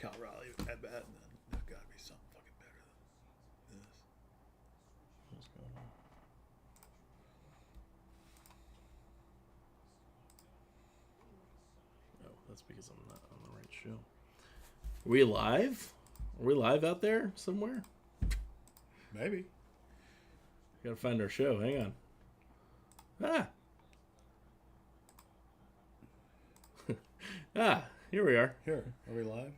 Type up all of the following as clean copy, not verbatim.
Cal Raleigh at bat, then there's got to be something fucking better than this. What's going on? Oh, that's because I'm not on the right show. Are we live? Are we live out there somewhere? Maybe. Gotta find our show. Hang on. Here we are. Here, are we live?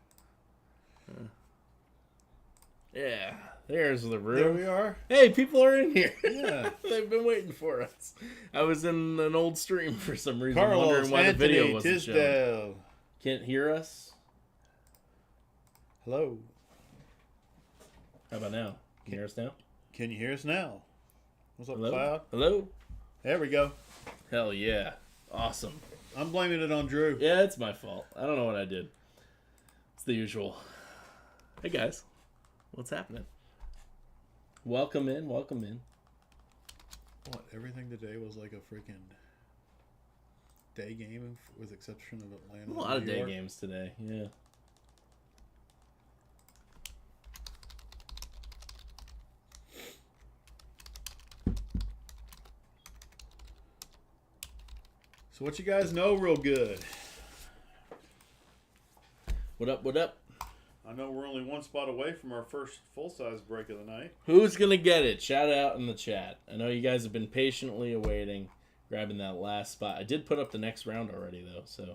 Yeah, there's the room. There we are. Hey, people are in here. Yeah. They've been waiting for us. I was in an old stream for some reason, Carlos, wondering why Anthony, the video wasn't showing. Tisdale. Can't hear us? Hello. How about now? Can you hear us now? Can you hear us now? What's up, Hello? Cloud? Hello? There we go. Hell yeah. Awesome. I'm blaming it on Drew. Yeah, it's my fault. I don't know what I did. It's the usual. Hey, guys. What's happening? Welcome in. Welcome in. What, everything today was like a freaking day game with exception of Atlanta. A lot of New day York. games today. Yeah. So what you guys know real good? What up? What up? I know we're only one spot away from our first full-size break of the night. Who's going to get it? Shout out in the chat. I know you guys have been patiently awaiting grabbing that last spot. I did put up the next round already, though, so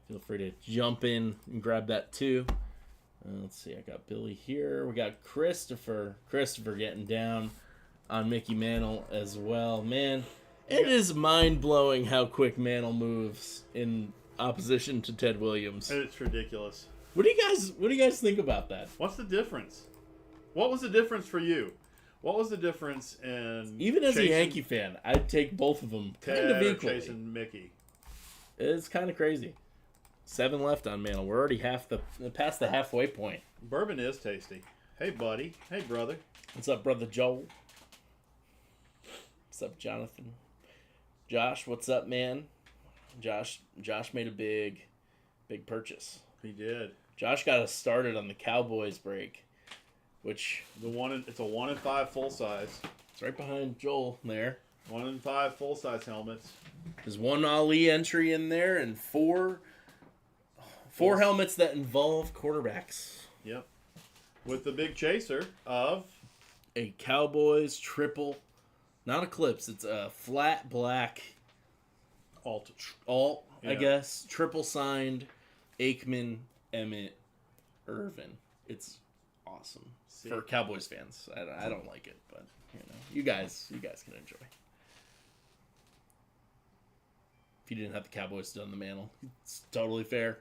feel free to jump in and grab that, too. Let's see. I got Billy here. We got Christopher. Christopher getting down on Mickey Mantle as well. Man, it is mind-blowing how quick Mantle moves in opposition to Ted Williams. It's ridiculous. What do you guys think about that? What's the difference? What was the difference for you? What was the difference in Even as a chasing Yankee fan, I'd take both of them kind Ted of or equally. chasing Mickey? It's kind of crazy. 7 left on Mantle. We're already past the halfway point. Bourbon is tasty. Hey, buddy. Hey, brother. What's up, brother Joel? What's up, Jonathan? Josh, what's up, man? Josh made a big purchase. He did. Josh got us started on the Cowboys break, which It's a 1 in 5 full size. it's right behind Joel there. 1 in 5 full size helmets. There's one Ali entry in there and four helmets that involve quarterbacks. Yep. With the big chaser of A Cowboys triple, not Eclipse. It's a flat black Alt. I guess, triple signed Aikman, Emmett, Irvin. It's awesome for Cowboys fans. I don't like it, but you guys can enjoy. If you didn't have the Cowboys still on the Mantle, it's totally fair.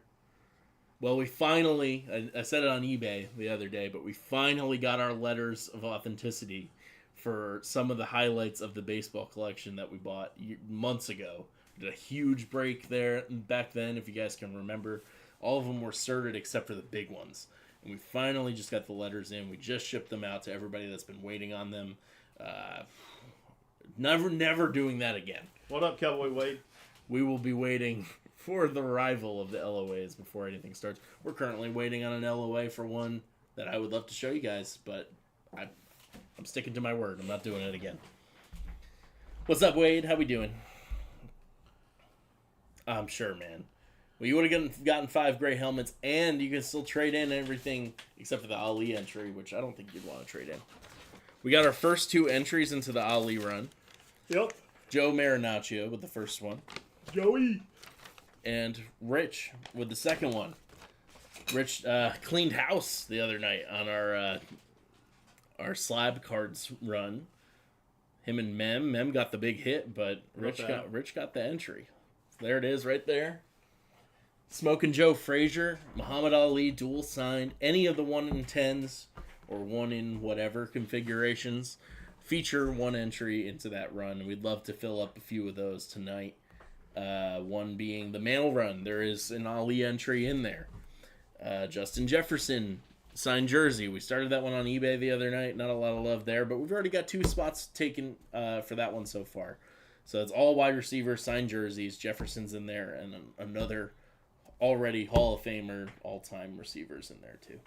Well, we finally, I said it on eBay the other day, but we finally got our letters of authenticity for some of the highlights of the baseball collection that we bought months ago. We did a huge break there back then, if you guys can remember. All of them were certed except for the big ones. And we finally just got the letters in. We just shipped them out to everybody that's been waiting on them. Never doing that again. What up, Cowboy Wade? We will be waiting for the arrival of the LOAs before anything starts. We're currently waiting on an LOA for one that I would love to show you guys, but I'm sticking to my word. I'm not doing it again. What's up, Wade? How we doing? I'm sure, man. Well, you would have gotten 5 gray helmets, and you can still trade in everything except for the Ali entry, which I don't think you'd want to trade in. We got our first 2 entries into the Ali run. Yep. Joe Marinaccio with the first one. Joey. And Rich with the second one. Rich cleaned house the other night on our slab cards run. Him and Mem got the big hit, but Rich got the entry. There it is right there. Smoking Joe Frazier, Muhammad Ali dual signed, any of the 1 in 10s or 1 in whatever configurations feature one entry into that run. We'd love to fill up a few of those tonight. One being the Mantle run. There is an Ali entry in there. Justin Jefferson signed jersey. We started that one on eBay the other night. Not a lot of love there, but we've already got 2 spots taken for that one so far. So it's all wide receiver signed jerseys. Jefferson's in there, and another already Hall of Famer all-time receivers in there too.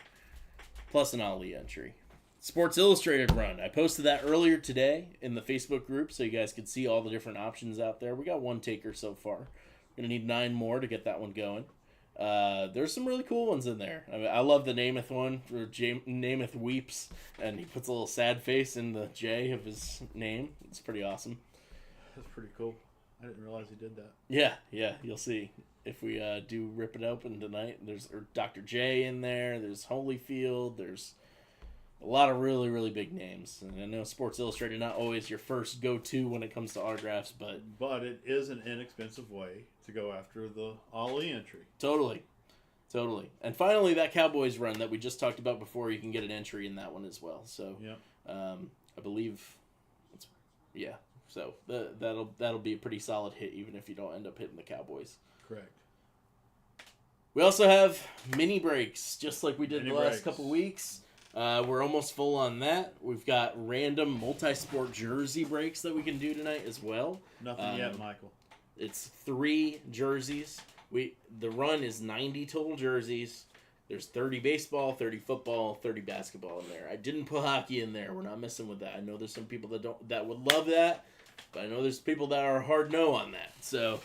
Plus an Ali entry. Sports Illustrated run. I posted that earlier today in the Facebook group so you guys could see all the different options out there. We got one taker so far. We're going to need 9 more to get that one going. There's some really cool ones in there. I mean, I love the Namath one where Namath weeps and he puts a little sad face in the J of his name. It's pretty awesome. That's pretty cool. I didn't realize he did that. Yeah, you'll see. If we do rip it open tonight, there's Dr. J in there, there's Holyfield, there's a lot of really, really big names. And I know Sports Illustrated not always your first go-to when it comes to autographs, but it is an inexpensive way to go after the Ali entry. Totally. And finally, that Cowboys run that we just talked about before, you can get an entry in that one as well. So, I believe, so that'll be a pretty solid hit, even if you don't end up hitting the Cowboys. Correct. We also have mini breaks, just like we did Mini the last breaks. couple weeks. We're almost full on that. We've got random multi-sport jersey breaks that we can do tonight as well. Nothing yet, Michael. It's 3 jerseys. The run is 90 total jerseys. There's 30 baseball, 30 football, 30 basketball in there. I didn't put hockey in there. We're not messing with that. I know there's some people that would love that, but I know there's people that are hard no on that. So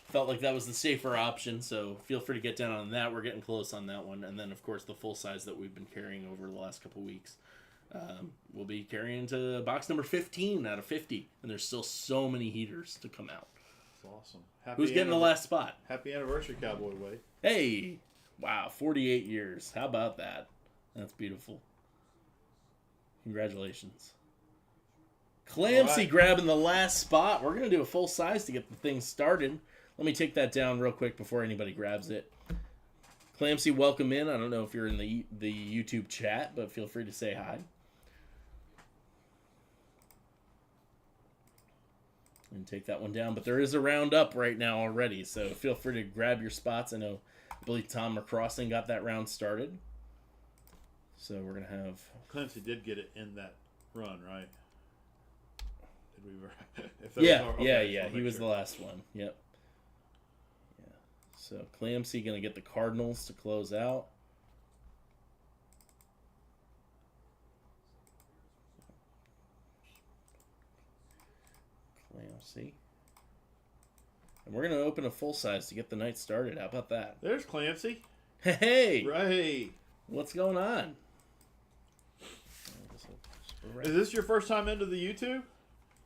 felt like that was the safer option, so feel free to get down on that. We're getting close on that one. And then, of course, the full size that we've been carrying over the last couple weeks. We'll be carrying to box number 15 out of 50. And there's still so many heaters to come out. That's awesome. Who's getting the last spot? Happy anniversary, Cowboy Wade. Hey! Wow, 48 years. How about that? That's beautiful. Congratulations. Clamsy grabbing the last spot. We're going to do a full size to get the thing started. Let me take that down real quick before anybody grabs it. Clamsy, welcome in. I don't know if you're in the YouTube chat, but feel free to say hi. And take that one down. But there is a round up right now already, so feel free to grab your spots. I believe Tom McCrossing got that round started. So we're going to have... Clemson did get it in that run, right? Did we? Yeah. He was the last one. Yep. Yeah. So Clamsy going to get the Cardinals to close out. Clamsy. And we're going to open a full size to get the night started. How about that? There's Clancy. Hey! Right. What's going on? Is this your first time into the YouTube?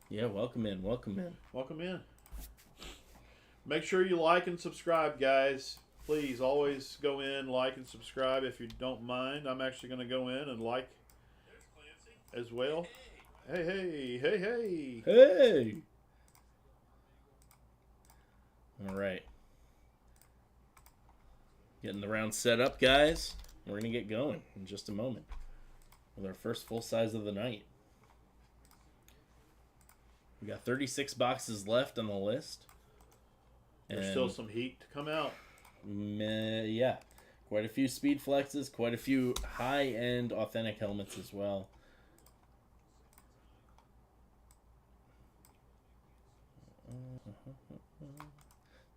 Yeah, welcome in. Welcome in. Make sure you like and subscribe, guys. Please always go in, like, and subscribe if you don't mind. I'm actually going to go in and like as well. Hey. All right. Getting the round set up, guys. We're going to get going in just a moment with our first full size of the night. We got 36 boxes left on the list. There's still some heat to come out. Yeah. Quite a few speed flexes, quite a few high-end authentic helmets as well.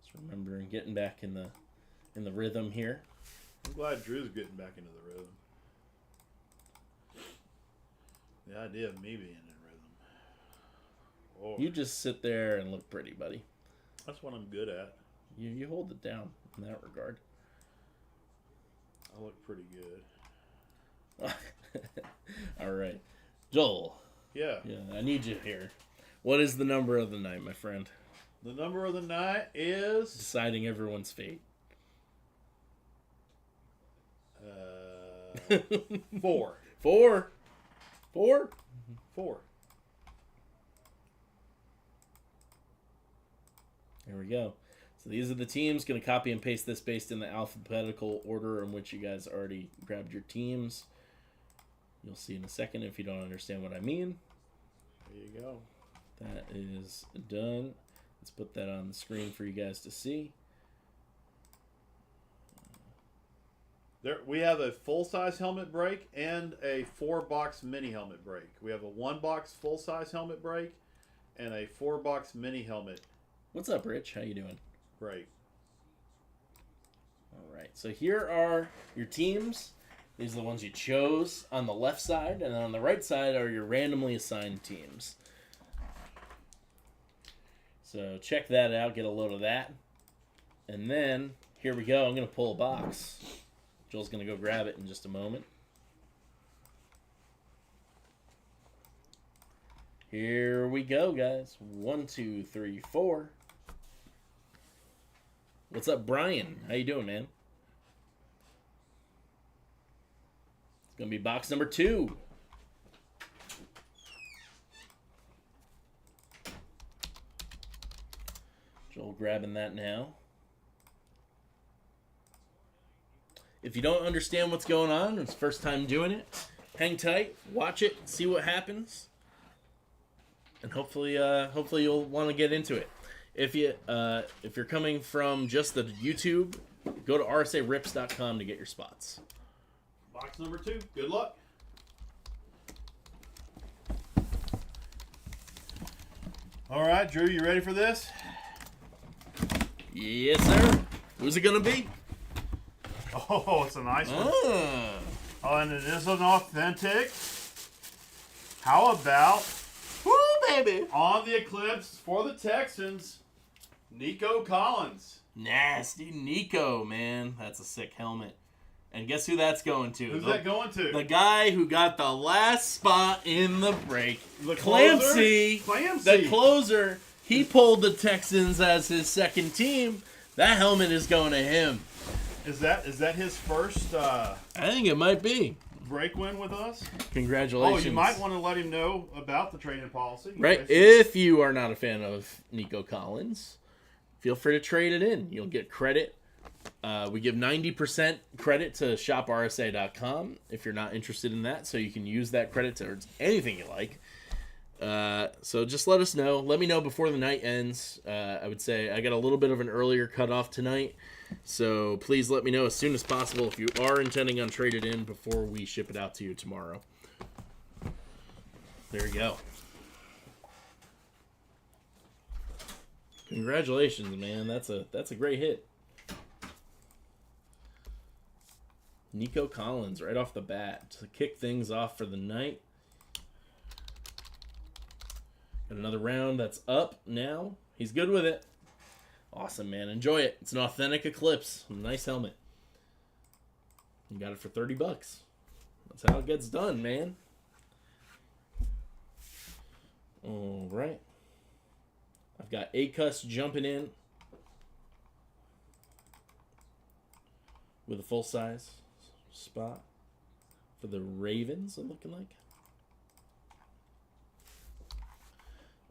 Just remembering getting back in the rhythm here. I'm glad Drew's getting back into the rhythm. The idea of me being in rhythm. Oh. You just sit there and look pretty, buddy. That's what I'm good at. You hold it down in that regard. I look pretty good. All right. Joel. Yeah. I need you here. What is the number of the night, my friend? The number of the night is... Deciding everyone's fate. 4. 4. There we go. So these are the teams. Going to copy and paste this based in the alphabetical order in which you guys already grabbed your teams. You'll see in a second if you don't understand what I mean. There you go. That is done. Let's put that on the screen for you guys to see. There, we have a full-size helmet break and a 4-box mini helmet break. We have a 1-box full-size helmet break and a 4-box mini helmet What's up, Rich? How you doing? break. All right, so here are your teams. These are the ones you chose on the left side, and then on the right side are your randomly assigned teams. So check that out, get a load of that. And then, here we go, I'm going to pull a box. Joel's going to go grab it in just a moment. Here we go, guys. 1, 2, 3, 4. What's up, Brian? How you doing, man? It's going to be box number 2. Joel grabbing that now. If you don't understand what's going on, it's first time doing it, hang tight, watch it, see what happens. And hopefully you'll want to get into it. If you're coming from just the YouTube, go to rsarips.com to get your spots. Box number 2. Good luck. All right, Drew, you ready for this? Yes, sir. Who's it gonna be? Oh, it's a nice one. Oh, and it is an authentic. How about, Woo, baby. on the Eclipse for the Texans, Nico Collins. Nasty Nico, man. That's a sick helmet. And guess who that's going to? Who's that going to? The guy who got the last spot in the break. The Clancy. Clancy. The closer. He pulled the Texans as his second team. That helmet is going to him. Is that his first I think it might be. break win with us? Congratulations. Oh, you might want to let him know about the trade-in policy. Right. If you are not a fan of Nico Collins, feel free to trade it in. You'll get credit. We give 90% credit to shoprsa.com if you're not interested in that, so you can use that credit towards anything you like. So just let us know. Let me know before the night ends. I would say I got a little bit of an earlier cutoff tonight, so please let me know as soon as possible if you are intending on trading in before we ship it out to you tomorrow. There you go. Congratulations, man. That's a great hit. Nico Collins right off the bat to kick things off for the night. Got another round that's up now. He's good with it. Awesome, man. Enjoy it. It's an authentic Eclipse. Nice helmet. You got it for $30. That's how it gets done, man. All right. I've got Acus jumping in with a full-size spot for the Ravens, I'm looking like.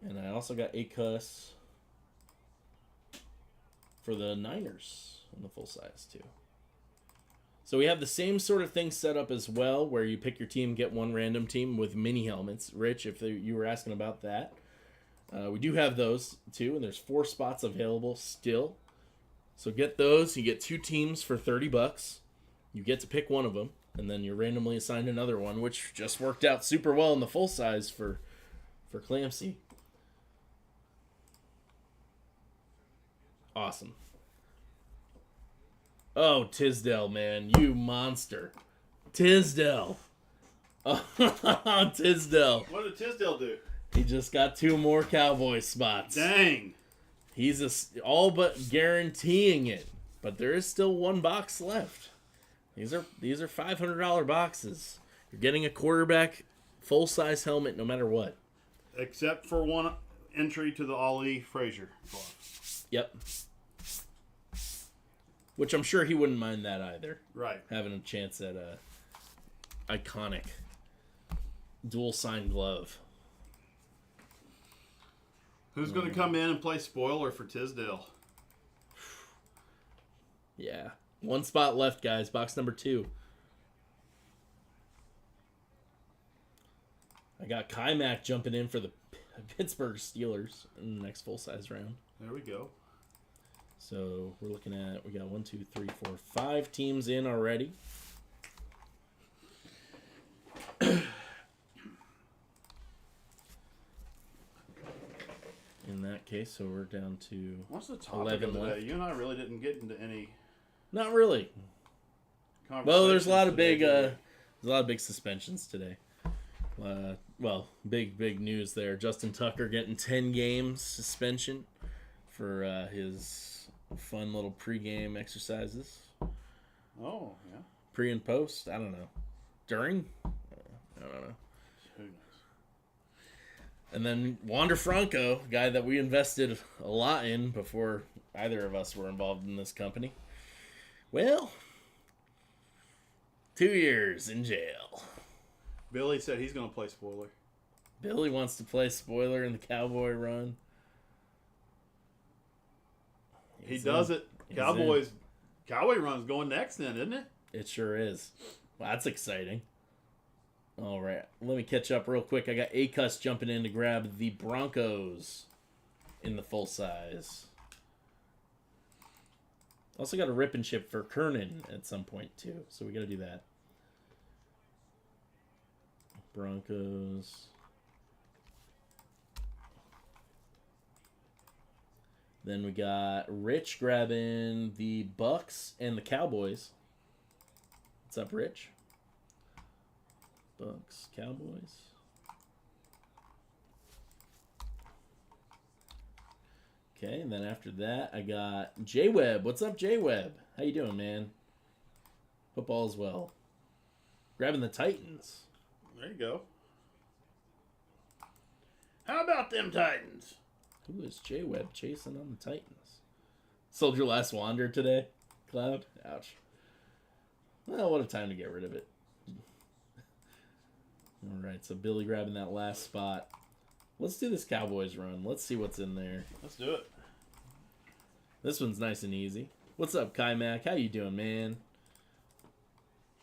And I also got Acus for the Niners on the full size too. So we have the same sort of thing set up as well, where you pick your team, get one random team with mini helmets. Rich, if you were asking about that, we do have those too, and there's 4 spots available still. So get those. You get 2 teams for $30. You get to pick one of them, and then you're randomly assigned another one, which just worked out super well in the full size for Clancy. Awesome. Oh, Tisdale, man. You monster. Tisdale. Oh, Tisdale. What did Tisdale do? He just got 2 more Cowboys spots. Dang. He's all but guaranteeing it. But there is still 1 box left. These are $500 boxes. You're getting a quarterback full-size helmet no matter what. Except for 1 entry to the Ali Frazier club. Yep. Which I'm sure he wouldn't mind that either. Right. Having a chance at a iconic dual sign glove. Who's going to come in and play spoiler for Tisdale? Yeah. 1 spot left, guys. Box number 2. I got Kaimak jumping in for the Pittsburgh Steelers in the next full-size round. There we go. So we're looking at, we got 1, 2, 3, 4, 5 teams in already. In that case, so we're down to What's the topic 11 of the day? left. You and I really didn't get into any. Not really. Well, there's a lot of big suspensions today. Well, big news there. Justin Tucker getting 10 games suspension for his fun little pregame exercises. Oh, yeah. Pre and post? I don't know. During? I don't know. Who knows? And then Wander Franco, guy that we invested a lot in before either of us were involved in this company. Well, 2 years in jail. Billy said he's going to play spoiler. Billy wants to play spoiler in the Cowboy run. He does it. Cowboy run's going next then, isn't it? It sure is. Well, that's exciting. All right. Let me catch up real quick. I got Acus jumping in to grab the Broncos in the full size. Also got a rip and ship for Kernan at some point, too. So we got to do that. Broncos. Then we got Rich grabbing the Bucks and the Cowboys. What's up, Rich? Bucks, Cowboys. Okay, and then after that, I got J-Web. What's up, J-Web? How you doing, man? Football as well. Grabbing the Titans. There you go. How about them Titans? Who is J-Web chasing on the Titans? Sold your last Wander today, Cloud? Ouch. Well, what a time to get rid of it. All right, so Billy grabbing that last spot. Let's do this Cowboys run. Let's see what's in there. Let's do it. This one's nice and easy. What's up, Kai Mac? How you doing, man?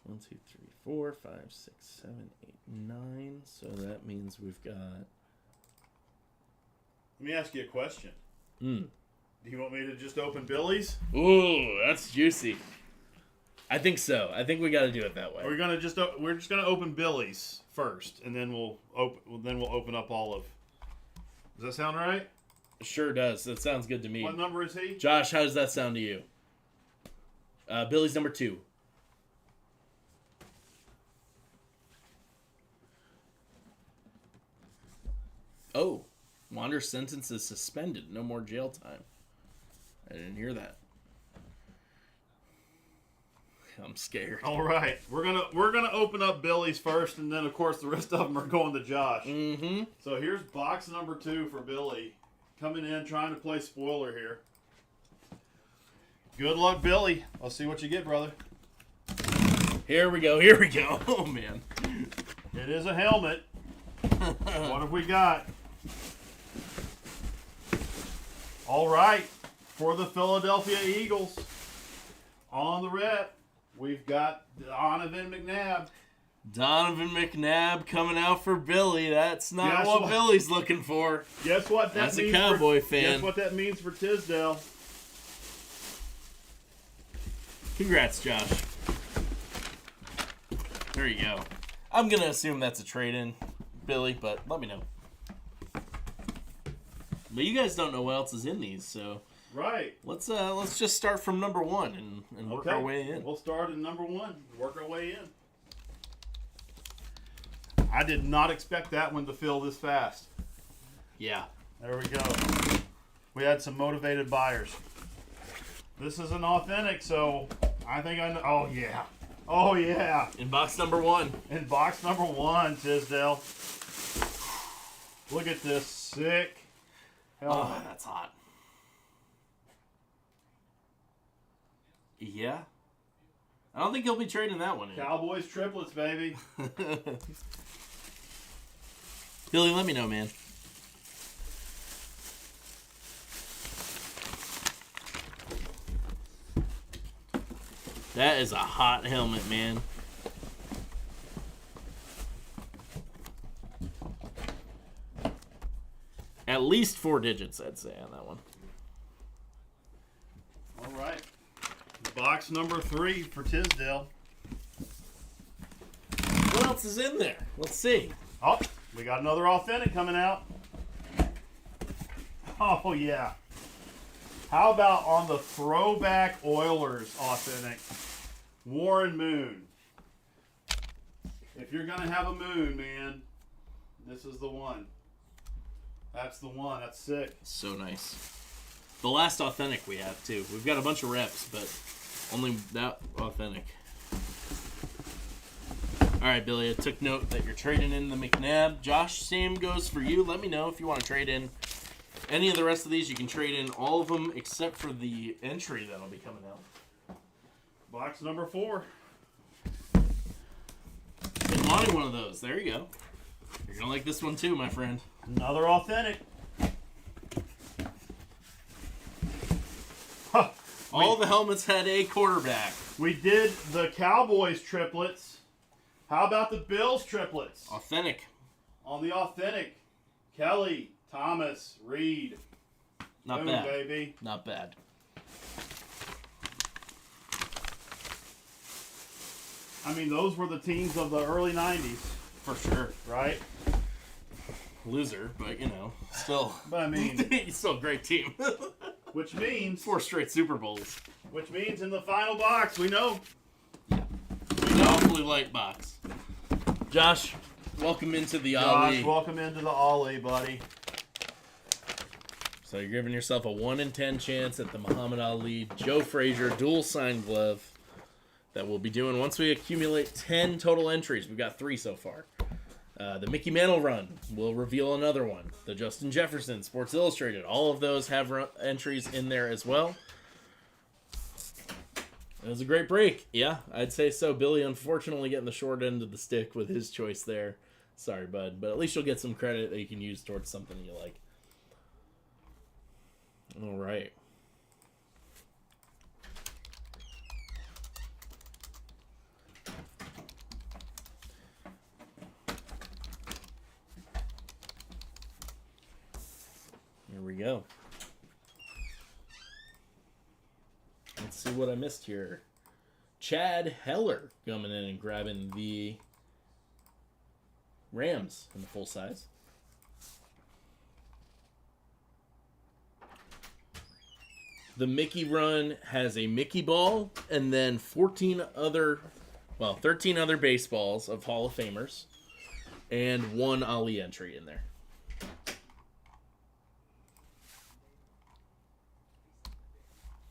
1, 2, 3, 4, 5, 6, 7, 8, 9. So that means we've got... Let me ask you a question. Hmm. Do you want me to just open Billy's? Ooh, that's juicy. I think so. I think we got to do it that way. We're just gonna open Billy's first, and then we'll open up all of. Does that sound right? Sure does. That sounds good to me. What number is he? Josh, how does that sound to you? Billy's number 2. Oh, Wander's sentence is suspended. No more jail time. I didn't hear that. I'm scared. All right, we're gonna open up Billy's first, and then of course the rest of them are going to Josh. Mm-hmm. So here's box number 2 for Billy, coming in trying to play spoiler here. Good luck, Billy. Let's see what you get, brother. Here we go. Here we go. Oh man. It is a helmet. What have we got? All right, for the Philadelphia Eagles, on the rep, we've got Donovan McNabb. Donovan McNabb coming out for Billy. That's not Guess what what? Billy's looking for. Guess what that That's means? a Cowboy for, fan. Guess what that means for Tisdale? Congrats, Josh. There you go. I'm going to assume that's a trade-in, Billy, but let me know. But you guys don't know what else is in these, so Right. let's just start from number 1 and work our way in. We'll start at number 1. Work our way in. I did not expect that one to fill this fast. Yeah. There we go. We had some motivated buyers. This is an authentic, so I think I know. Oh, yeah. Oh, yeah. In box number 1. In box number 1, Tisdale. Look at this sick helmet. Oh, that's hot. Yeah. I don't think he'll be trading that one in. Cowboys triplets, baby. Billy, let me know, man. That is a hot helmet, man. At least 4 digits, I'd say, on that one. All right. Box number 3 for Tisdale. What else is in there? Let's see. Oh, we got another authentic coming out. Oh, yeah. How about on the throwback Oilers authentic, Warren Moon? If you're going to have a Moon, man, this is the one. That's the one. That's sick. So nice. The last authentic we have, too. We've got a bunch of reps, but only that authentic. All right, Billy, I took note that you're trading in the McNabb. Josh, same goes for you. Let me know if you want to trade in any of the rest of these. You can trade in all of them except for the entry that'll be coming out. Box number 4. Been wanting one of those. There you go. You're going to like this one too, my friend. Another authentic. Huh. All the helmets had a quarterback. We did the Cowboys triplets. How about the Bills triplets? Authentic. On the authentic, Kelly, Thomas, Reed. Not Boom, bad. baby. Not bad. I mean, those were the teams of the early 90s. For sure. Right? Loser, but, you know, still. But I mean, still a great team. which means 4 straight Super Bowls. Which means in the final box, we know. Yeah. We know. Awfully light box. Josh, welcome into the Ali. Josh, welcome into the Ali, buddy. So you're giving yourself a 1 in 10 chance at the Muhammad Ali Joe Frazier dual sign glove that we'll be doing once we accumulate 10 total entries. We've got 3 so far. The Mickey Mantle run will reveal another one. The Justin Jefferson Sports Illustrated. All of those have entries in there as well. It was a great break. Yeah, I'd say so. Billy, unfortunately, getting the short end of the stick with his choice there. Sorry, bud. But at least you'll get some credit that you can use towards something you like. All right. Here we go. Let's see what I missed here. Chad Heller coming in and grabbing the Rams in the full size. The Mickey run has a Mickey ball and then 13 other baseballs of Hall of Famers and 1 Ali entry in there.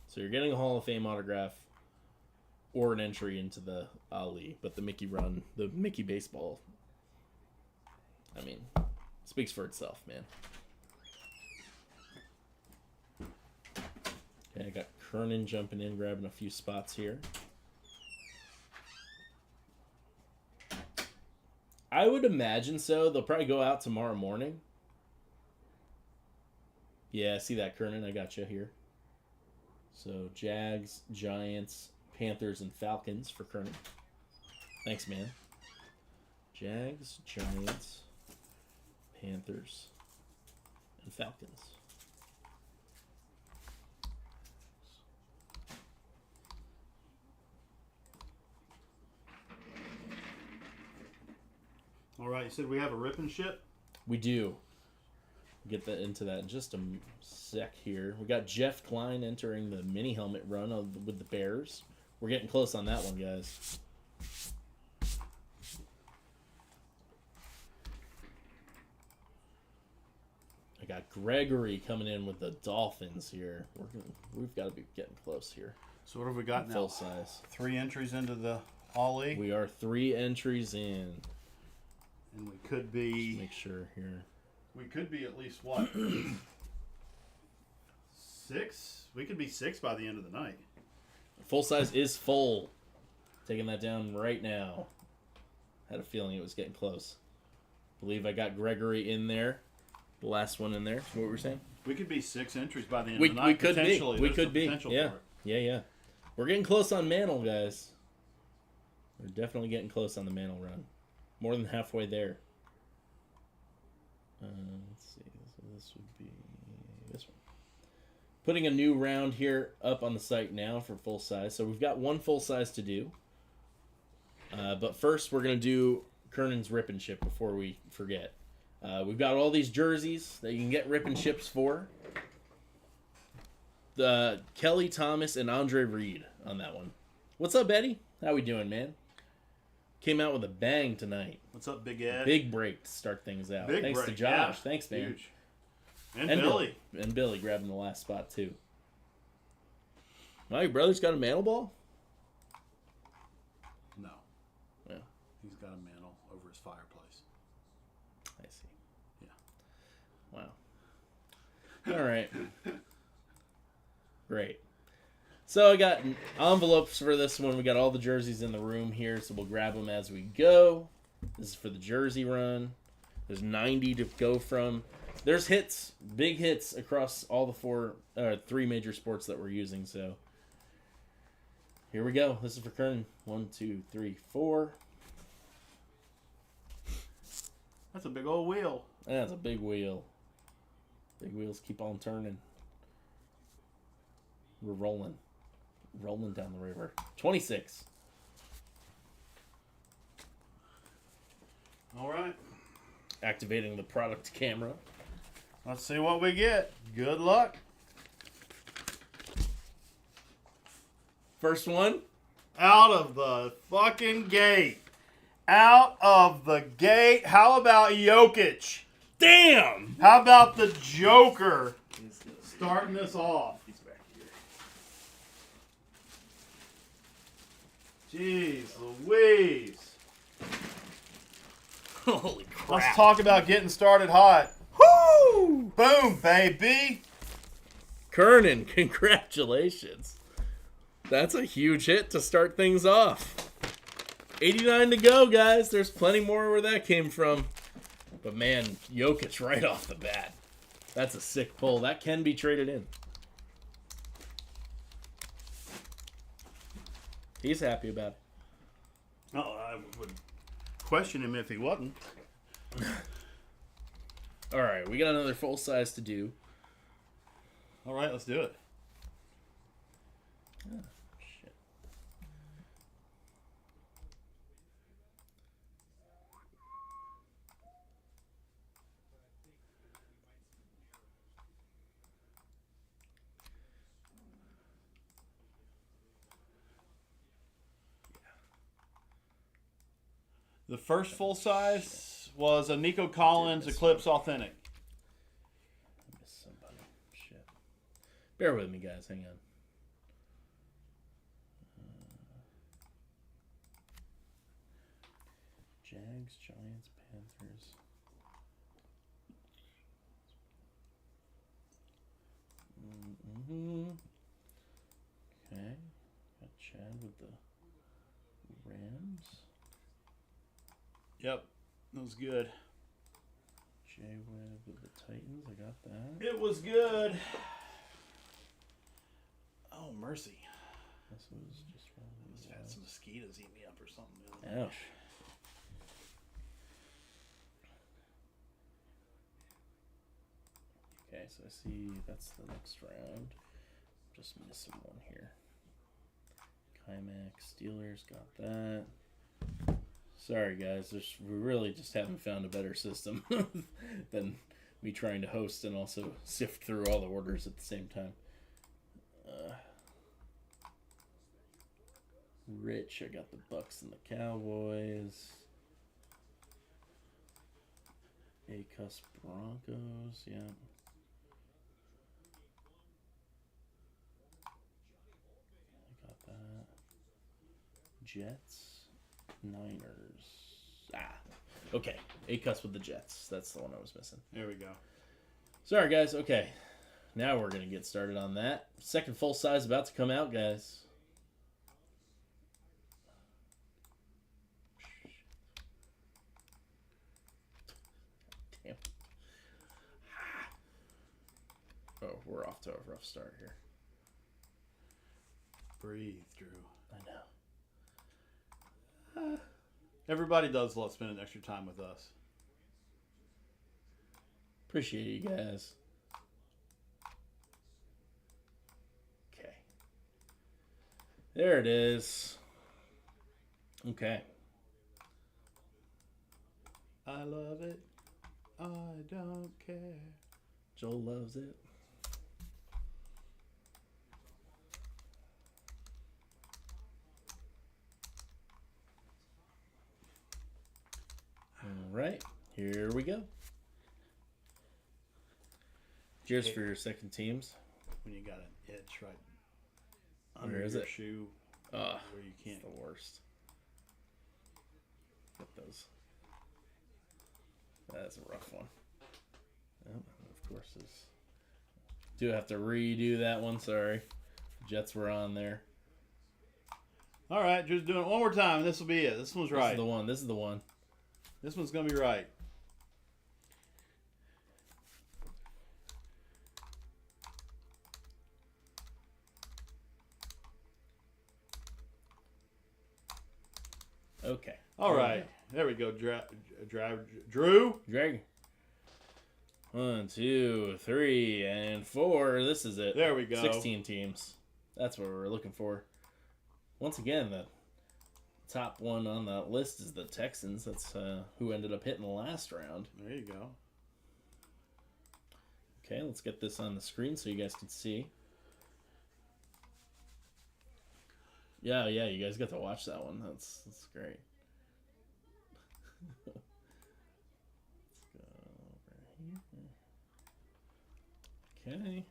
So you're getting a Hall of Fame autograph or an entry into the Ali, but the Mickey run, the Mickey baseball, I mean, speaks for itself, man. Okay, I got Kernan jumping in, grabbing a few spots here. I would imagine so. They'll probably go out tomorrow morning. Yeah, see that, Kernan? I got you here. So, Jags, Giants, Panthers, and Falcons for Kernan. Thanks, man. Jags, Giants, Panthers, and Falcons. All right, you said we have a rip and ship? We do. Get that into that in just a sec here. We got Jeff Klein entering the mini helmet run with the Bears. We're getting close on that one, guys. I got Gregory coming in with the Dolphins here. We've got to be getting close here. So what have we got now? Full size. 3 entries into the Ali. We are 3 entries in. And we could be... Just make sure here. We could be at least, what? 6? We could be 6 by the end of the night. Full size is full. Taking that down right now. Had a feeling it was getting close. Believe I got Gregory in there. The last one in there. What were we saying? We could be 6 entries by the end of the night. We could be. We We could be. Yeah. Yeah. We're getting close on Mantle, guys. We're definitely getting close on the Mantle run. More than halfway there. Let's see. So this would be this one. Putting a new round here up on the site now for full size. So we've got 1 full size to do. But first, we're going to do Kernan's Rip and Ship before we forget. We've got all these jerseys that you can get Rip and Ships for. Kelly Thomas and Andre Reed on that one. What's up, Eddie? How we doing, man? Came out with a bang tonight. What's up, Big Ed? Big break to start things out. Big Thanks break, to Josh. yeah. Thanks, man. Huge. And Billy. And Billy grabbing the last spot, too. Well, your brother's got a mantle ball? No. Yeah. He's got a mantle over his fireplace. I see. Yeah. Wow. All right. Great. So I got envelopes for this one. We got all the jerseys in the room here, so we'll grab them as we go. This is for the jersey run. There's 90 to go from. There's hits, big hits across all the three major sports that we're using. So here we go. This is for Kern. 1, 2, 3, 4. That's a big old wheel. That's a big wheel. Big wheels keep on turning. We're rolling down the river. 26. All right. Activating the product camera. Let's see what we get. Good luck. First one. Out of the fucking gate. Out of the gate. How about Jokic? Damn! How about the Joker starting this off? He's back here. Jeez Louise. Holy crap. Let's talk about getting started hot. Woo! Boom, baby. Kernan, congratulations. That's a huge hit to start things off. 89 to go, guys. There's plenty more where that came from. But man, Jokic right off the bat. That's a sick pull. That can be traded in. He's happy about it. Oh, I would question him if he wasn't. All right, we got another full size to do. All right, let's do it. Oh, shit. The first full size was a Nico Collins Eclipse Authentic. I missed somebody. Shit. Bear with me, guys. Hang on. Jags, Giants, Panthers. Okay. Got Chad with the Rams. Yep, that was good. J-Web with the Titans. I got that. It was good. Oh, mercy. This was just one of Must these. have had some mosquitoes eat me up or something. The other day. Ouch. Okay, so I see that's the next round. Just missing one here. Kymax, Steelers, got that. Sorry guys, we really just haven't found a better system than me trying to host and also sift through all the orders at the same time. Rich, I got the Bucks and the Cowboys. Acus Broncos, yeah. I got that. Jets, Niners. Okay. Acus with the Jets. That's the one I was missing. There we go. Sorry, guys. Okay. Now we're going to get started on that. Second full size about to come out, guys. Damn. Oh, we're off to a rough start here. Breathe, Drew. I know. Everybody does love spending extra time with us. Appreciate you guys. Okay. There it is. Okay. I love it. I don't care. Joel loves it. right, here we go. Cheers for your second teams. When you got an itch right Where under is your it? shoe Ugh, where you can't. it's the worst. Get those. That's a rough one. Oh, of course, there's. Do have to redo that one. Sorry, Jets were on there. All right, just doing it one more time, and this will be it. This one's right. This is the one. This is the one. This one's gonna be right. Okay. All right, there we go. Drew. Drag. 1, 2, 3, and 4. This is it. There we go. 16 teams. That's what we're looking for. Once again, the top one on the list is the Texans. That's who ended up hitting the last round. There you go. Okay, let's get this on the screen so you guys can see. Yeah, you guys got to watch that one. That's great. Let's go over here. Okay.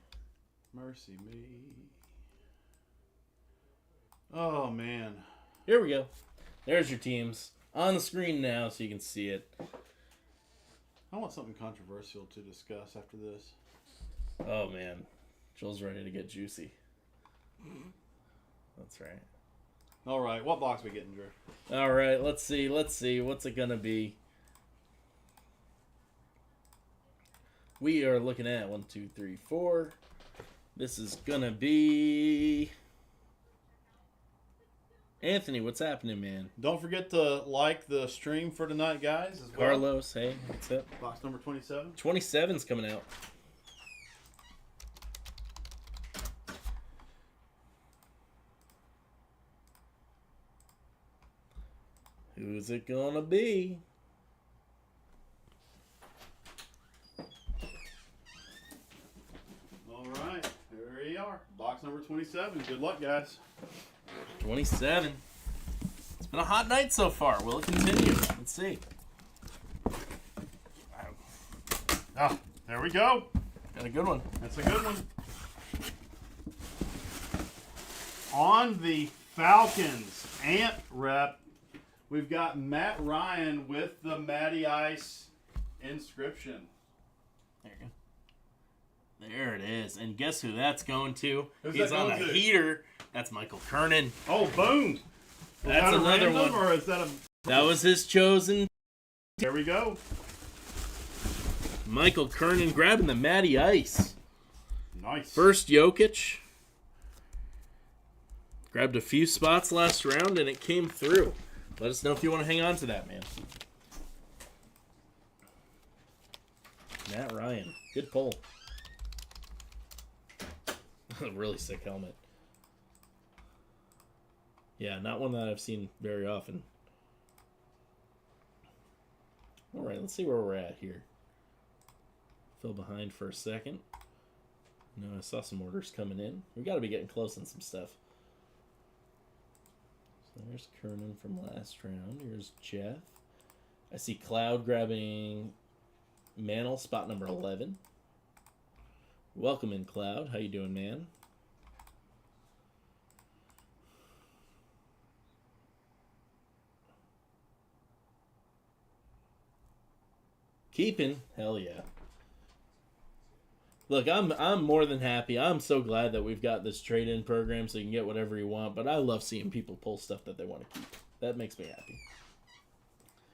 Mercy me. Oh, man. Here we go. There's your teams on the screen now so you can see it. I want something controversial to discuss after this. Oh, man. Joel's ready to get juicy. That's right. All right, what box we getting, Drew? All right, let's see. What's it going to be? We are looking at 1, 2, 3, 4. This is going to be... Anthony, what's happening, man? Don't forget to like the stream for tonight, guys. As well. Carlos, hey, what's up? Box number 27. 27's coming out. Who's it gonna be? All right, there you are. Box number 27. Good luck, guys. 27. It's been a hot night so far. Will it continue? Let's see. Ah, there we go. Got a good one. That's a good one. On the Falcons Ant Rep, we've got Matt Ryan with the Matty Ice inscription. There you go. There it is. And guess who that's going to? Who's He's that on going the to? heater. That's Michael Kernan. Oh, boom. That's that a another random, one. Or is that a... That was his chosen. There we go. Michael Kernan grabbing the Matty Ice. Nice. First Jokic. Grabbed a few spots last round and it came through. Let us know if you want to hang on to that, man. Matt Ryan. Good pull. Really sick helmet. Yeah, not one that I've seen very often. All right, let's see where we're at here. Fell behind for a second. No, I saw some orders coming in. We got to be getting close on some stuff. So there's Kernan from last round. Here's Jeff. I see Cloud grabbing Mantle, spot number 11. Welcome in, Cloud. How you doing, man? Keeping? Hell yeah. Look, I'm more than happy. I'm so glad that we've got this trade-in program so you can get whatever you want, but I love seeing people pull stuff that they want to keep. That makes me happy.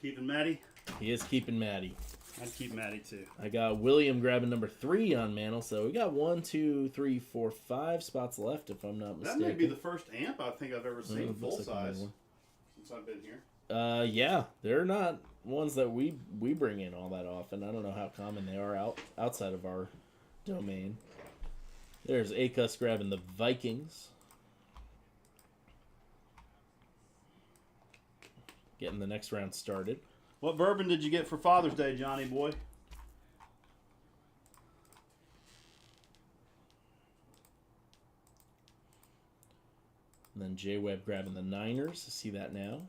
Keeping Matty? He is keeping Matty. I'd keep Matty, too. I got William grabbing number 3 on Mantle, so we got 1, 2, 3, 4, 5 spots left, if I'm not mistaken. That may be the first amp I think I've ever seen full looks like size another since I've been here. Yeah, they're not ones that we bring in all that often. I don't know how common they are outside of our domain. There's Acus grabbing the Vikings. Getting the next round started. What bourbon did you get for Father's Day, Johnny boy? And then J-Web grabbing the Niners. I see that now.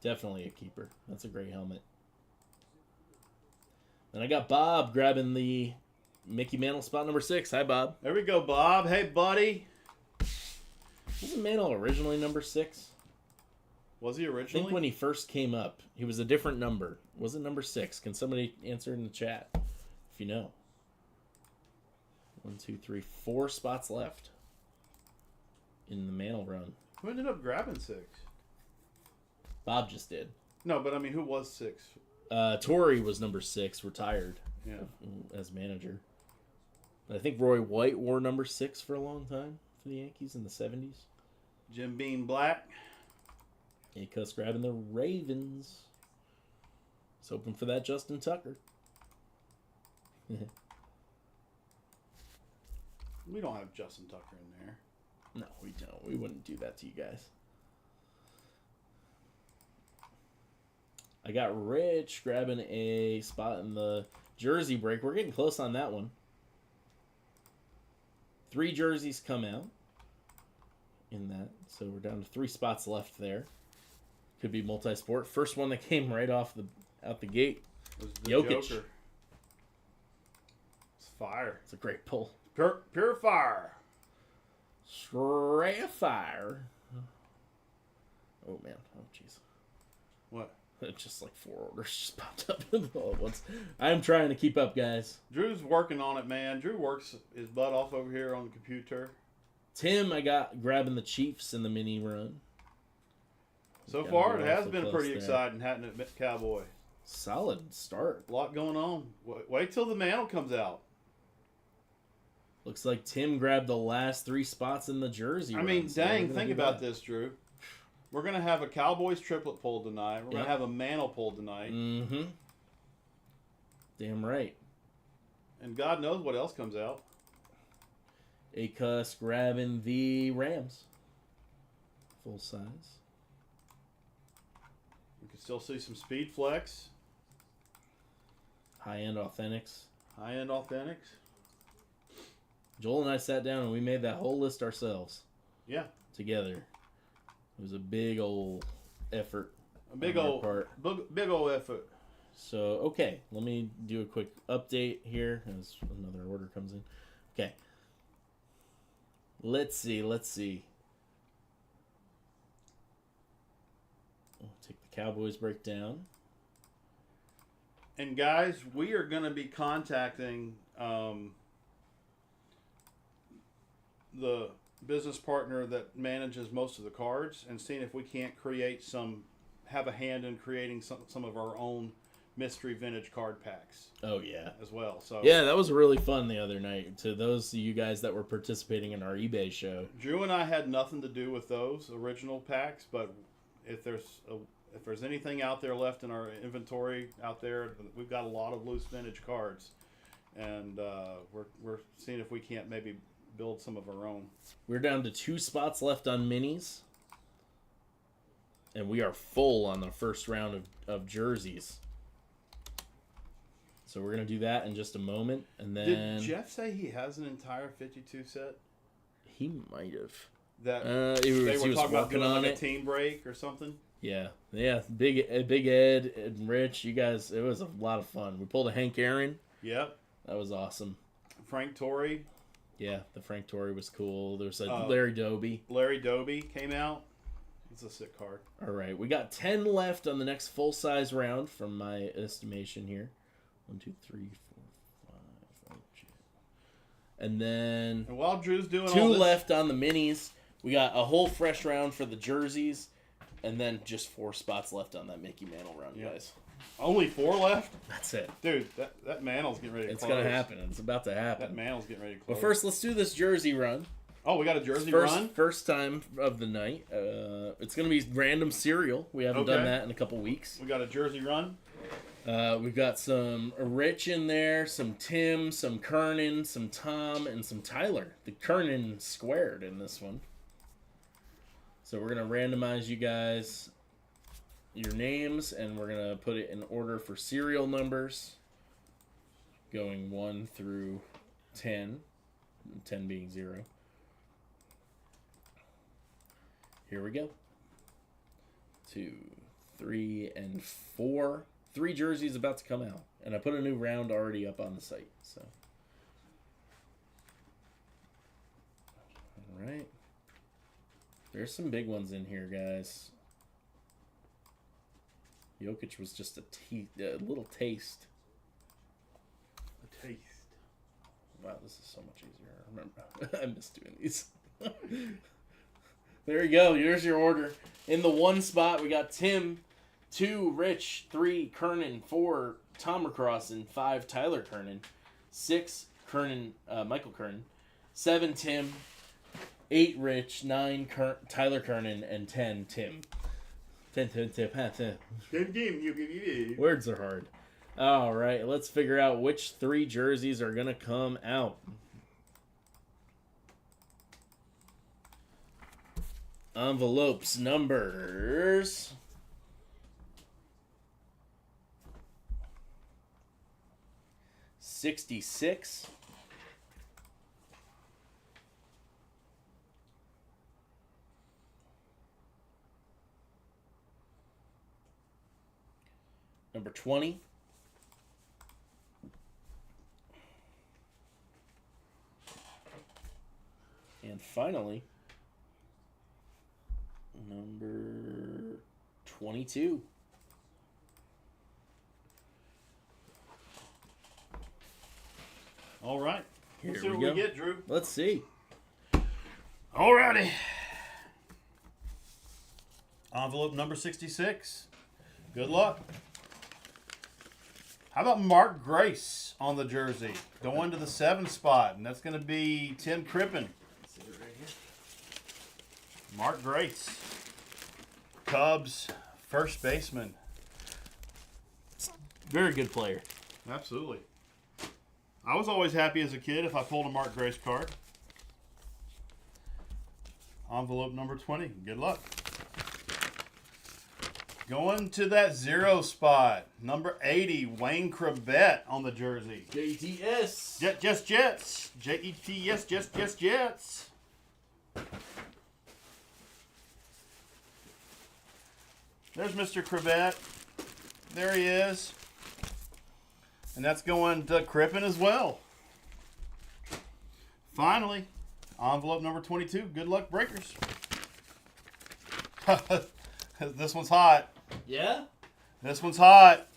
Definitely a keeper. That's a great helmet. And I got Bob grabbing the Mickey Mantle spot number 6. Hi, Bob. There we go, Bob. Hey, buddy. Wasn't Mantle originally number 6? Was he I originally? think when he first came up, he was a different number. Was it number 6? Can somebody answer in the chat if you know? 1, 2, 3, 4 spots left in the Mantle run. Who ended up grabbing 6? Bob just did. No, but I mean, who was 6? Torrey was number 6, retired as manager. I think Roy White wore number 6 for a long time for the Yankees in the 70s. Jim Beam Black. Cuss grabbing the Ravens. He's hoping for that Justin Tucker. We don't have Justin Tucker in there. No, we don't. We wouldn't do that to you guys. I got Rich grabbing a spot in the jersey break. We're getting close on that one. 3 jerseys come out in that. So we're down to 3 spots left there. Could be multi-sport. First one that came right out the gate. Was the Jokic. Joker. It's fire. It's a great pull. Pure fire. Straight fire. Oh, man. Oh, jeez. What? Just like 4 orders just popped up all at once. I'm trying to keep up, guys. Drew's working on it, man. Drew works his butt off over here on the computer. Tim, I got grabbing the Chiefs in the mini run. So Gotta far, get it has awful been close pretty there. exciting having it at Cowboy. Solid start. A lot going on. Wait till the Mantle comes out. Looks like Tim grabbed the last 3 spots in the jersey. I mean, run, so we're dang, gonna think do about that. this, Drew. We're going to have a Cowboys triplet pull tonight. We're going to have a Mantle pull tonight. Mm-hmm. Damn right. And God knows what else comes out. Cuss grabbing the Rams. Full size. We can still see some speed flex. High-end authentics. High-end authentics. Joel and I sat down and we made that whole list ourselves. Yeah. Together. It was a big old effort. A big on our old part. big old effort. So, okay. Let me do a quick update here as another order comes in. Okay. Let's see. We'll take the Cowboys breakdown. And guys, we are going to be contacting the business partner that manages most of the cards and seeing if we can't have a hand in creating some of our own mystery vintage card packs. Oh, yeah. As well. So Yeah, that was really fun the other night. To those of you guys that were participating in our eBay show. Drew and I had nothing to do with those original packs, but if there's anything out there left in our inventory out there, we've got a lot of loose vintage cards, and we're seeing if we can't maybe build some of our own. We're down to 2 spots left on minis, and we are full on the first round of jerseys. So we're gonna do that in just a moment, and then Did Jeff say he has an entire 52 set? he might have. That He they was were talking about working doing on like it. a team break or something. Yeah. Big Ed and Rich, you guys, it was a lot of fun. We pulled a Hank Aaron. Yep. That was awesome. Frank Torrey. Yeah, the Frank Torrey was cool. There's a Larry Doby. Larry Doby came out. It's a sick card. All right, we got 10 left on the next full-size round from my estimation here. 1, 2, 3, 4, 5. Oh, shit. And then And while Drew's doing 2 all this, left on the minis. We got a whole fresh round for the jerseys, and then just 4 spots left on that Mickey Mantle run, guys. only 4 left? That's it. Dude, that Mantle's getting ready to It's close. going to happen. It's about to That happen. Mantle's getting ready to close. But first, let's do this jersey run. Oh, we got a jersey run? First time of the night. It's going to be random cereal. We haven't done Okay. that in a couple weeks. We got a jersey run? We've got some Rich in there, some Tim, some Kernan, some Tom, and some Tyler. The Kernan squared in this one. So we're going to randomize you guys your names, and we're going to put it in order for serial numbers, going 1 through 10, 10 being 0. Here we go. 2, 3 and 4. 3 jerseys about to come out. And I put a new round already up on the site. So, all right. There's some big ones in here, guys. Jokic was just a little taste. A taste. Wow, this is so much easier. I remember. I miss doing these. There you go. Here's your order. In the 1 spot, we got Tim, 2, Rich, 3, Kernan, 4, Tom Recross, and 5, Tyler Kernan, 6, Michael Kernan, 7, Tim, 8, Rich, 9, Tyler Kernan, and 10, Tim. 10. Words are hard. All right, let's figure out which 3 jerseys are going to come out. Envelopes numbers 66, number 20, and finally number 22. All right. Here Let's see we what go. we get, Drew. Let's see. Alrighty. Envelope number 66. Good luck. How about Mark Grace on the jersey? Going to the 7 spot, and that's going to be Tim Crippen. Mark Grace. Cubs first baseman. Very good player. Absolutely. I was always happy as a kid if I pulled a Mark Grace card. Envelope number 20. Good luck. Going to that 0 spot. Number 80, Wayne Krabet on the jersey. JTS. Jets. Jets. Jets. There's Mr. Krabet. There he is. And that's going to Crippen as well. Finally, envelope number 22. Good luck, breakers. This one's hot. Yeah? This one's hot.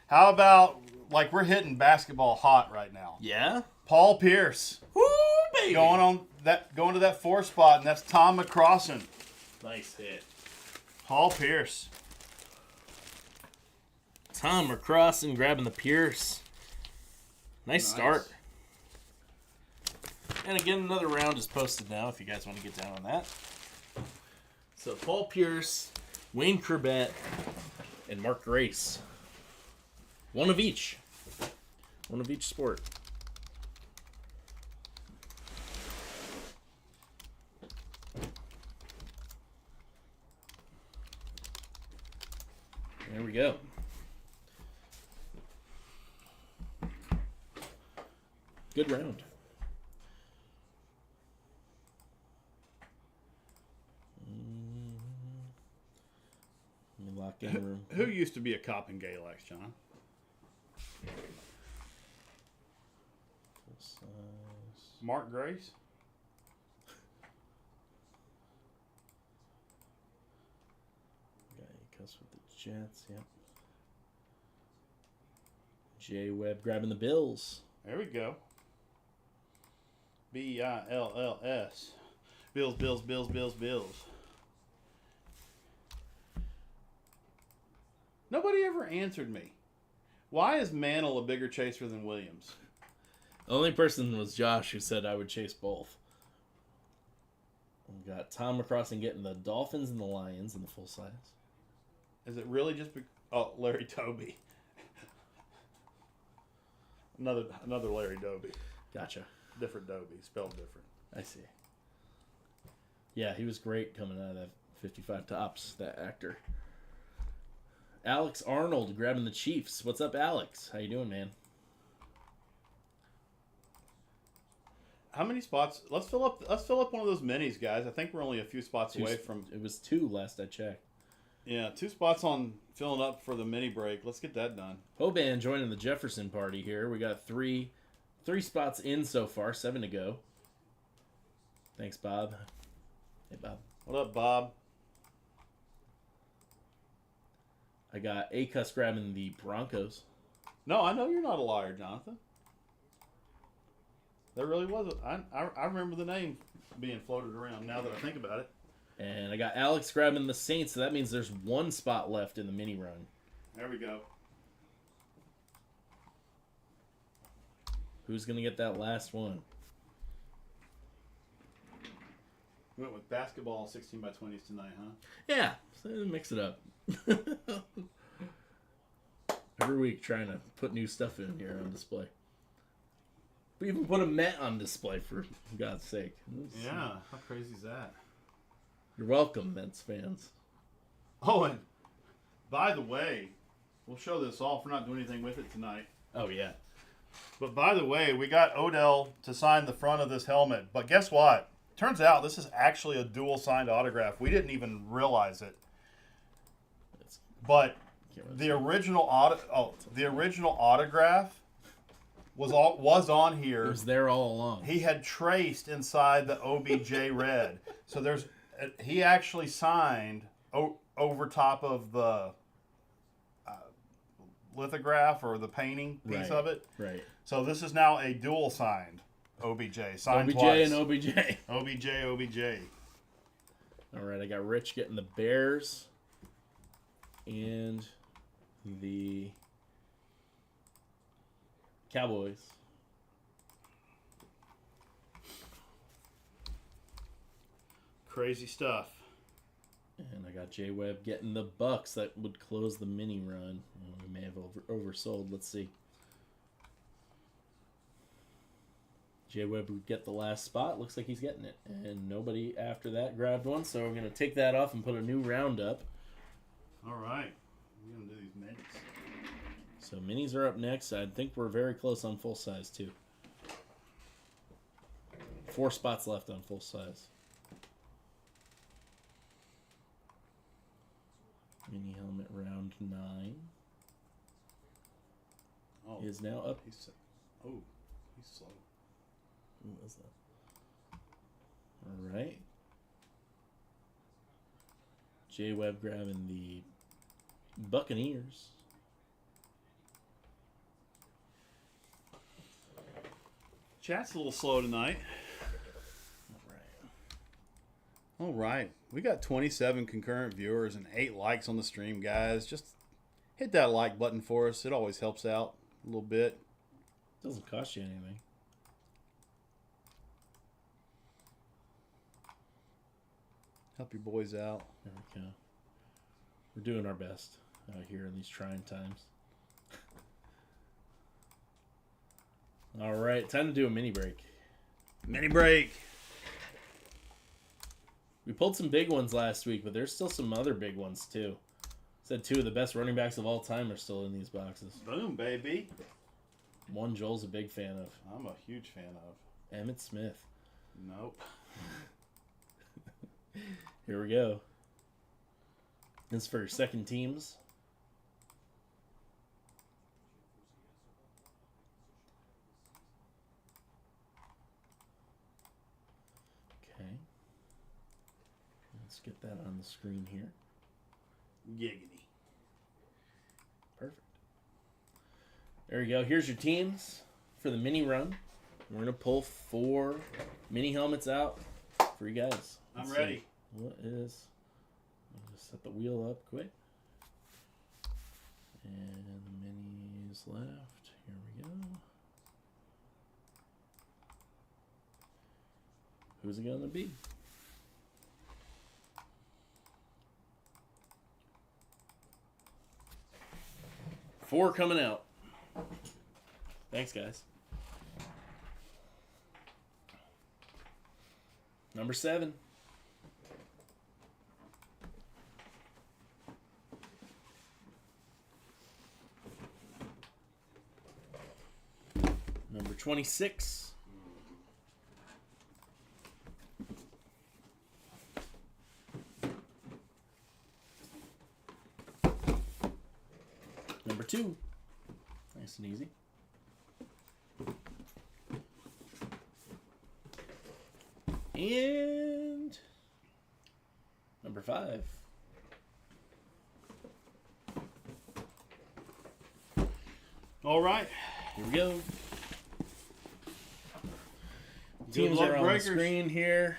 How about, like, we're hitting basketball hot right now. Yeah? Paul Pierce. Woo, baby! Going to that 4 spot, and that's Tom McCrossin. Nice hit. Paul Pierce. Tom McCrossin grabbing the Pierce. Nice start. And again, another round is posted now if you guys want to get down on that. So Paul Pierce, Wayne Krabet, and Mark Grace. One of each. One of each sport. There we go. Good round. Let me lock in the room. Who used to be a cop in Galax, John? Full size. Mark Grace? Guy cuts with the Jets, yep. J Webb grabbing the Bills. There we go. Bills. Bills. Nobody ever answered me. Why is Mantle a bigger chaser than Williams? The only person was Josh who said I would chase both. We got Tom McCrossin getting the Dolphins and the Lions in the full size. Is it really just Larry Doby? Another Larry Doby. Gotcha. Different Doby, spelled different. I see. Yeah, he was great coming out of that 55 tops, that actor. Alex Arnold grabbing the Chiefs. What's up, Alex? How you doing, man? How many spots? Let's fill up one of those minis, guys. I think we're only a few spots away from. It was 2 last I checked. Yeah, 2 spots on filling up for the mini break. Let's get that done. Hoban joining the Jefferson party here. We got three spots in so far, 7 to go. Thanks, Bob. Hey, Bob. What up, Bob? I got Acus grabbing the Broncos. No, I know you're not a liar, Jonathan. There really was. I remember the name being floated around now that I think about it. And I got Alex grabbing the Saints, so that means there's 1 spot left in the mini run. There we go. Who's going to get that last one? We went with basketball 16 by 20s tonight, huh? Yeah, so mix it up. Every week trying to put new stuff in here on display. We even put a Met on display, for God's sake. Yeah, how crazy is that? You're welcome, Mets fans. Oh, and by the way, we'll show this off. We're not doing anything with it tonight. Oh, yeah. But by the way, we got Odell to sign the front of this helmet. But guess what? Turns out this is actually a dual signed autograph. We didn't even realize it. But the original autograph was on here. It was there all along. He had traced inside the OBJ red. So he actually signed over top of the lithograph or the painting piece of it. Right. So this is now a dual signed OBJ. Signed OBJ twice. and OBJ. OBJ. All right, I got Rich getting the Bears and the Cowboys. Crazy stuff. And I got J-Web getting the Bucks. That would close the mini run. We may have oversold. Let's see. J-Web would get the last spot. Looks like he's getting it. And nobody after that grabbed one. So we're going to take that off and put a new round up. All right. We're going to do these minis. So minis are up next. I think we're very close on full size too. 4 spots left on full size. Mini helmet round 9 is now up. He's slow. What was that? All right. J-Web grabbing the Buccaneers. Chat's a little slow tonight. All right. We got 27 concurrent viewers and 8 likes on the stream, guys. Just hit that like button for us. It always helps out a little bit. Doesn't cost you anything. Help your boys out. There we go. We're doing our best out here in these trying times. All right, time to do a mini break. Mini break. We pulled some big ones last week, but there's still some other big ones too. Said 2 of the best running backs of all time are still in these boxes. Boom, baby. One Joel's a big fan of. I'm a huge fan of. Emmitt Smith. Nope. Here we go. This is for your second teams. Okay. Let's get that on the screen here. Giggity. Perfect. There you go. Here's your teams for the mini run. We're going to pull 4 mini helmets out for you guys. I'm ready. What is... I'll just set the wheel up quick. And the minis left. Here we go. Who's it going to be? Four coming out. Thanks, guys. Number 7. Number 26. Number 2. Nice and easy. And number 5. All right. Here we go. Good Teams luck, are on breakers. the screen here.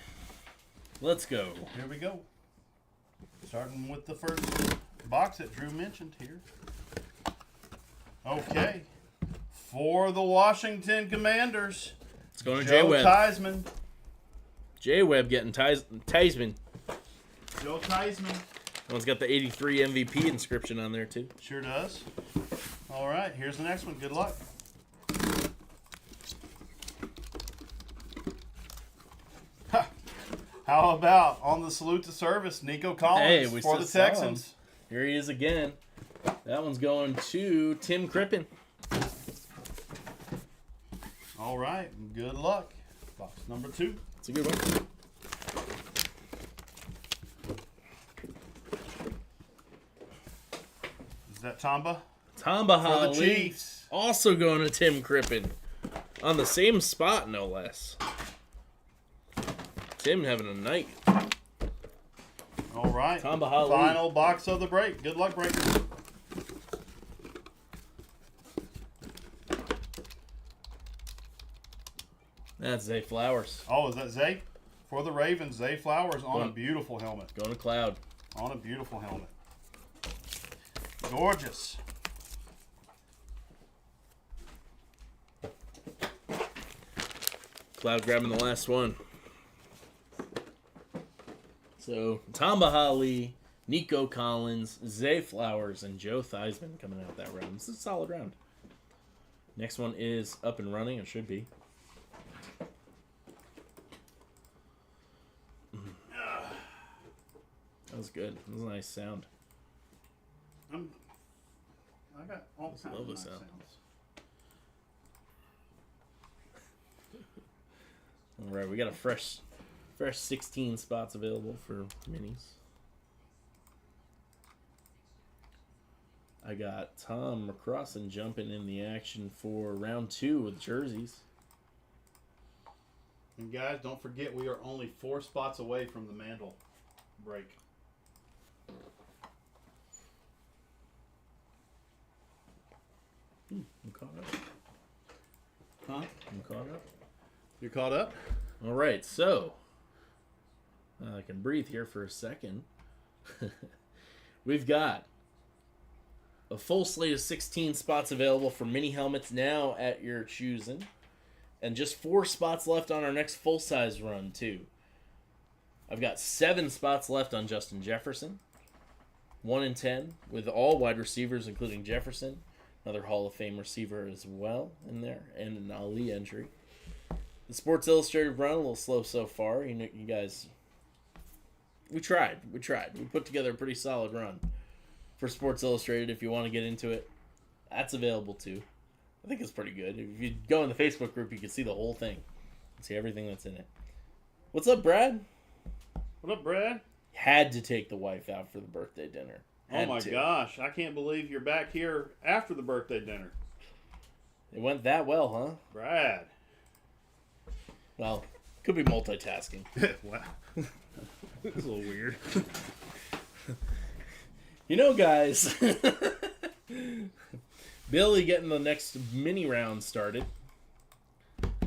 Let's go. Here we go. Starting with the first box that Drew mentioned here. Okay. For the Washington Commanders, It's going to Joe J-Web. Theismann. J-Web getting Theismann. Joe Theismann. That one's got the 83 MVP inscription on there, too. Sure does. All right, here's the next one. Good luck. Ha. How about on the salute to service, Nico Collins we for the just saw him. Texans. Here he is again. That one's going to Tim Crippen. All right, good luck. Box number 2. It's a good one. Is that Tamba? Tamba For the Hali. Chiefs. Also going to Tim Crippen. On the same spot, no less. Tim having a night. All right. Tamba Hali. Final box of the break. Good luck, breakers. That's Zay Flowers. Oh, is that Zay? For the Ravens, Zay Flowers on a Going- beautiful helmet. Going to Cloud. On a beautiful helmet. Gorgeous. Cloud grabbing the last one. So, Tamba Hali, Nico Collins, Zay Flowers, and Joe Theismann coming out that round. This is a solid round. Next one is up and running. It should be. That was good. That was a nice sound. I got all That's kinds of lovely nice sound. sounds. All right, we got a fresh 16 spots available for minis. I got Tom McCrossan jumping in the action for round 2 with jerseys. And guys, don't forget we are only 4 spots away from the Mantle break. I'm caught up. Huh? I'm caught up. You're caught up? All right, so I can breathe here for a second. We've got a full slate of 16 spots available for mini helmets now at your choosing. And just 4 spots left on our next full-size run, too. I've got 7 spots left on Justin Jefferson. 1 in 10 with all wide receivers, including Jefferson. Another Hall of Fame receiver as well in there. And an Ali entry. The Sports Illustrated run, a little slow so far. You guys... We tried. We put together a pretty solid run for Sports Illustrated. If you want to get into it, that's available too. I think it's pretty good. If you go in the Facebook group, you can see the whole thing. See everything that's in it. What's up, Brad? What up, Brad? Had to take the wife out for the birthday dinner. Oh my gosh, I can't believe you're back here after the birthday dinner. It went that well, huh? Brad. Well, could be multitasking. Wow. That's a little weird. You know, guys, Billy getting the next mini round started.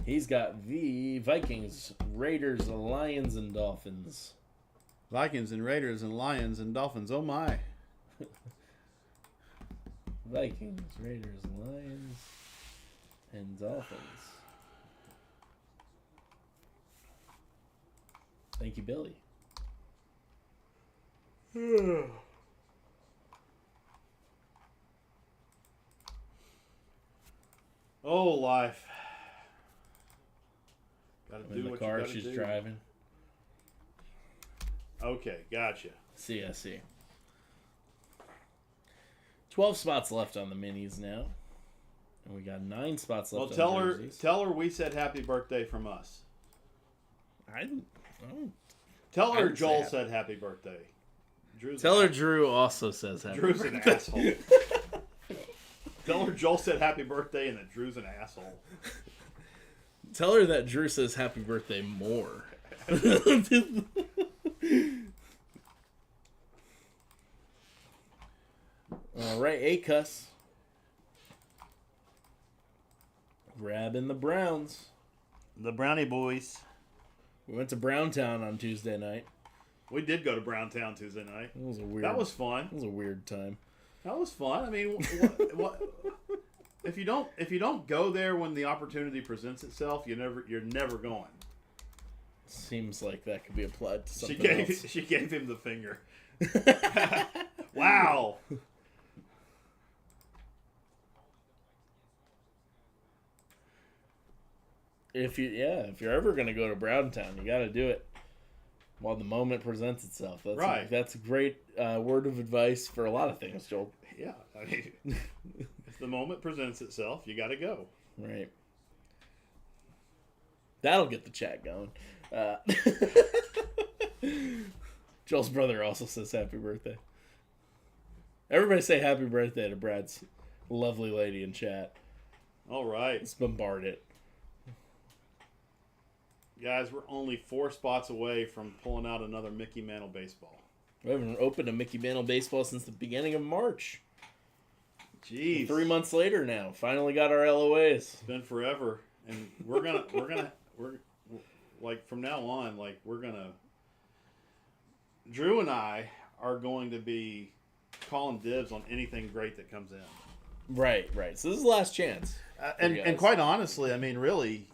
He's got the Vikings, Raiders, Lions, and Dolphins. Vikings and Raiders and Lions and Dolphins. Oh my. Vikings, Raiders, Lions, and Dolphins. Thank you, Billy. Oh, life. Gotta In do the what car you gotta she's do. driving. Okay, gotcha. I see. 12 spots left on the minis now. And we got 9 spots left Well, on jerseys. tell her we said happy birthday from us. I don't Tell I her didn't say Joel happy. said happy birthday. Tell her Drew also says happy Drew's an birthday. asshole. Tell her Joel said happy birthday and that Drew's an asshole. Tell her that Drew says happy birthday more. All right, A-Cuss. Grabbing the Browns. The Brownie boys. We went to Browntown on Tuesday night. We did go to Browntown Tuesday night. That was fun. It was a weird time. That was fun. I mean, what if you don't go there when the opportunity presents itself, you're never going. Seems like that could be applied to something else. She gave him the finger. Wow. If you're ever gonna go to Browntown, you got to do it while the moment presents itself. That's right. That's a great word of advice for a lot of things, Joel. Yeah, I mean, if the moment presents itself, you got to go. Right. That'll get the chat going. Joel's brother also says happy birthday. Everybody say happy birthday to Brad's lovely lady in chat. All right. Let's bombard it. Guys, we're only 4 spots away from pulling out another Mickey Mantle baseball. We haven't opened a Mickey Mantle baseball since the beginning of March. Jeez. 3 months later now. Finally got our LOAs. It's been forever. And we're like from now on, like Drew and I are going to be calling dibs on anything great that comes in. Right. So this is the last chance. And quite honestly, I mean, really,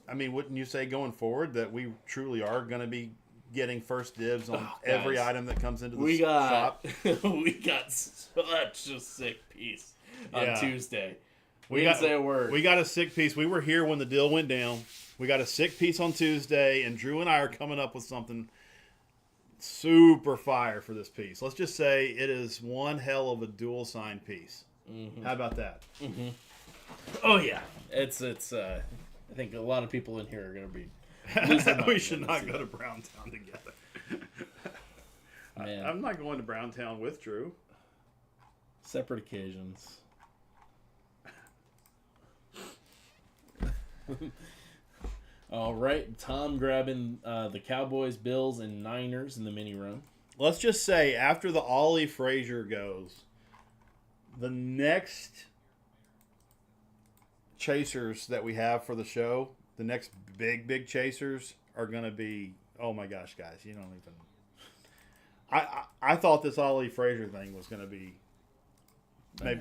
wouldn't you say going forward that we truly are going to be getting first dibs on every item that comes into the shop? We got such a sick piece on Tuesday. We didn't say a word. We got a sick piece. We were here when the deal went down. We got a sick piece on Tuesday, and Drew and I are coming up with something super fire for this piece. Let's just say it is one hell of a dual sign piece. Mm-hmm. How about that? Mm-hmm. Oh yeah, it's. I think a lot of people in here are going to be. We should not go to Browntown together. Man. I'm not going to Browntown with Drew. Separate occasions. All right, Tom grabbing the Cowboys, Bills, and Niners in the mini run. Let's just say after the Ollie Frazier goes, the next chasers that we have for the show, the next big chasers are going to be, oh my gosh, guys, you don't even. I thought this Ollie Frazier thing was going to be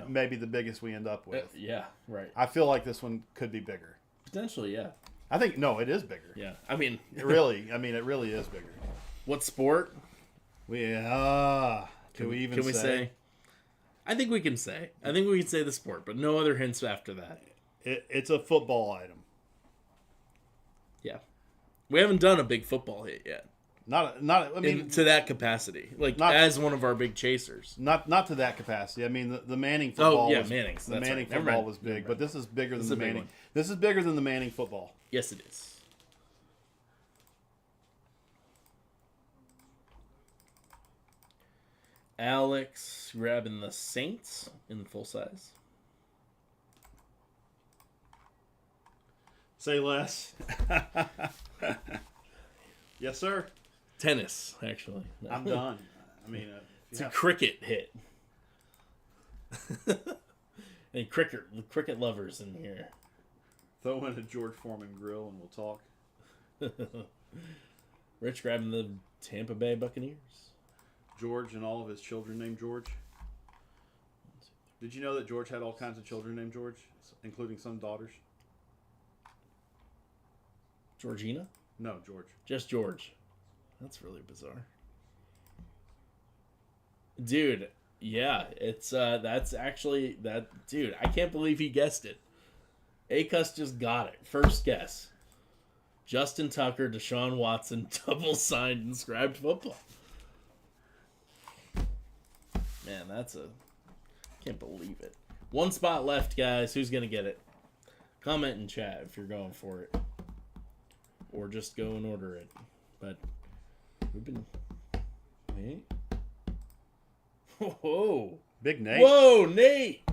maybe the biggest we end up with. Yeah, right. I feel like this one could be bigger. Potentially, yeah. I think it is bigger. Yeah, I mean, it really is bigger. What sport? Can we say? I think we can say. I think we can say the sport, but no other hints after that. It's a football item. Yeah, we haven't done a big football hit yet. I mean, to that capacity, as one of our big chasers. Not to that capacity. I mean, the Manning football. Oh yeah, Manning's. The Manning football was big, but this is bigger than the Manning. This is bigger than the Manning football. Yes, it is. Alex grabbing the Saints in full size. Say less. Yes, sir. Tennis, actually. No. I'm done. I mean, it's a cricket hit. And cricket lovers in here. Throw in a George Foreman grill and we'll talk. Rich grabbing the Tampa Bay Buccaneers. George and all of his children named George. Did you know that George had all kinds of children named George, including some daughters? Georgina? No, George. Just George. That's really bizarre. Dude, yeah, it's that's actually that dude, I can't believe he guessed it. Acus just got it. First guess. Justin Tucker, Deshaun Watson, double signed inscribed football. Man, can't believe it. One spot left, guys. Who's gonna get it? Comment in chat if you're going for it. Or just go and order it. But we've been wait. Whoa. Big Nate. Whoa, Nate.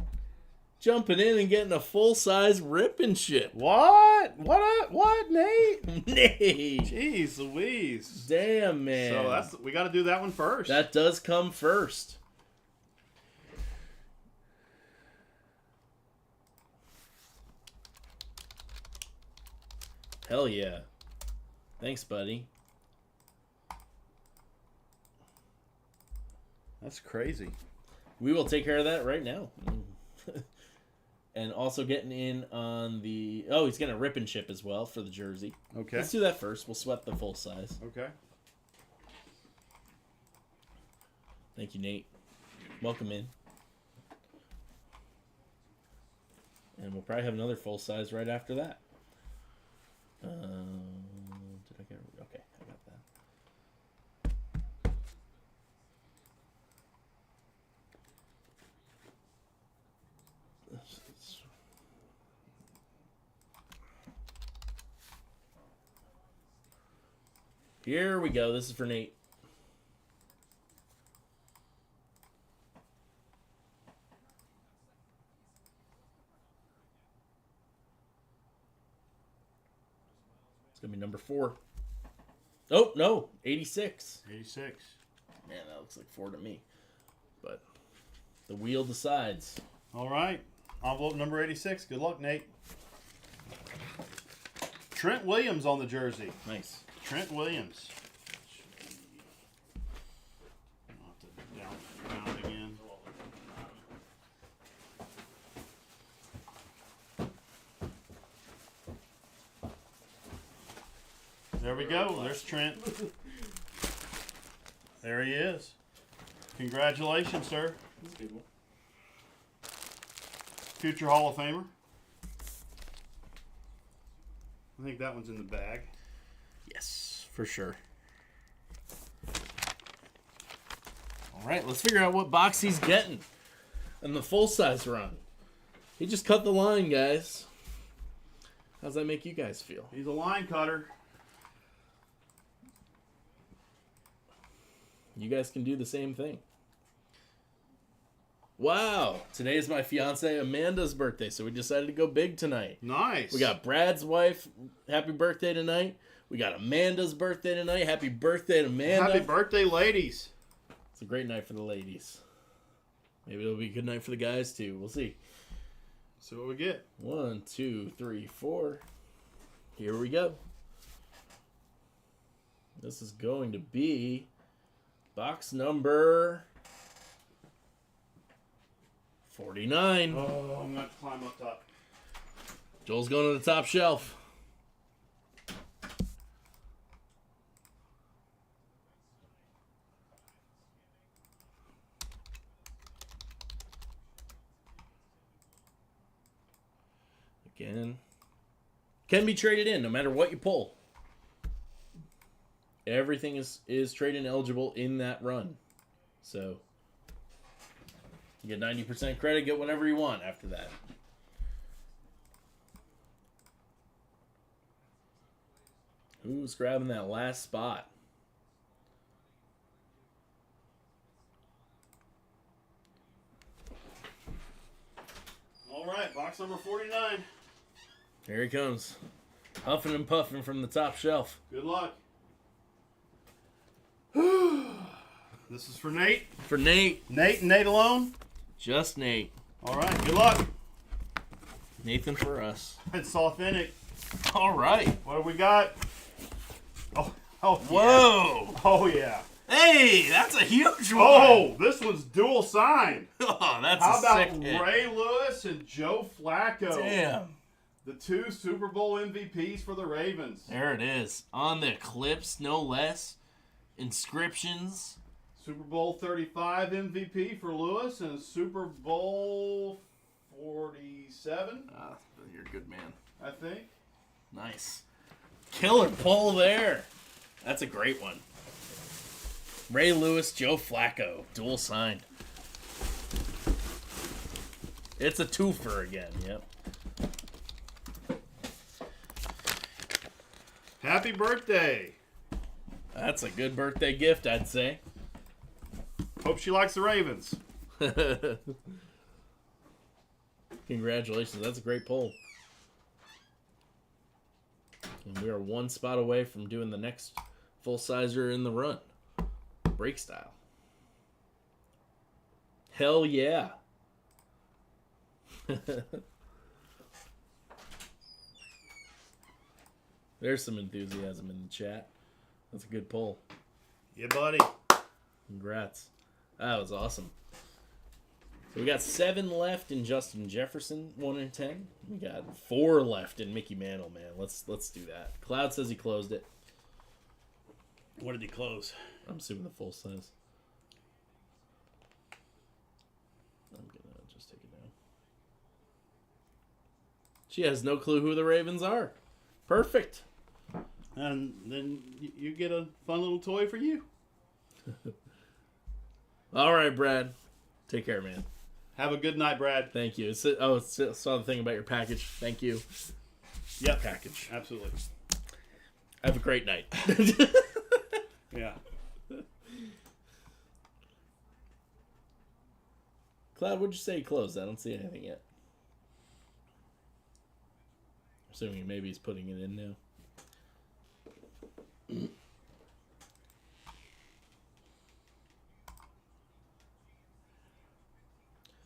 jumping in and getting a full-size rip and ship. What? What, Nate? Nate. Jeez Louise. Damn, man. So we got to do that one first. That does come first. Hell yeah. Thanks, buddy. That's crazy. We will take care of that right now. And also getting in on the... Oh, he's getting a rip and chip as well for the jersey. Okay. Let's do that first. We'll sweat the full size. Okay. Thank you, Nate. Welcome in. And we'll probably have another full size right after that. Did I get... Okay, I got that. Here we go. This is for Nate. It's going to be number 4. Oh, no. 86. 86. Man, that looks like 4 to me. But the wheel decides. All right. Envelope number 86. Good luck, Nate. Trent Williams on the jersey. Nice. Trent Williams. I'll have to down it again. There we go. There's Trent. There he is. Congratulations, sir. Future Hall of Famer. I think that one's in the bag. Yes, for sure. All right, let's figure out what box he's getting in the full-size run. He just cut the line, guys. How's that make you guys feel? He's a line cutter. You guys can do the same thing. Wow, today is my fiance Amanda's birthday, so we decided to go big tonight. Nice. We got Brad's wife, happy birthday tonight. We got Amanda's birthday tonight. Happy birthday to Amanda. Happy birthday, ladies. It's a great night for the ladies. Maybe it'll be a good night for the guys, too. We'll see. See what we get. 1, 2, 3, 4. Here we go. This is going to be box number 49. Oh, I'm going to climb up top. Joel's going to the top shelf. Again. Can be traded in no matter what you pull. Everything is trade-in eligible in that run. So you get 90% credit, get whatever you want after that. Who's grabbing that last spot? All right, box number 49. Here he comes. Huffing and puffing from the top shelf. Good luck. This is for Nate. For Nate. Nate and Nate alone. Just Nate. All right, good luck. Nathan for us. It's authentic. All right. What do we got? Oh, Whoa. Yeah. Oh, yeah. Hey, that's a huge one. Oh, this one's dual signed. Oh, that's How a about sick hit. Ray Lewis and Joe Flacco? Damn. The 2 Super Bowl MVPs for the Ravens. There it is. On the clips, no less. Inscriptions. Super Bowl 35 MVP for Lewis and Super Bowl 47, You're a good man. I think. Nice. Killer pull there. That's a great one. Ray Lewis, Joe Flacco. Dual signed. It's a twofer again, yep. Happy birthday. That's a good birthday gift, I'd say. Hope she likes the Ravens. Congratulations. That's a great pull. And we are one spot away from doing the next full-sizer in the run. Break style. Hell yeah. There's some enthusiasm in the chat. That's a good pull. Yeah, buddy. Congrats. That was awesome. So we got 7 left in Justin Jefferson, 1 in 10. We got 4 left in Mickey Mantle, man. Let's do that. Cloud says he closed it. What did he close? I'm assuming the full size. I'm gonna just take it down. She has no clue who the Ravens are. Perfect. And then you get a fun little toy for you. All right, Brad. Take care, man. Have a good night, Brad. Thank you. Saw the thing about your package. Thank you. Yep. Package. Absolutely. Have a great night. Yeah. Cloud, what'd you say he closed? I don't see anything yet. Assuming maybe he's putting it in now.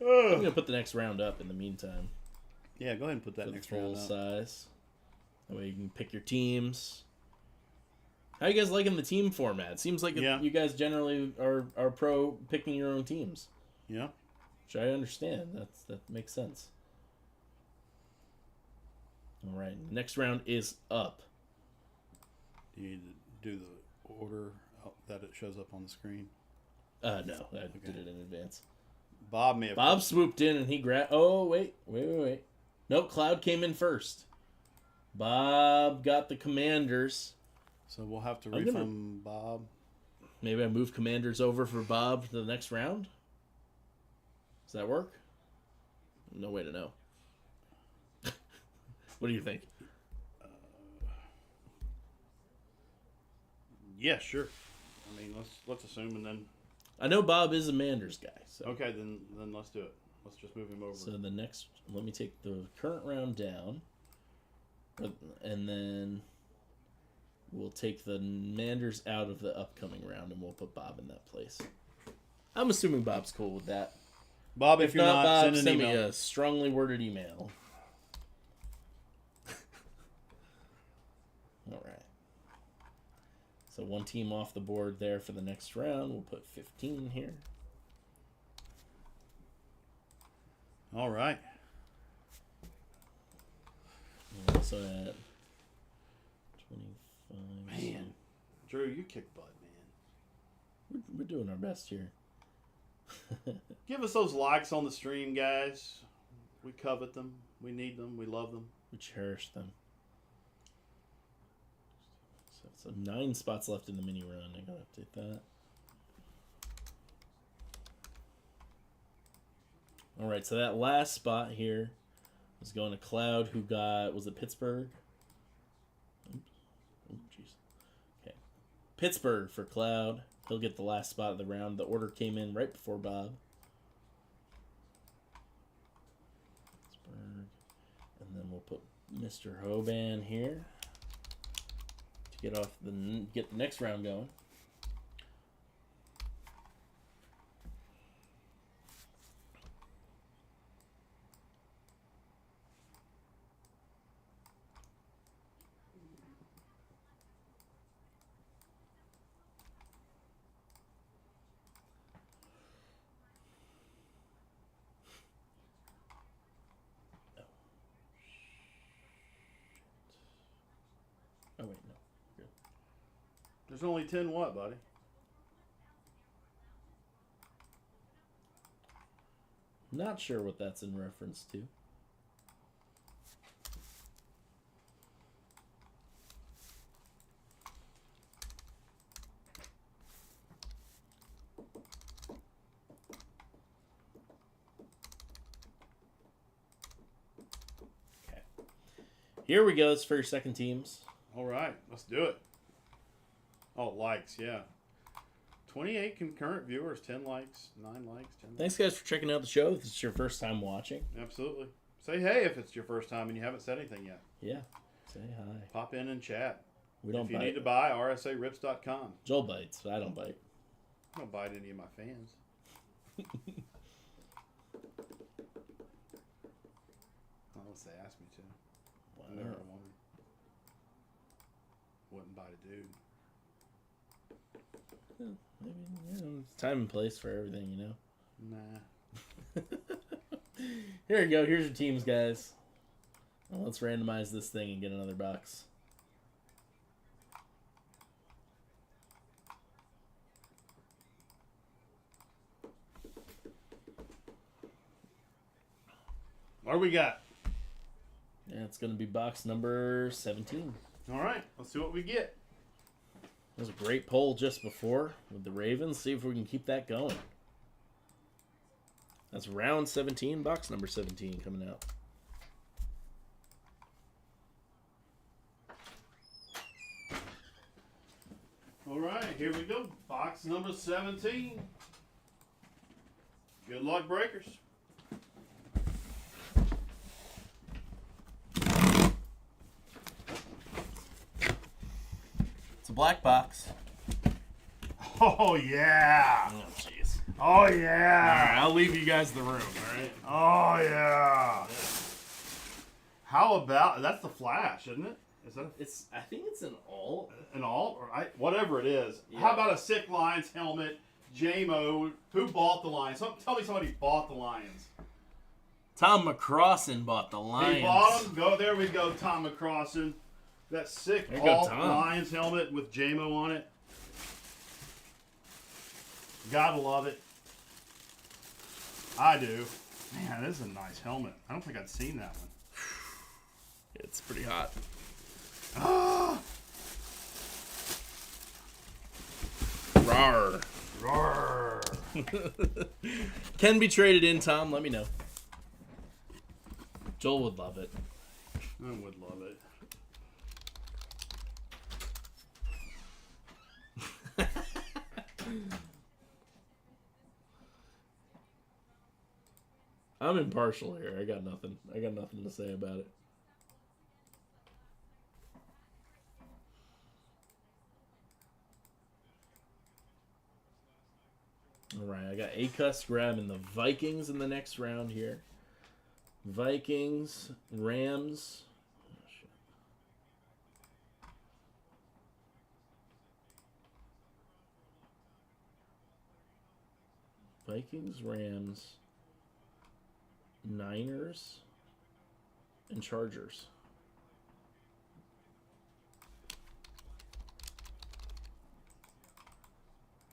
I'm going to put the next round up in the meantime. Yeah, go ahead and put that For the next full round up. size. That way you can pick your teams. How you guys liking the team format? Seems like you guys generally are pro picking your own teams. Yeah. Which I understand. That makes sense. All right. Next round is up. Do you do the order that it shows up on the screen? No. I did it in advance. Bob may have... Bob swooped in and he grabbed... Oh, wait. Nope, Cloud came in first. Bob got the Commanders. So we'll have to refund Bob. Maybe I move Commanders over for Bob to the next round? Does that work? No way to know. What do you think? Yeah, sure. I mean, let's assume, and then... I know Bob is a Manders guy. So. Okay, then let's do it. Let's just move him over. So the next... Let me take the current round down. And then... We'll take the Manders out of the upcoming round, and we'll put Bob in that place. I'm assuming Bob's cool with that. Bob, if you're not, Bob, send an email. me a strongly worded email. All right. So one team off the board there for the next round. We'll put 15 here. All right. We're also at 25. Man, Drew, you kick butt, man. We're doing our best here. Give us those likes on the stream, guys. We covet them. We need them. We love them. We cherish them. So 9 spots left in the mini run. I gotta update that. All right, so that last spot here was going to Cloud, who got, was it Pittsburgh? Oops. Oh, jeez. Okay. Pittsburgh for Cloud. He'll get the last spot of the round. The order came in right before Bob. Pittsburgh. And then we'll put Mr. Hoban here to get the next round going. Oh, wait, no. Good. There's only 10 what, buddy? Not sure what that's in reference to. Okay. Here we go. It's for your second teams. All right, let's do it. Oh, likes, yeah. 28 concurrent viewers, 10 likes, 9 likes, 10 likes. Thanks, guys, for checking out the show. If this is your first time watching. Absolutely. Say hey if it's your first time and you haven't said anything yet. Yeah. Say hi. Pop in and chat. We don't if you bite. need to buy, rsarips.com. Joel bites, but I don't bite. I don't bite any of my fans. Unless they ask me to. Wow. I never wanted. Wouldn't bite a dude. Maybe, it's time and place for everything, Nah. Here you go. Here's your teams, guys. Well, let's randomize this thing and get another box. What do we got? Yeah, it's going to be box number 17. All right. Let's see what we get. There was a great poll just before with the Ravens. See if we can keep that going. That's round 17, box number 17 coming out. All right, here we go. Box number 17. Good luck, breakers. It's a black box. Oh, yeah. Oh, jeez. Oh, All right, yeah. I'll leave you guys the room, all right? Oh, yeah. How about, that's the Flash, isn't it? Is that I think it's an alt. an alt? Or whatever it is. Yeah. How about a Sick Lions helmet? JMO. Who bought the Lions? Tell me somebody bought the Lions. Tom McCrossan bought the Lions. He bought them? Go, there we go, Tom McCrossan. That sick There you go, alt Tom. Lions helmet with JMO on it. Gotta love it. I do. Man, this is a nice helmet. I don't think I'd seen that one. It's pretty hot. Ah! Rawr. Roar. Can be traded in, Tom. Let me know. Joel would love it. I would love it. I'm impartial here. I got nothing to say about it. All right, I got Acus grabbing the Vikings in the next round here. Vikings, Rams. Oh, shit. Vikings, Rams, Niners, and Chargers.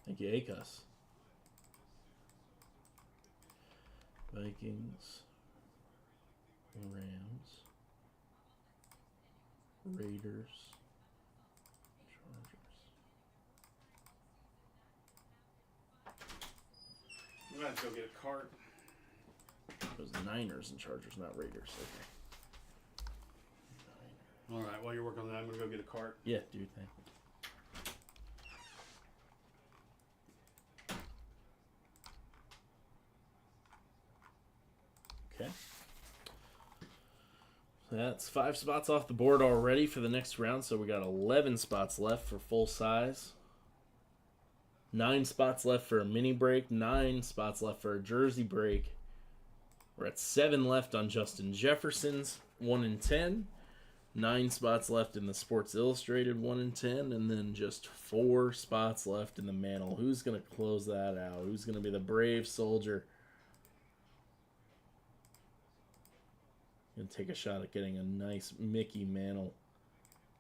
Thank you, Acus. Vikings, Rams, Raiders, Chargers. I'm gonna have to go get a cart. It was Niners and Chargers, not Raiders. Okay. All right, while you're working on that, I'm gonna go get a cart. Yeah, dude. Thank you. Okay. That's 5 spots off the board already for the next round, so we got 11 spots left for full size. 9 spots left for a mini break, 9 spots left for a jersey break. We're at 7 left on Justin Jefferson's 1 in 10. 9 spots left in the Sports Illustrated 1 in 10, and then just 4 spots left in the Mantle. Who's going to close that out? Who's going to be the brave soldier? Gonna take a shot at getting a nice Mickey Mantle.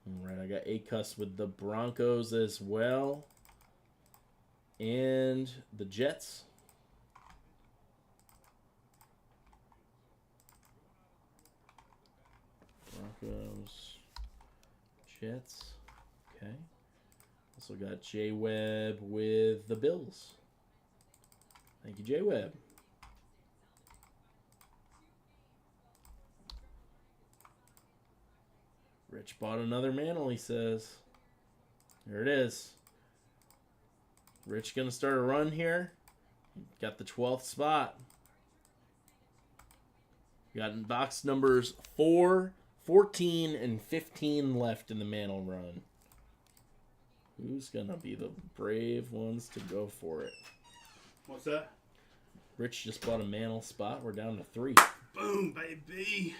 All right, I got Acus with the Broncos as well, and the Jets. Broncos, Jets. Okay. Also got J Webb with the Bills. Thank you, J Webb. Rich bought another Mantle, he says. There it is. Rich going to start a run here. Got the 12th spot. We got box numbers 4, 14, and 15 left in the Mantle run. Who's going to be the brave ones to go for it? What's that? Rich just bought a Mantle spot. We're down to 3. Boom, baby.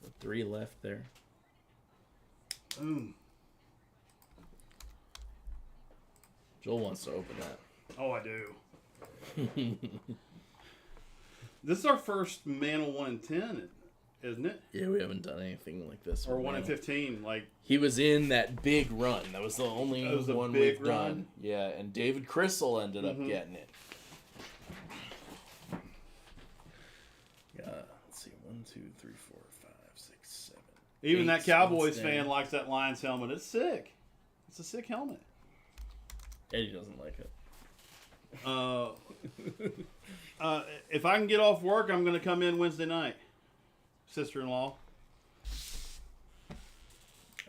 So 3 left there. Boom. Joel wants to open that. Oh, I do. This is our first Mantle 1 in 10, isn't it? Yeah, we haven't done anything like this. Or 1 in 15. Like, he was in that big run. That was the only one we've done. Yeah, and David Crystal ended up getting it. Yeah, let's see. 1, 2, 3, 4, 5, 6, 7. Even that Cowboys fan likes that Lions helmet. It's sick. It's a sick helmet. Eddie doesn't like it. If I can get off work, I'm going to come in Wednesday night. Sister-in-law.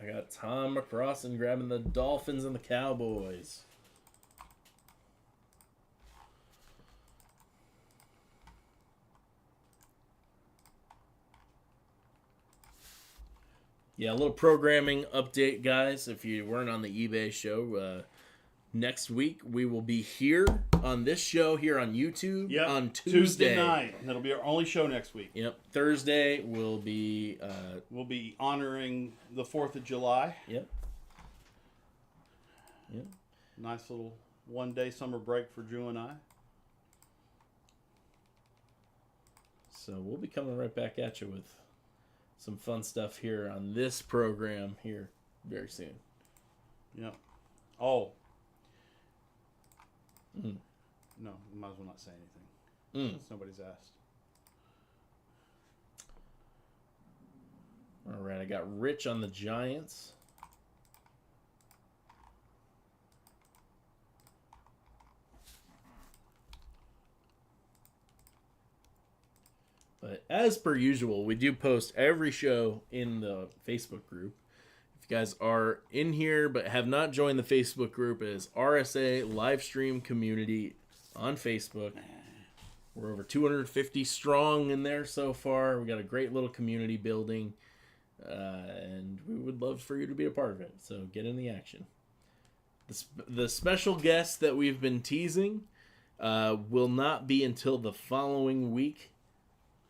I got Tom McCrossan grabbing the Dolphins and the Cowboys. Yeah, a little programming update, guys. If you weren't on the eBay show, next week we will be here on this show here on YouTube on Tuesday night. That'll be our only show next week. Yep. Thursday we'll be honoring the 4th of July. Yep. Nice little one-day summer break for Drew and I. So we'll be coming right back at you with some fun stuff here on this program here very soon. Yep. Oh. No, might as well not say anything. Since nobody's asked. All right, I got Rich on the Giants. But as per usual, we do post every show in the Facebook group. If you guys are in here but have not joined the Facebook group, it is RSA Livestream Community on Facebook. We're over 250 strong in there so far. We got a great little community building, and we would love for you to be a part of it. So get in the action. The special guest that we've been teasing will not be until the following week,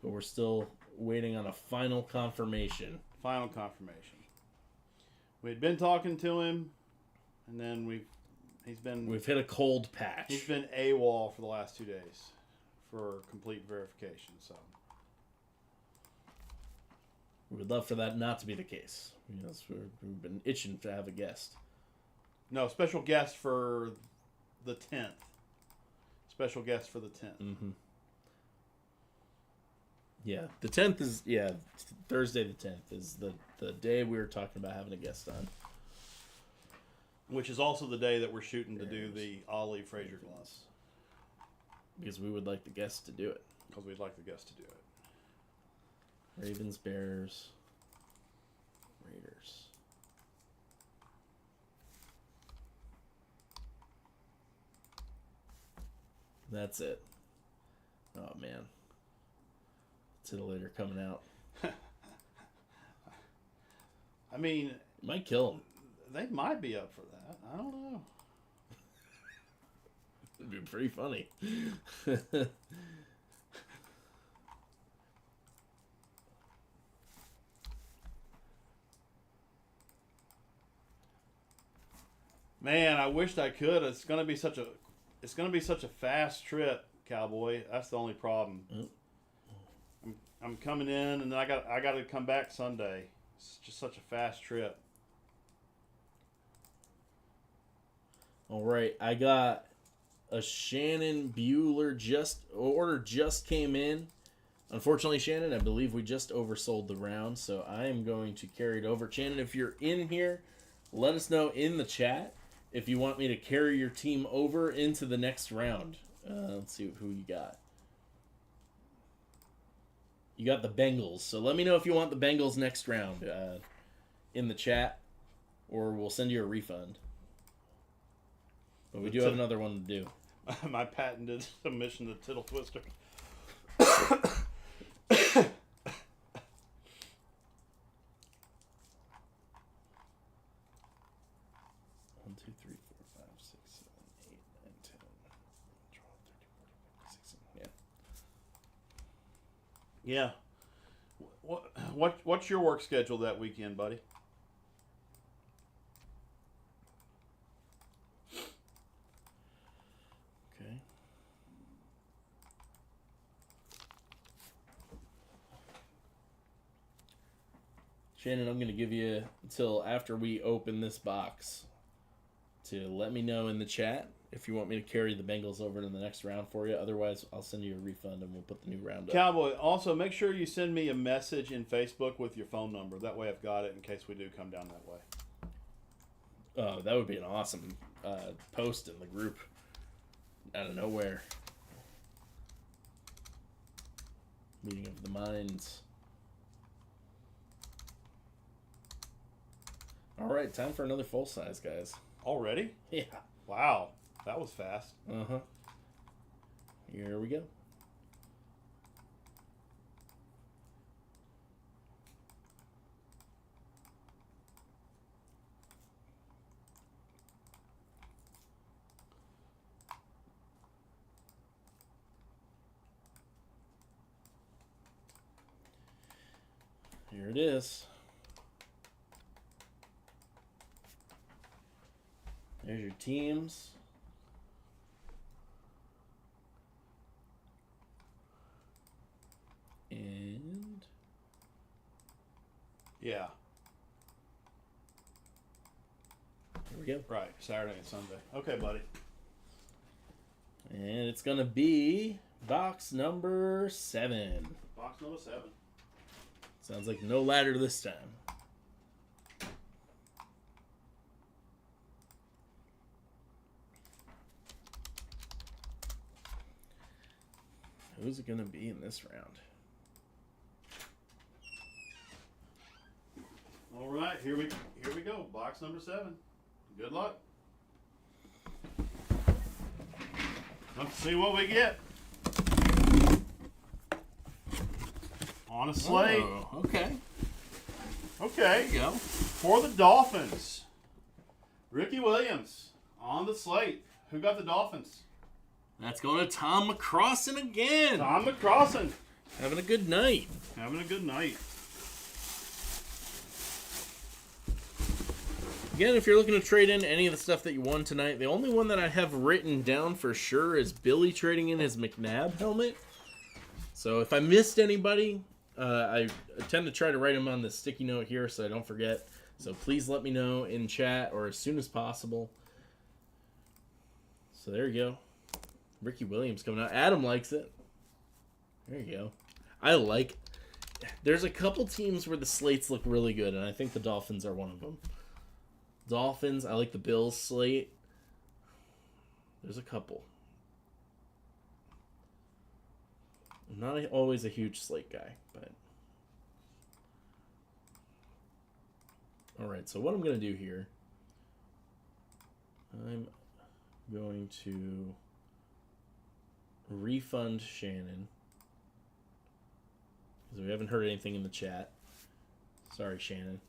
but we're still waiting on a final confirmation. Final confirmation. We'd been talking to him, and then we've hit a cold patch. He's been AWOL for the last 2 days for complete verification. So we would love for that not to be the case. Yes, we've been itching to have a guest. No, special guest for the 10th. Special guest for the 10th. Mm-hmm. Yeah, the 10th is, Thursday the 10th is the day we were talking about having a guest on. Which is also the day that we're shooting to do the Ollie Frazier gloss. Because we would like the guest to do it. Because we'd like the guest to do it. Ravens, Bears, Raiders. That's it. Oh, man. Titillator coming out. I mean... Might kill him. They might be up for that. I don't know. It'd be pretty funny. Man, I wished I could. It's gonna be such a fast trip, Cowboy. That's the only problem. I'm coming in, and then I got to come back Sunday. It's just such a fast trip. All right, I got a Shannon Bueller order just came in. Unfortunately, Shannon, I believe we just oversold the round, so I am going to carry it over. Shannon, if you're in here, let us know in the chat if you want me to carry your team over into the next round. Let's see who you got. You got the Bengals, so let me know if you want the Bengals next round in the chat, or we'll send you a refund. But we do have another one to do. My patented submission to Tittle Twister. 1, 2, 3, 4, 5, 6, 7, 8, 9, 10, 12, 13, 14, 15, 16. Yeah. Yeah. What's your work schedule that weekend, buddy? Okay. Shannon, I'm going to give you until after we open this box to let me know in the chat if you want me to carry the Bengals over to the next round for you. Otherwise, I'll send you a refund and we'll put the new round up. Cowboy, also make sure you send me a message in Facebook with your phone number. That way I've got it in case we do come down that way. Oh, that would be an awesome post in the group out of nowhere. Meeting of the minds. All right, time for another full size, guys. Already? Yeah. Wow, that was fast. Uh-huh. Here we go. Here it is. There's your teams. And yeah. Here we go. Right, Saturday and Sunday. Okay, buddy. And it's going to be box number 7. Box number 7. Sounds like no ladder this time. Who's it going to be in this round? All right, here we go. Box number 7. Good luck. Let's see what we get. On a slate. Oh, okay. Okay. There you go. For the Dolphins, Ricky Williams on the slate. Who got the Dolphins? That's going to Tom McCrossin again. Tom McCrossin. Having a good night. Having a good night. Again, if you're looking to trade in any of the stuff that you won tonight, the only one that I have written down for sure is Billy trading in his McNabb helmet. So if I missed anybody, I tend to try to write them on the sticky note here so I don't forget. So please let me know in chat or as soon as possible. So there you go. Ricky Williams coming out. Adam likes it. There you go. There's a couple teams where the slates look really good, and I think the Dolphins are one of them. Dolphins, I like the Bills slate. There's a couple. I'm not always a huge slate guy, but... Alright, so what I'm going to do here... I'm going to refund Shannon. Because we haven't heard anything in the chat. Sorry, Shannon.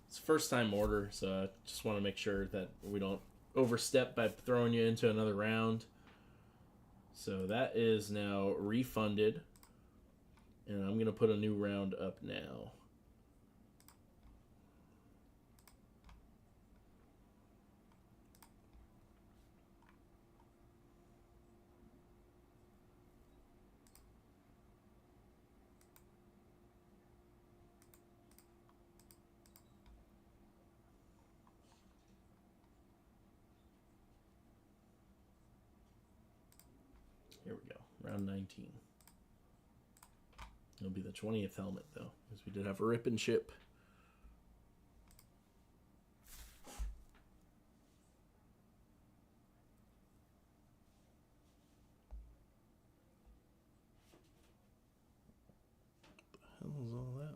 It's first time order, so I just want to make sure that we don't overstep by throwing you into another round. So that is now refunded. And I'm going to put a new round up now. Here we go. Round 19. It'll be the 20th helmet, though, because we did have a rip and ship. What the hell is all that?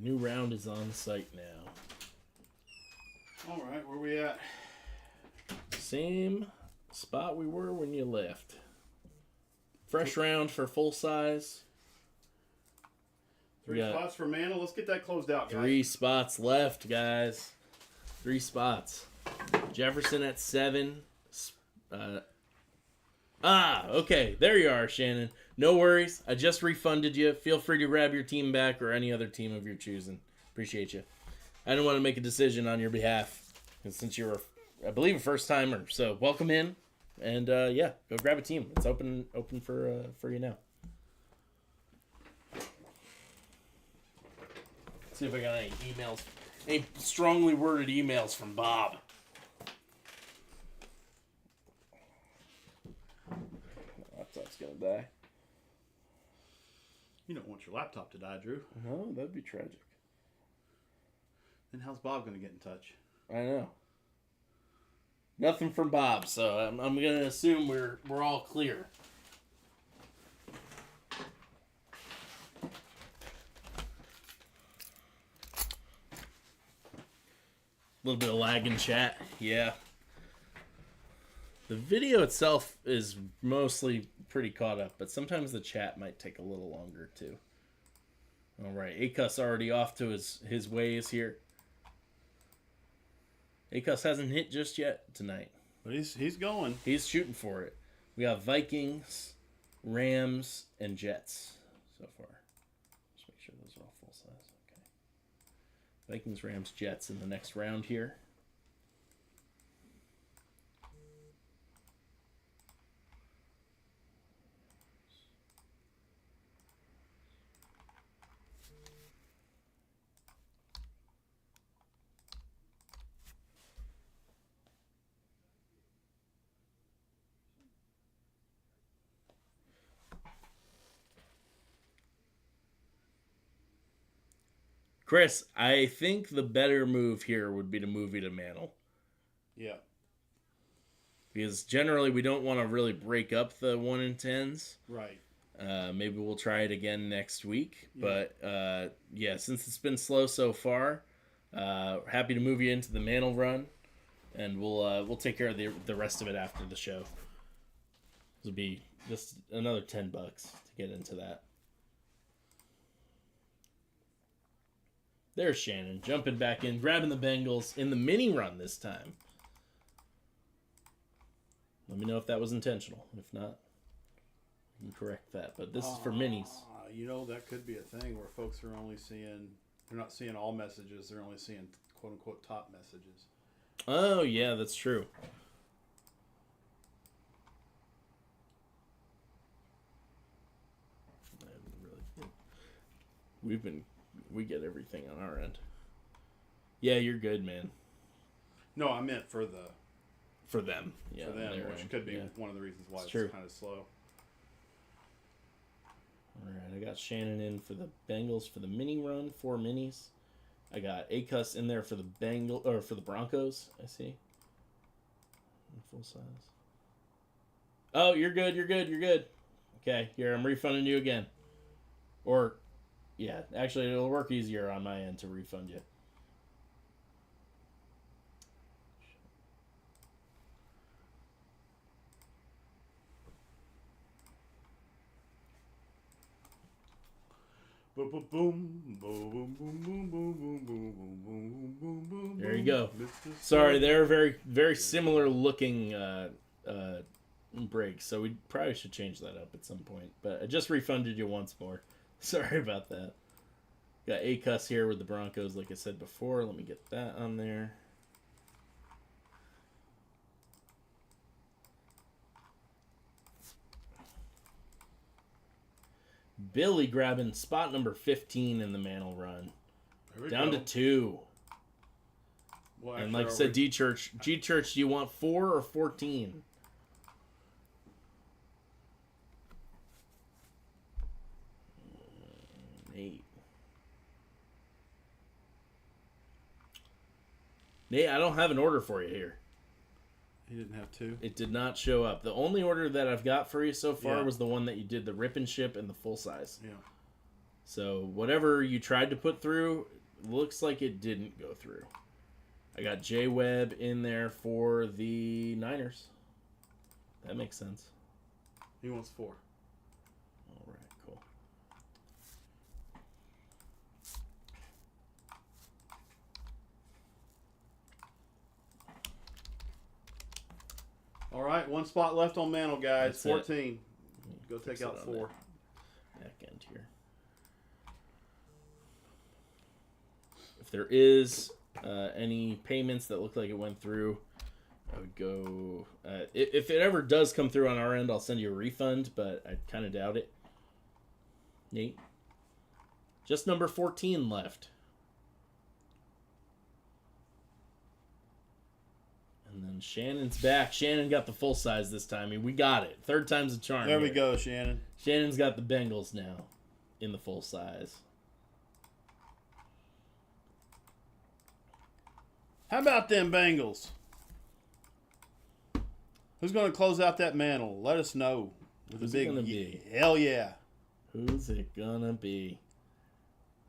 New round is on site now. All right, where we at? Same spot we were when you left. Fresh round for full size. Three spots for Mantle. Let's get that closed out, guys. 3 spots left, guys. 3 spots. Jefferson at 7. Okay. There you are, Shannon. No worries. I just refunded you. Feel free to grab your team back or any other team of your choosing. Appreciate you. I didn't want to make a decision on your behalf. And since you were, I believe, a first timer. So welcome in. And yeah, go grab a team. It's open for you now. See if I got any emails. Any strongly worded emails from Bob. Laptop's gonna die. You don't want your laptop to die, Drew. No, that'd be tragic. Then how's Bob going to get in touch? I know. Nothing from Bob, so I'm gonna assume we're all clear. A little bit of lag in chat, yeah. The video itself is mostly pretty caught up, but sometimes the chat might take a little longer too. All right, Acus already off to his ways here. Acus hasn't hit just yet tonight. But he's going. He's shooting for it. We got Vikings, Rams, and Jets so far. Just make sure those are all full size. Okay. Vikings, Rams, Jets in the next round here. Chris, I think the better move here would be to move you to Mantle. Yeah. Because generally we don't want to really break up the 1 in 10s. Right. Maybe we'll try it again next week. Yeah. But yeah, since it's been slow so far, happy to move you into the Mantle run. And we'll take care of the rest of it after the show. This will be just another $10 to get into that. There's Shannon, jumping back in, grabbing the Bengals in the mini run this time. Let me know if that was intentional. If not, you can correct that. But this is for minis. You know, that could be a thing where folks are only seeing, they're not seeing all messages, they're only seeing quote-unquote top messages. Oh, yeah, that's true. We get everything on our end. Yeah, you're good, man. No, I meant for them. Yeah, for them, which could be one of the reasons why it's kind of slow. All right, I got Shannon in for the Bengals for the mini run, 4 minis. I got Acus in there for the for the Broncos. I see. Full size. Oh, you're good. Okay, here I'm refunding you again. Or. Yeah, actually, it'll work easier on my end to refund you. There you go. Sorry, they're very, very similar looking breaks, so we probably should change that up at some point. But I just refunded you once more. Sorry about that. Got Acus here with the Broncos, like I said before. Let me get that on there. Billy grabbing spot number 15 in the Mantle run. Down to 2. Well, and like I said, G-Church, do you want 4 or 14? Nate, I don't have an order for you here. He didn't have 2? It did not show up. The only order that I've got for you so far was the one that you did, the rip and ship and the full size. Yeah. So whatever you tried to put through, looks like it didn't go through. I got J Webb in there for the Niners. That makes sense. He wants 4. All right, cool. All right, 1 spot left on Mantle, guys. That's 14. Go Fix take it out on 4. that back end here. If there is any payments that look like it went through, I would go... if it ever does come through on our end, I'll send you a refund, but I kind of doubt it. Nate? Just number 14 left. And then Shannon's back. Shannon got the full size this time. I mean, we got it. 3rd time's a charm. There we here. go, Shannon. Shannon's got the Bengals now in the full size. How about them Bengals? Who's going to close out that Mantle? Let us know. With Who's a it big gonna be? Hell yeah. Who's it gonna be?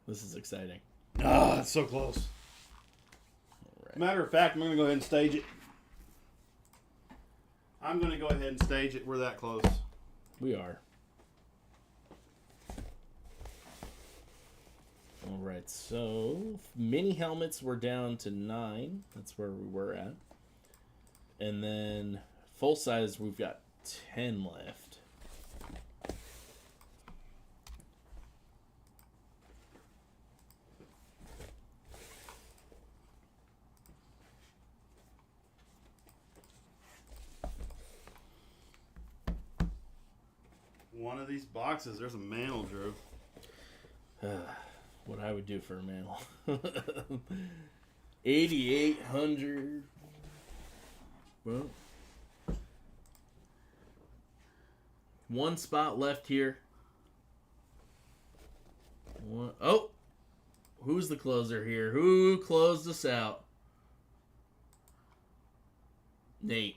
This is exciting. Ah, it's so close. All right. Matter of fact, I'm going to go ahead and stage it. I'm going to go ahead and stage it. We're that close. We are. All right, so mini helmets were down to 9. That's where we were at. And then full size, we've got 10 left. One of these boxes, there's a Mantle, Drew. What I would do for a Mantle. 8,800. Well, 1 spot left here. Oh, who's the closer here? Who closed us out? Nate.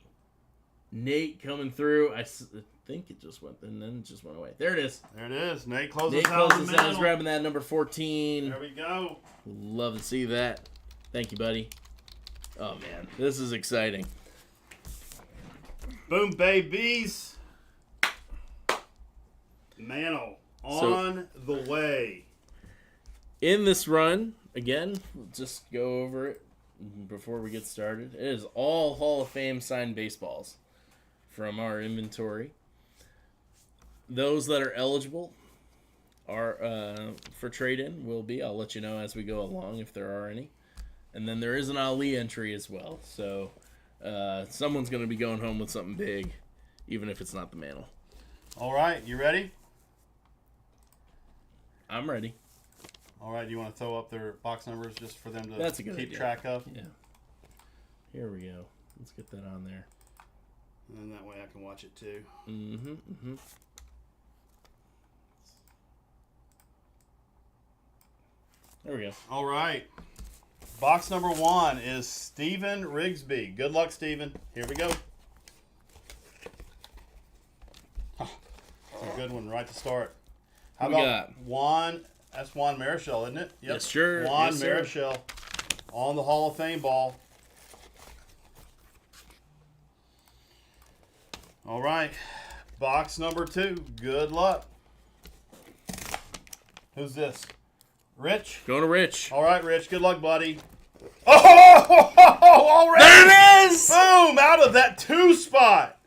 Nate coming through. I think it just went, and then it just went away. There it is. There it is. Nate closes Nate out. closes out. He's grabbing that number 14. There we go. Love to see that. Thank you, buddy. Oh, man. This is exciting. Boom, babies. Mantle on the way. In this run, again, we'll just go over it before we get started. It is all Hall of Fame signed baseballs from our inventory. Those that are eligible are for trade-in will be. I'll let you know as we go along if there are any. And then there is an Ali entry as well. So someone's going to be going home with something big, even if it's not the Mantle. All right, you ready? I'm ready. All right, do you want to throw up their box numbers just for them to That's a good keep idea. track of? Yeah. Here we go. Let's get that on there. And then that way I can watch it too. Mm-hmm, mm-hmm. There we go. All right. Box number 1 is Steven Rigsby. Good luck, Steven. Here we go. That's a good one right to start. How Who we about Juan? That's Juan Marichal, isn't it? Yep. Yes, sure. Juan Yes, sir. Marichal on the Hall of Fame ball. All right. Box number 2. Good luck. Who's this? Rich? Going to Rich. All right, Rich. Good luck, buddy. Oh, already. There it is! Boom, out of that 2 spot.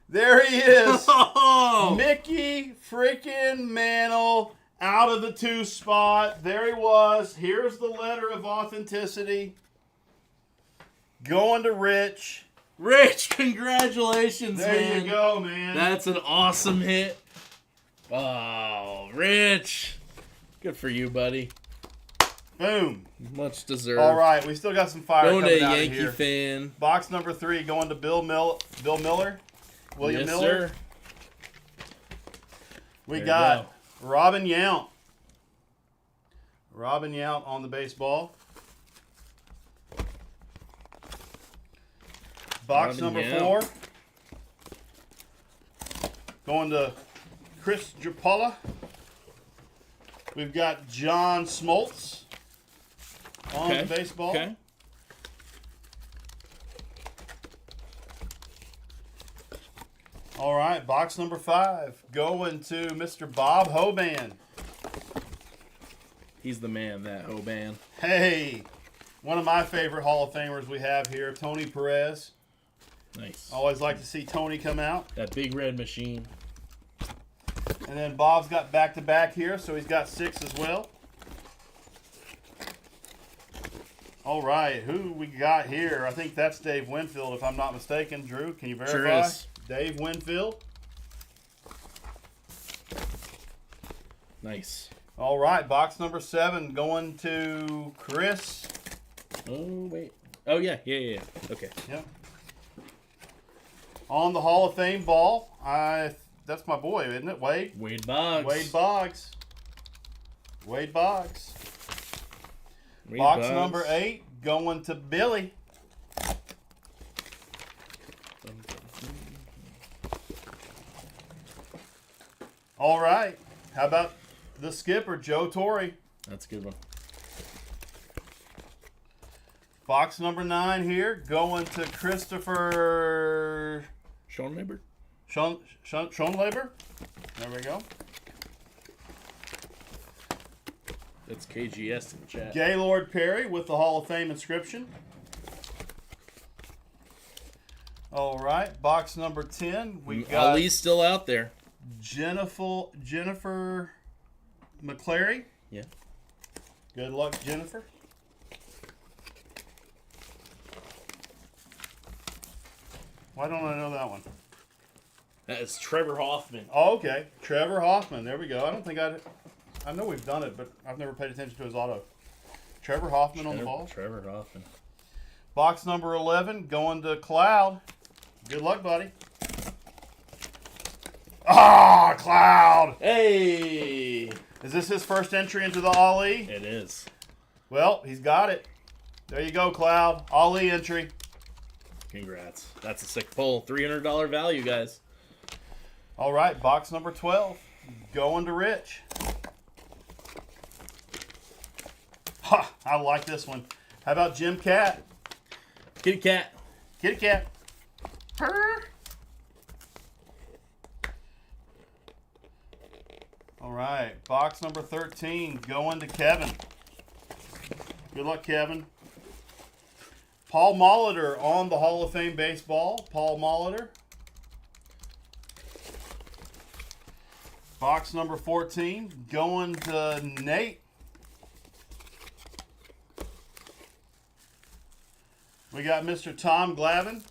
There he is. Oh! Mickey freaking Mantle out of the 2 spot. There he was. Here's the letter of authenticity. Going to Rich. Rich, congratulations, There man. you go, man. That's an awesome hit. Oh, Rich. Good for you, buddy. Boom. Much deserved. All right, we still got some fire Going to coming a out of Yankee here. fan. Box number 3 going to Bill Miller. William Yes, Miller. sir. We There got you go. Robin Yount. Robin Yount on the baseball. Box Robin number Yount. 4. Going to Chris Japala. We've got John Smoltz on the baseball. Okay. All right, box number 5 going to Mr. Bob Hoban. He's the man, that Hoban. Hey, one of my favorite Hall of Famers we have here, Tony Perez. Nice. Always like to see Tony come out. That big red machine. And then Bob's got back-to-back here, so he's got 6 as well. All right, who we got here? I think that's Dave Winfield, if I'm not mistaken. Drew, can you verify? Sure is. Dave Winfield. Nice. All right, box number 7 going to Chris. Oh, wait. Oh, yeah. Okay. Yep. On the Hall of Fame ball, that's my boy, isn't it? Wade Boggs. Wade Boggs. Wade Boggs. Wade Box Boggs. number 8 going to Billy. All right. How about the skipper, Joe Torre? That's a good one. Box number 9 here going to Christopher Schoenleber? Schoenleber. There we go. That's KGS in the chat. Gaylord Perry with the Hall of Fame inscription. All right. Box number 10. We got Ali's still out there. Jennifer McClary. Yeah. Good luck, Jennifer. Why don't I know that one? That is Trevor Hoffman. Oh, okay. Trevor Hoffman. There we go. I know we've done it, but I've never paid attention to his auto. Trevor Hoffman on the ball. Trevor Hoffman. Box number 11 going to Cloud. Good luck, buddy. Ah, Cloud. Hey! Is this his first entry into the Ali? It is. Well, he's got it. There you go, Cloud. Ali entry. Congrats. That's a sick pull. $300 value, guys. All right, box number 12 going to Rich. Ha! I like this one. How about Jim Cat? Kitty cat. Kitty Cat. Purr. All right, box number 13 going to Kevin. Good luck, Kevin. Paul Molitor on the Hall of Fame baseball. Paul Molitor. Box number 14 going to Nate. We got Mr. Tom Glavine.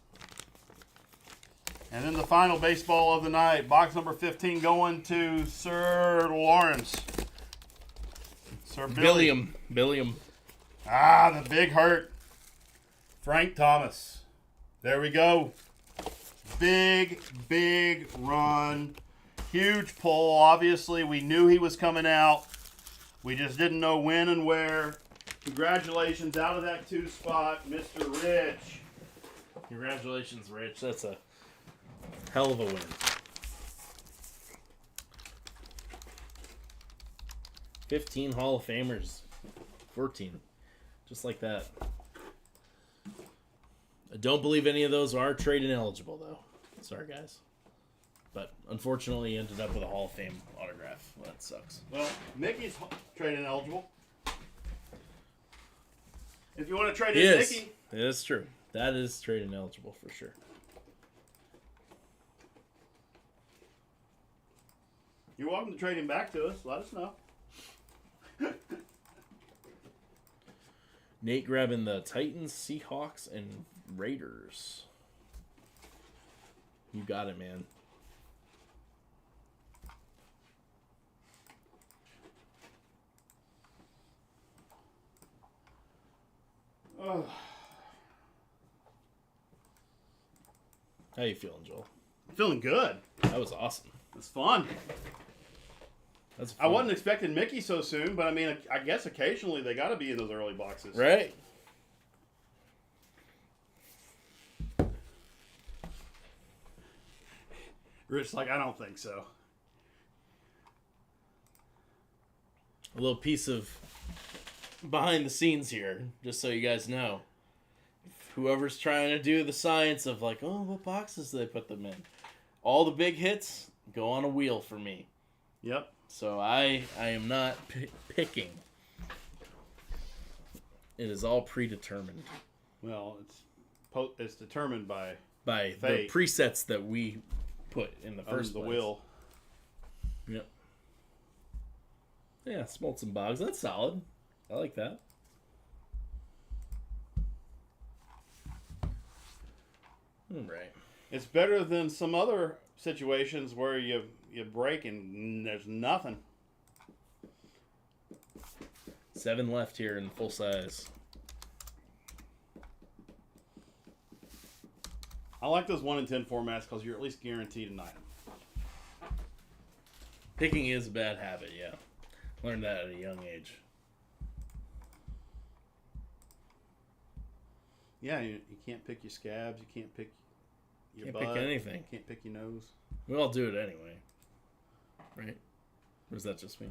And then the final baseball of the night, box number 15 going to Sir Lawrence. Sir Billiam. Ah, the big hurt. Frank Thomas. There we go. Big run. Huge pull. Obviously, we knew he was coming out. We just didn't know when and where. Congratulations out of that 2 spot, Mr. Rich. Congratulations, Rich. That's a hell of a win. 15 Hall of Famers. 14. Just like that. I don't believe any of those are trade ineligible, though. Sorry, guys. But unfortunately, he ended up with a Hall of Fame autograph. Well, that sucks. Well, Mickey's trade ineligible. If you want to trade in Mickey. That's true. That is trade ineligible for sure. You're welcome to trade him back to us. Let us know. Nate grabbing the Titans, Seahawks, and Raiders. You got it, man. Oh. How you feeling, Joel? Feeling good. That was awesome. It's fun. That's I wasn't expecting Mickey so soon, but I mean, I guess occasionally they got to be in those early boxes. Right. Rich, like, I don't think so. A little piece of behind the scenes here, just so you guys know. Whoever's trying to do the science of like, oh, what boxes do they put them in? All the big hits go on a wheel for me. Yep. So I am not picking. It is all predetermined. Well, it's determined by fate. The presets that we put in the first place. The wheel. Yep. Yeah, Smoltz and Boggs. That's solid. I like that. All right. It's better than some other situations where you break and there's nothing. 7 left here in full size. I like those 1 in 10 formats because you're at least guaranteed an item. Picking is a bad habit, yeah. Learned that at a young age. Yeah, you can't pick your scabs. You can't pick your Can't butt. pick anything. You can't pick your nose. We all do it anyway. Right? Or is that just me?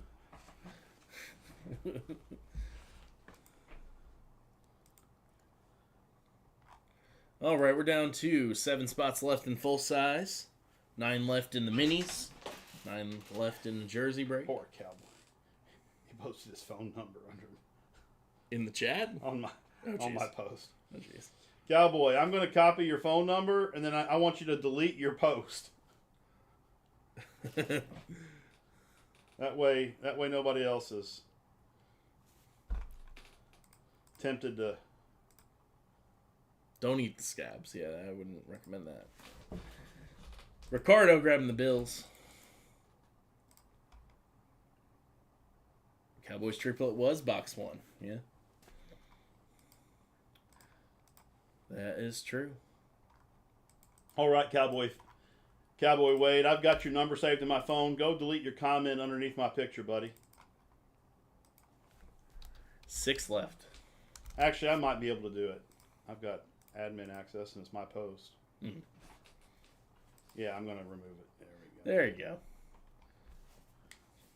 All right, we're down to 7 spots left in full size. 9 left in the minis. 9 left in the jersey break. Poor Cowboy. He posted his phone number under in the chat on my post. Oh jeez. Cowboy, I'm going to copy your phone number, and then I want you to delete your post. That way nobody else is tempted to. Don't eat the scabs. Yeah, I wouldn't recommend that. Ricardo grabbing the Bills. Cowboys triplet was box 1. Yeah. That is true. All right, Cowboy Wade, I've got your number saved in my phone. Go delete your comment underneath my picture, buddy. 6 left. Actually, I might be able to do it. I've got admin access, and it's my post. Mm. Yeah, I'm going to remove it. There we go. There you go.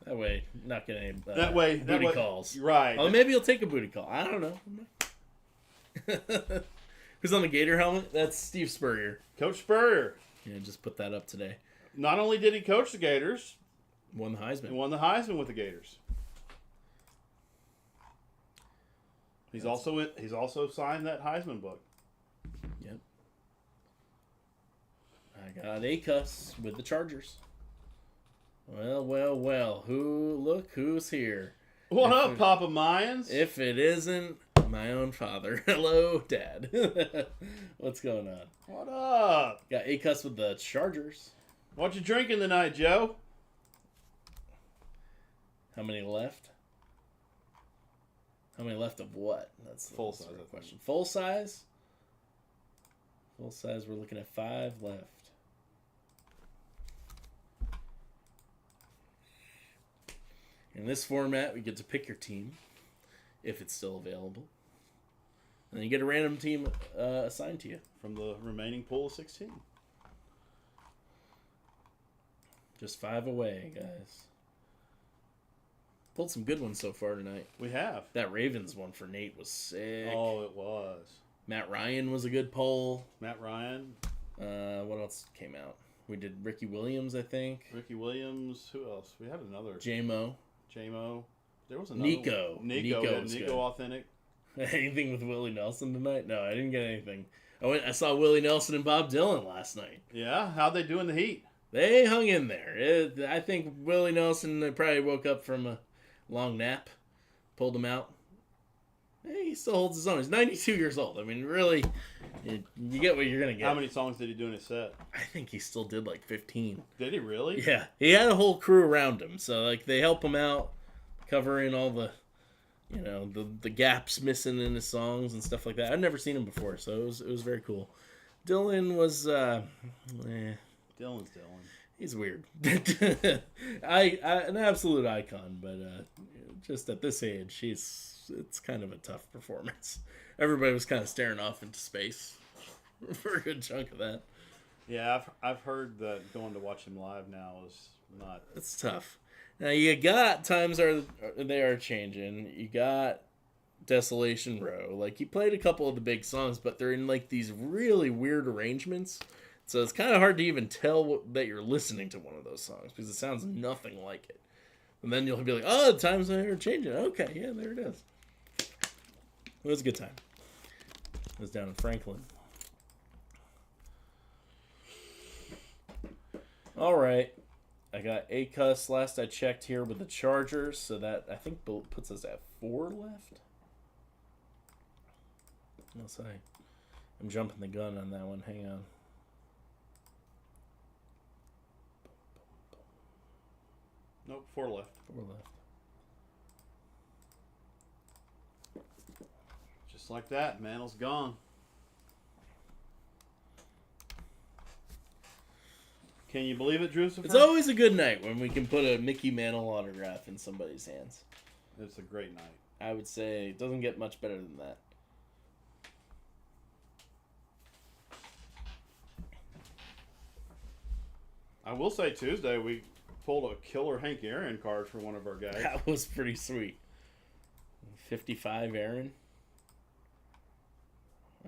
That way, not getting any booty calls. Right. Oh, maybe he'll take a booty call. I don't know. Who's on the Gator helmet? That's Steve Spurrier. Coach Spurrier. Yeah, just put that up today. Not only did he coach the Gators, won the Heisman. He won the Heisman with the Gators. He's also signed that Heisman book. Yep. I got Acus with the Chargers. Well. Look who's here. What up, Papa Mayans? If it isn't my own father. Hello, Dad. What's going on? What up? Got Acus with the Chargers. What you drinking tonight, Joe? How many left? How many left of what? That's the full size question. Full size? Full size, we're looking at 5 left. In this format, we get to pick your team, if it's still available. And then you get a random team assigned to you. From the remaining pool of 16. Just 5 away, guys. Pulled some good ones so far tonight. We have. That Ravens one for Nate was sick. Oh, it was. Matt Ryan was a good poll. Matt Ryan. What else came out? We did Ricky Williams, I think. Ricky Williams. Who else? We had another. J-Mo. There was another. Nico Authentic. Anything with Willie Nelson tonight? No, I didn't get anything. I saw Willie Nelson and Bob Dylan last night. Yeah? How'd they do in the heat? They hung in there. I think Willie Nelson probably woke up from a long nap, pulled him out. Hey, he still holds his own. He's 92 years old. I mean, really, you get what you're going to get. How many songs did he do in his set? I think he still did like 15. Did he really? Yeah. He had a whole crew around him. So, like, they help him out, covering all the, the gaps missing in his songs and stuff like that. I'd never seen him before, so it was very cool. Dylan was, Dylan's Dylan. He's weird. An absolute icon, but just at this age, it's kind of a tough performance. Everybody was kind of staring off into space for a good chunk of that. Yeah, I've heard that going to watch him live now is not. It's tough. Now you got times they are changing. You got Desolation Row. Like, he played a couple of the big songs, but they're in like these really weird arrangements. So it's kind of hard to even tell that you're listening to one of those songs because it sounds nothing like it. And then you'll be like, oh, the times are changing. Okay, yeah, there it is. It was a good time. It was down in Franklin. All right. I got ACUS last I checked here with the Chargers, so that I think puts us at 4 left. I'll say. I'm jumping the gun on that one. Hang on. Nope, 4 left. 4 left. Just like that, Mantle's gone. Can you believe it, Drew? It's always a good night when we can put a Mickey Mantle autograph in somebody's hands. It's a great night. I would say it doesn't get much better than that. I will say Tuesday we pulled a killer Hank Aaron card for one of our guys. That was pretty sweet. 55 Aaron.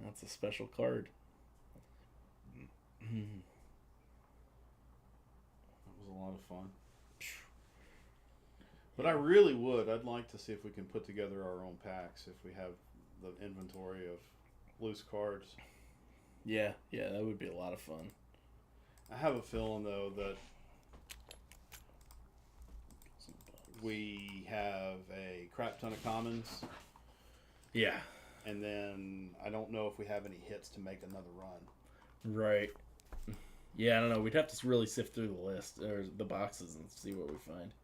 That's a special card. That was a lot of fun. But I really would. I'd like to see if we can put together our own packs if we have the inventory of loose cards. Yeah, that would be a lot of fun. I have a feeling, though, that we have a crap ton of commons. Yeah. And then I don't know if we have any hits to make another run. Right. Yeah, I don't know. We'd have to really sift through the list or the boxes and see what we find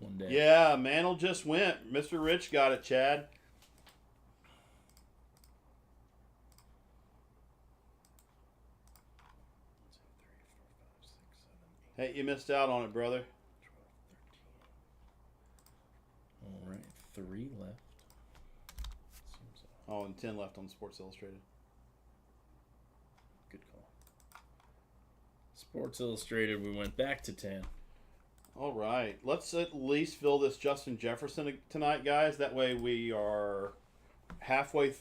one day. Yeah, Mantle just went. Mr. Rich got it, Chad. Hey, you missed out on it, brother. 12, 13. All right, 3 left. Oh, and 10 left on Sports Illustrated. Good call. Sports Illustrated, we went back to 10. All right. Let's at least fill this Justin Jefferson tonight, guys. That way we are halfway.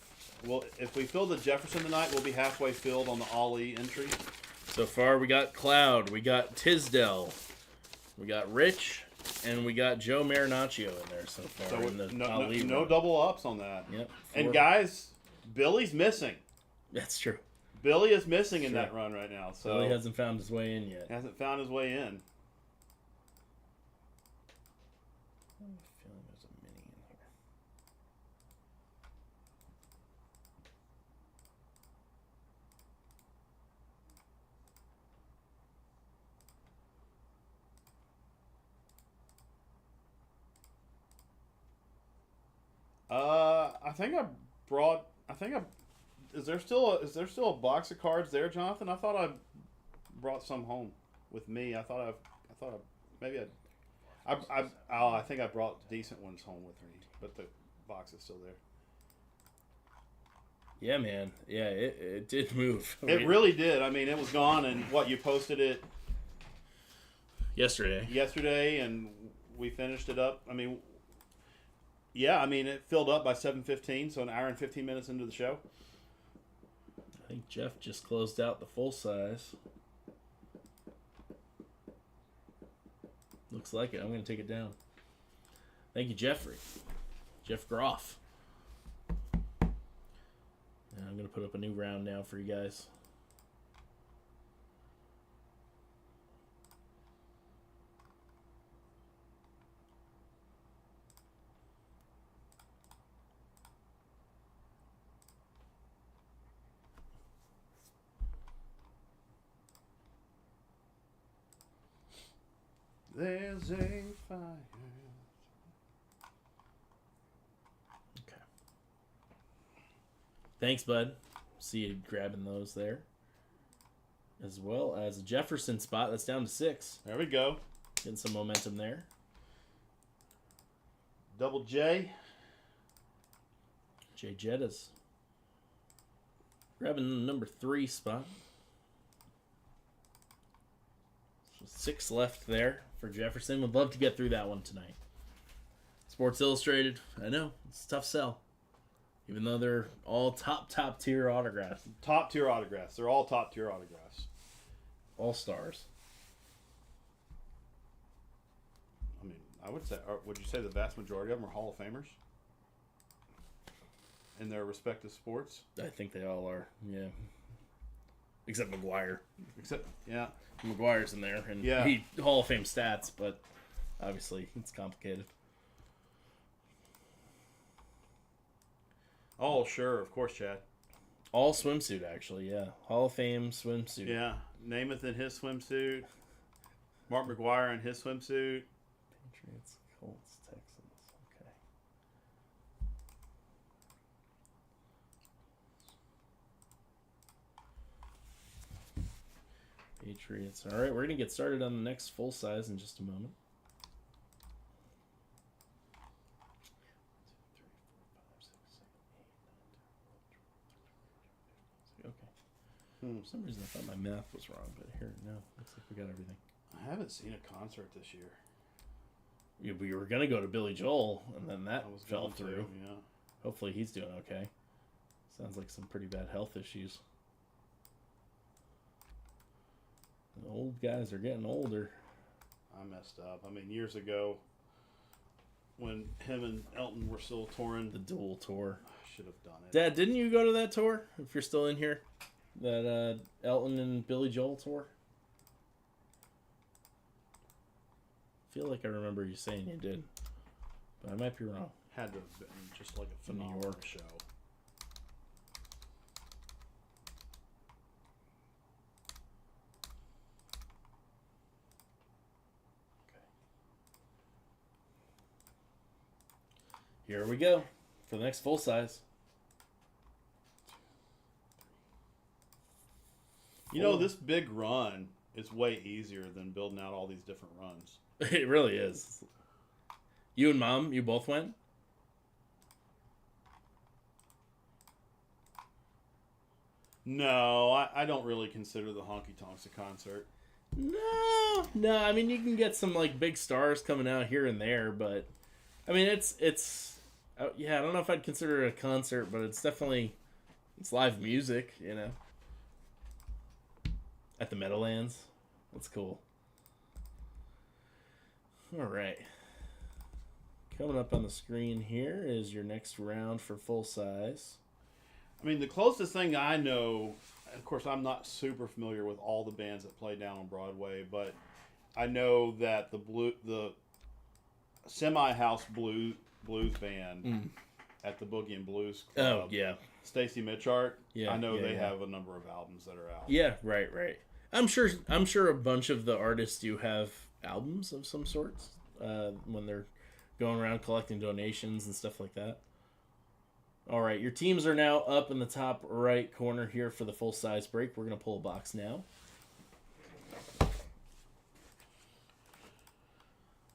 Well, if we fill the Jefferson tonight, we'll be halfway filled on the Ollie entry. So far, we got Cloud, we got Tisdale, we got Rich, and we got Joe Marinaccio in there so far. So in the no double ups on that. Yep. 4. And guys, Billy's missing. That's true. Billy is missing in that run right now. So Billy hasn't found his way in yet. Hasn't found his way in. I have a feeling there's a mini in here. Is there still a box of cards there, Jonathan? I thought I brought some home with me. I think I brought decent ones home with me, but the box is still there. Yeah, man. Yeah, it did move. It really did. I mean, it was gone, and you posted it yesterday, and we finished it up. I mean, it filled up by 7:15, so an hour and 15 minutes into the show. I think Jeff just closed out the full size. Looks like it. I'm going to take it down. Thank you, Jeffrey. Jeff Groff. And I'm going to put up a new round now for you guys. There's a fire. Okay. Thanks, bud. See you grabbing those there. As well as a Jefferson spot. That's down to 6. There we go. Getting some momentum there. Double J. JJettas. Grabbing the number 3 spot. Let's 6 left there for Jefferson. Would love to get through that one tonight. Sports Illustrated, I know, it's a tough sell. Even though they're all top tier autographs. Top tier autographs. They're all top tier autographs. All stars. I mean, would you say the vast majority of them are Hall of Famers? In their respective sports? I think they all are, yeah. Except McGuire. Yeah. McGuire's in there, and he Hall of Fame stats, but obviously it's complicated. Oh, sure, of course, Chad. All swimsuit, actually, yeah. Hall of Fame swimsuit. Yeah, Namath in his swimsuit. Mark McGuire in his swimsuit. Patriots, Colts, Texans. Okay. Patriots. All right, we're going to get started on the next full size in just a moment. 1, 2, 3, 4, 5, 6, 7, 8, 9, 10, 11, 12, 13, 14, 15, 16. Okay. For some reason, I thought my math was wrong, but here, no. Looks like we got everything. I haven't seen a concert this year. Yeah, we were going to go to Billy Joel, and then that fell through. Yeah. Hopefully he's doing okay. Sounds like some pretty bad health issues. The old guys are getting older. I messed up. I mean, years ago, when him and Elton were still touring. The dual tour. I should have done it. Dad, didn't you go to that tour? If you're still in here. That Elton and Billy Joel tour? I feel like I remember you saying you did. But I might be wrong. Had to have been just like a New phenomenal York show. Here we go for the next full size. You know, this big run is way easier than building out all these different runs. It really is. You and Mom, you both went? No, I don't really consider the Honky Tonks a concert. No. I mean, you can get some like big stars coming out here and there, but I mean, it's yeah. I don't know if I'd consider it a concert, but it's live music, you know. At the Meadowlands, that's cool. All right. Coming up on the screen here is your next round for full size. I mean, the closest thing I know, of course, I'm not super familiar with all the bands that play down on Broadway, but I know that the semi-house blues band at the Boogie and Blues Club. Oh, yeah. Stacy Mitchart. Yeah, I know they yeah. have a number of albums that are out. Yeah, right. I'm sure a bunch of the artists do have albums of some sorts when they're going around collecting donations and stuff like that. All right, your teams are now up in the top right corner here for the full-size break. We're going to pull a box now.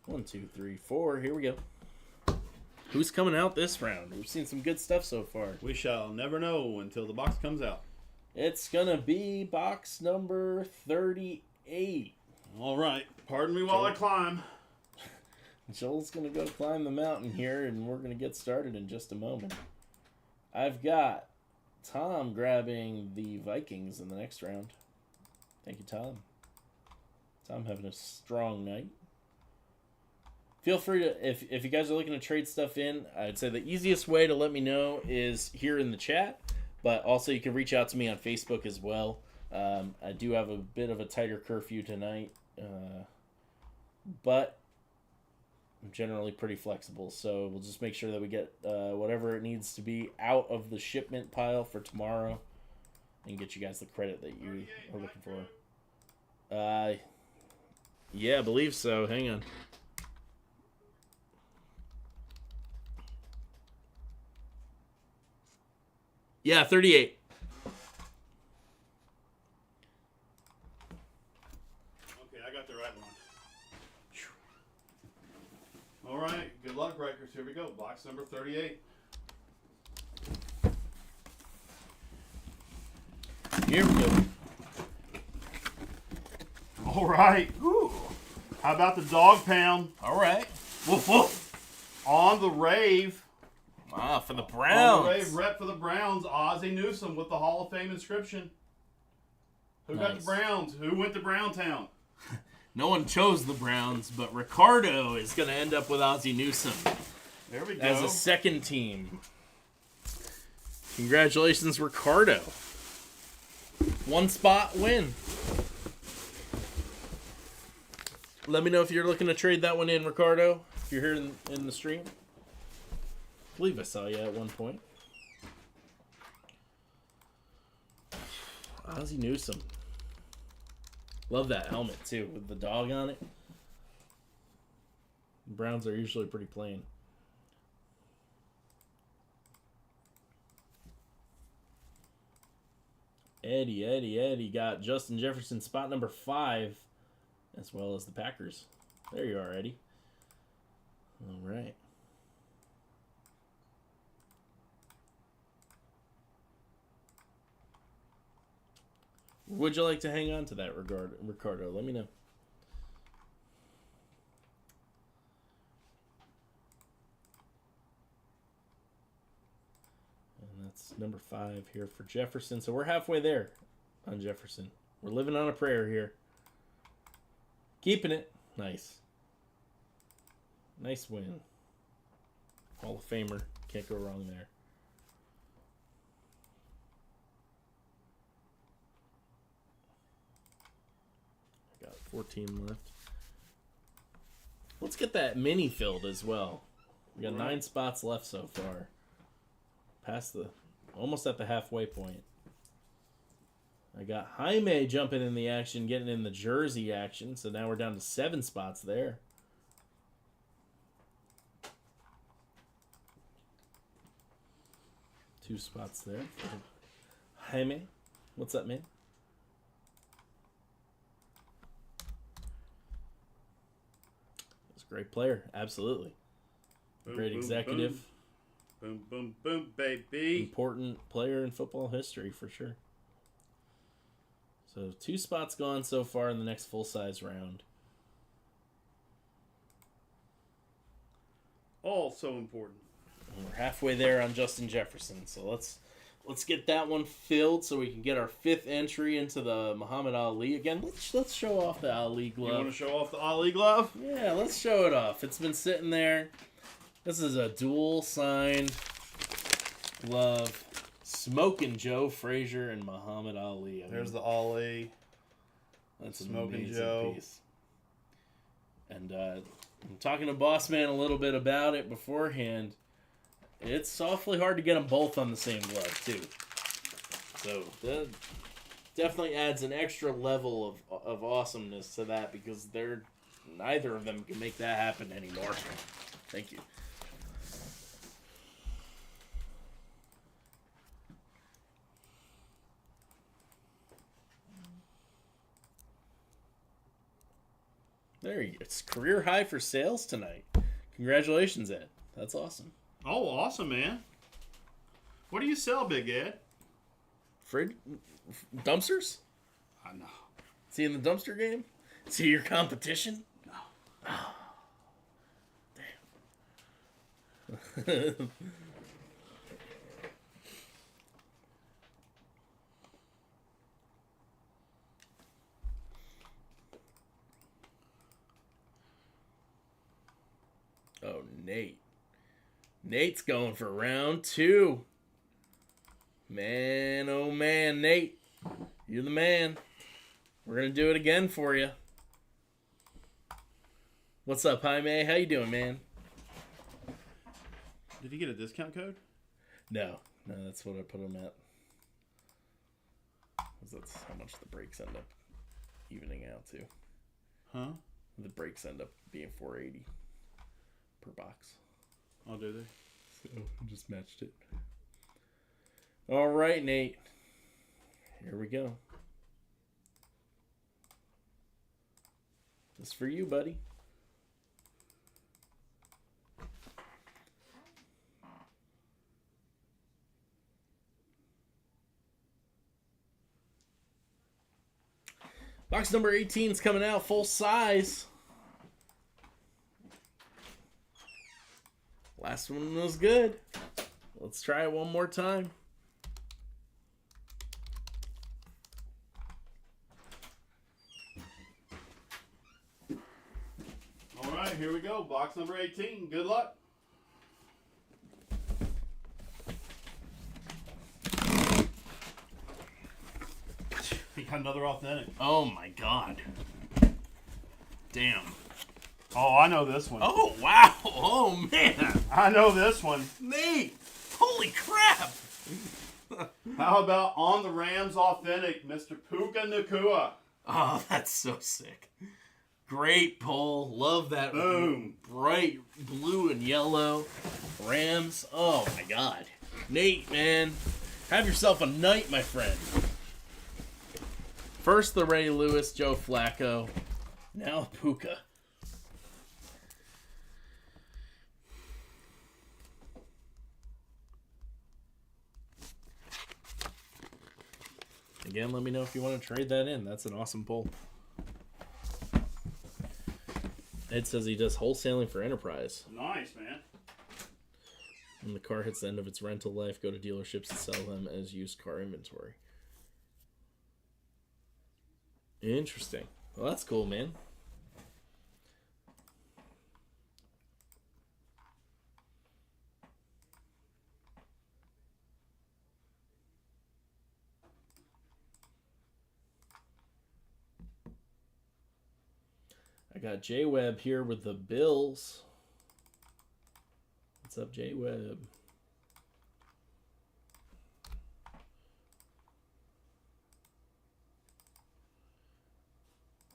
1, 2, 3, 4. Here we go. Who's coming out this round? We've seen some good stuff so far. We shall never know until the box comes out. It's going to be box number 38. All right. Pardon me while I climb. Joel's going to go climb the mountain here, and we're going to get started in just a moment. I've got Tom grabbing the Vikings in the next round. Thank you, Tom. Tom having a strong night. Feel free to, if you guys are looking to trade stuff in, I'd say the easiest way to let me know is here in the chat, but also you can reach out to me on Facebook as well. I do have a bit of a tighter curfew tonight, but I'm generally pretty flexible, so we'll just make sure that we get whatever it needs to be out of the shipment pile for tomorrow and get you guys the credit that you are looking for. Yeah, I believe so. Hang on. Yeah, 38. Okay, I got the right one. All right, good luck, Breakers. Here we go. Box number 38. Here we go. All right. Woo. How about the dog pound? All right. Woof, woof. On the rave. Wow, for the Browns. On the rave rep for the Browns, Ozzie Newsome with the Hall of Fame inscription. Who got the Browns? Who went to Browntown? No one chose the Browns, but Ricardo is going to end up with Ozzie Newsome. There we go. As a second team. Congratulations, Ricardo. 1 spot win. Let me know if you're looking to trade that one in, Ricardo. If you're here in the stream. I believe I saw you at one point. Ozzie Newsome. Love that helmet, too, with the dog on it. The Browns are usually pretty plain. Eddie got Justin Jefferson spot number 5, as well as the Packers. There you are, Eddie. All right. Would you like to hang on to that, Ricardo? Let me know. And that's number 5 here for Jefferson. So we're halfway there on Jefferson. We're living on a prayer here. Keeping it. Nice. Nice win. Hall of Famer. Can't go wrong there. Got 14 left. Let's get that mini filled as well. We got 9 spots left so far. Almost at the halfway point. I got Jaime jumping in the action, getting in the jersey action. So now we're down to 7 spots there. Two spots there. Jaime, what's up, man? He's a great player, absolutely. Boom, Great boom, executive. Boom, boom, boom, baby. Important player in football history, for sure. So 2 spots gone so far in the next full-size round. All so important. And we're halfway there on Justin Jefferson. So let's get that one filled so we can get our 5th entry into the Muhammad Ali. Again, let's show off the Ali glove. You want to show off the Ali glove? Yeah, let's show it off. It's been sitting there. This is a dual signed glove. Smoking Joe, Frazier, and Muhammad Ali. There's the Ali. That's an Smoking amazing Joe. piece. And I'm talking to Boss Man a little bit about it beforehand. It's awfully hard to get them both on the same glove, too. So that definitely adds an extra level of awesomeness to that because neither of them can make that happen anymore. Thank you. There you go. It's career high for sales tonight. Congratulations, Ed. That's awesome. Oh, awesome, man. What do you sell, Big Ed? Dumpsters? I know. Is he in the dumpster game? Is he your competition? No. Oh. Damn. Oh, Nate. Nate's going for round 2. Man, oh man, Nate. You're the man. We're going to do it again for you. What's up, Jaime? How you doing, man? Did you get a discount code? No, that's what I put him at. 'Cause that's how much the breaks end up evening out to. Huh? The breaks end up being $4.80 per box. Oh, do they? So I just matched it. All right, Nate. Here we go. This is for you, buddy. Box number 18 is coming out full size. Last one was good. Let's try it one more time. All right, here we go. Box number 18. Good luck. We got another authentic. Oh my god. Damn. Oh, I know this one. Oh, wow. Oh, man. I know this one. Nate. Holy crap. How about on the Rams authentic, Mr. Puka Nacua? Oh, that's so sick. Great pull. Love that. Boom. Bright blue and yellow. Rams. Oh, my God. Nate, man. Have yourself a night, my friend. First the Ray Lewis, Joe Flacco. Now Puka. Again, let me know if you want to trade that in. That's an awesome pull. Ed says he does wholesaling for Enterprise. Nice, man. When the car hits the end of its rental life, go to dealerships and sell them as used car inventory. Interesting. Well, that's cool, man. I got J Webb here with the Bills. What's up, J Webb?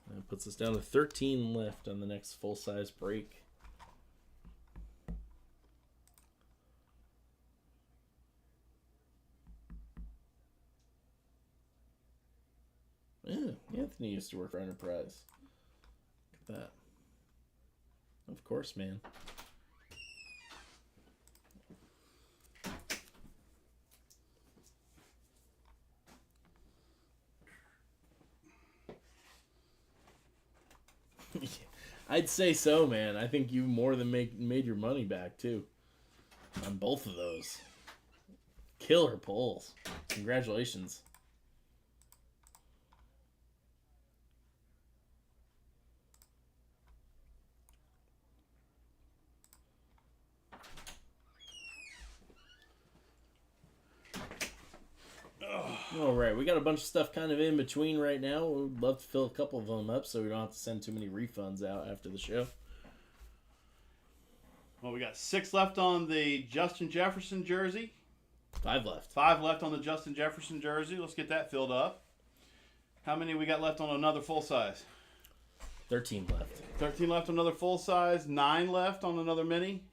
That puts us down to 13 left on the next full-size break. Yeah, Anthony used to work for Enterprise. Look at that. Of course, man. I'd say so, man. I think you more than made your money back, too. On both of those. Killer pulls. Congratulations. All right, we got a bunch of stuff kind of in between right now. We'd love to fill a couple of them up so we don't have to send too many refunds out after the show. Well, we got 6 left on the Justin Jefferson jersey. 5 left. 5 left on the Justin Jefferson jersey. Let's get that filled up. How many we got left on another full size? 13 left. 13 left on another full size. 9 left on another mini.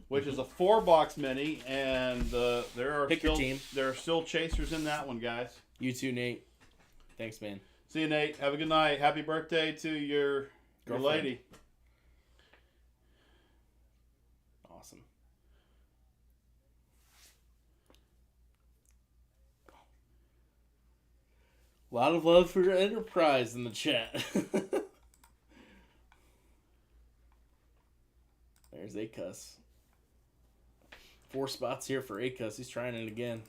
Which is a 4-box mini, and there are still chasers in that one, guys. You too, Nate. Thanks, man. See you, Nate. Have a good night. Happy birthday to your lady. Awesome. A lot of love for your Enterprise in the chat. There's Acus. 4 spots here for Acus. He's trying it again.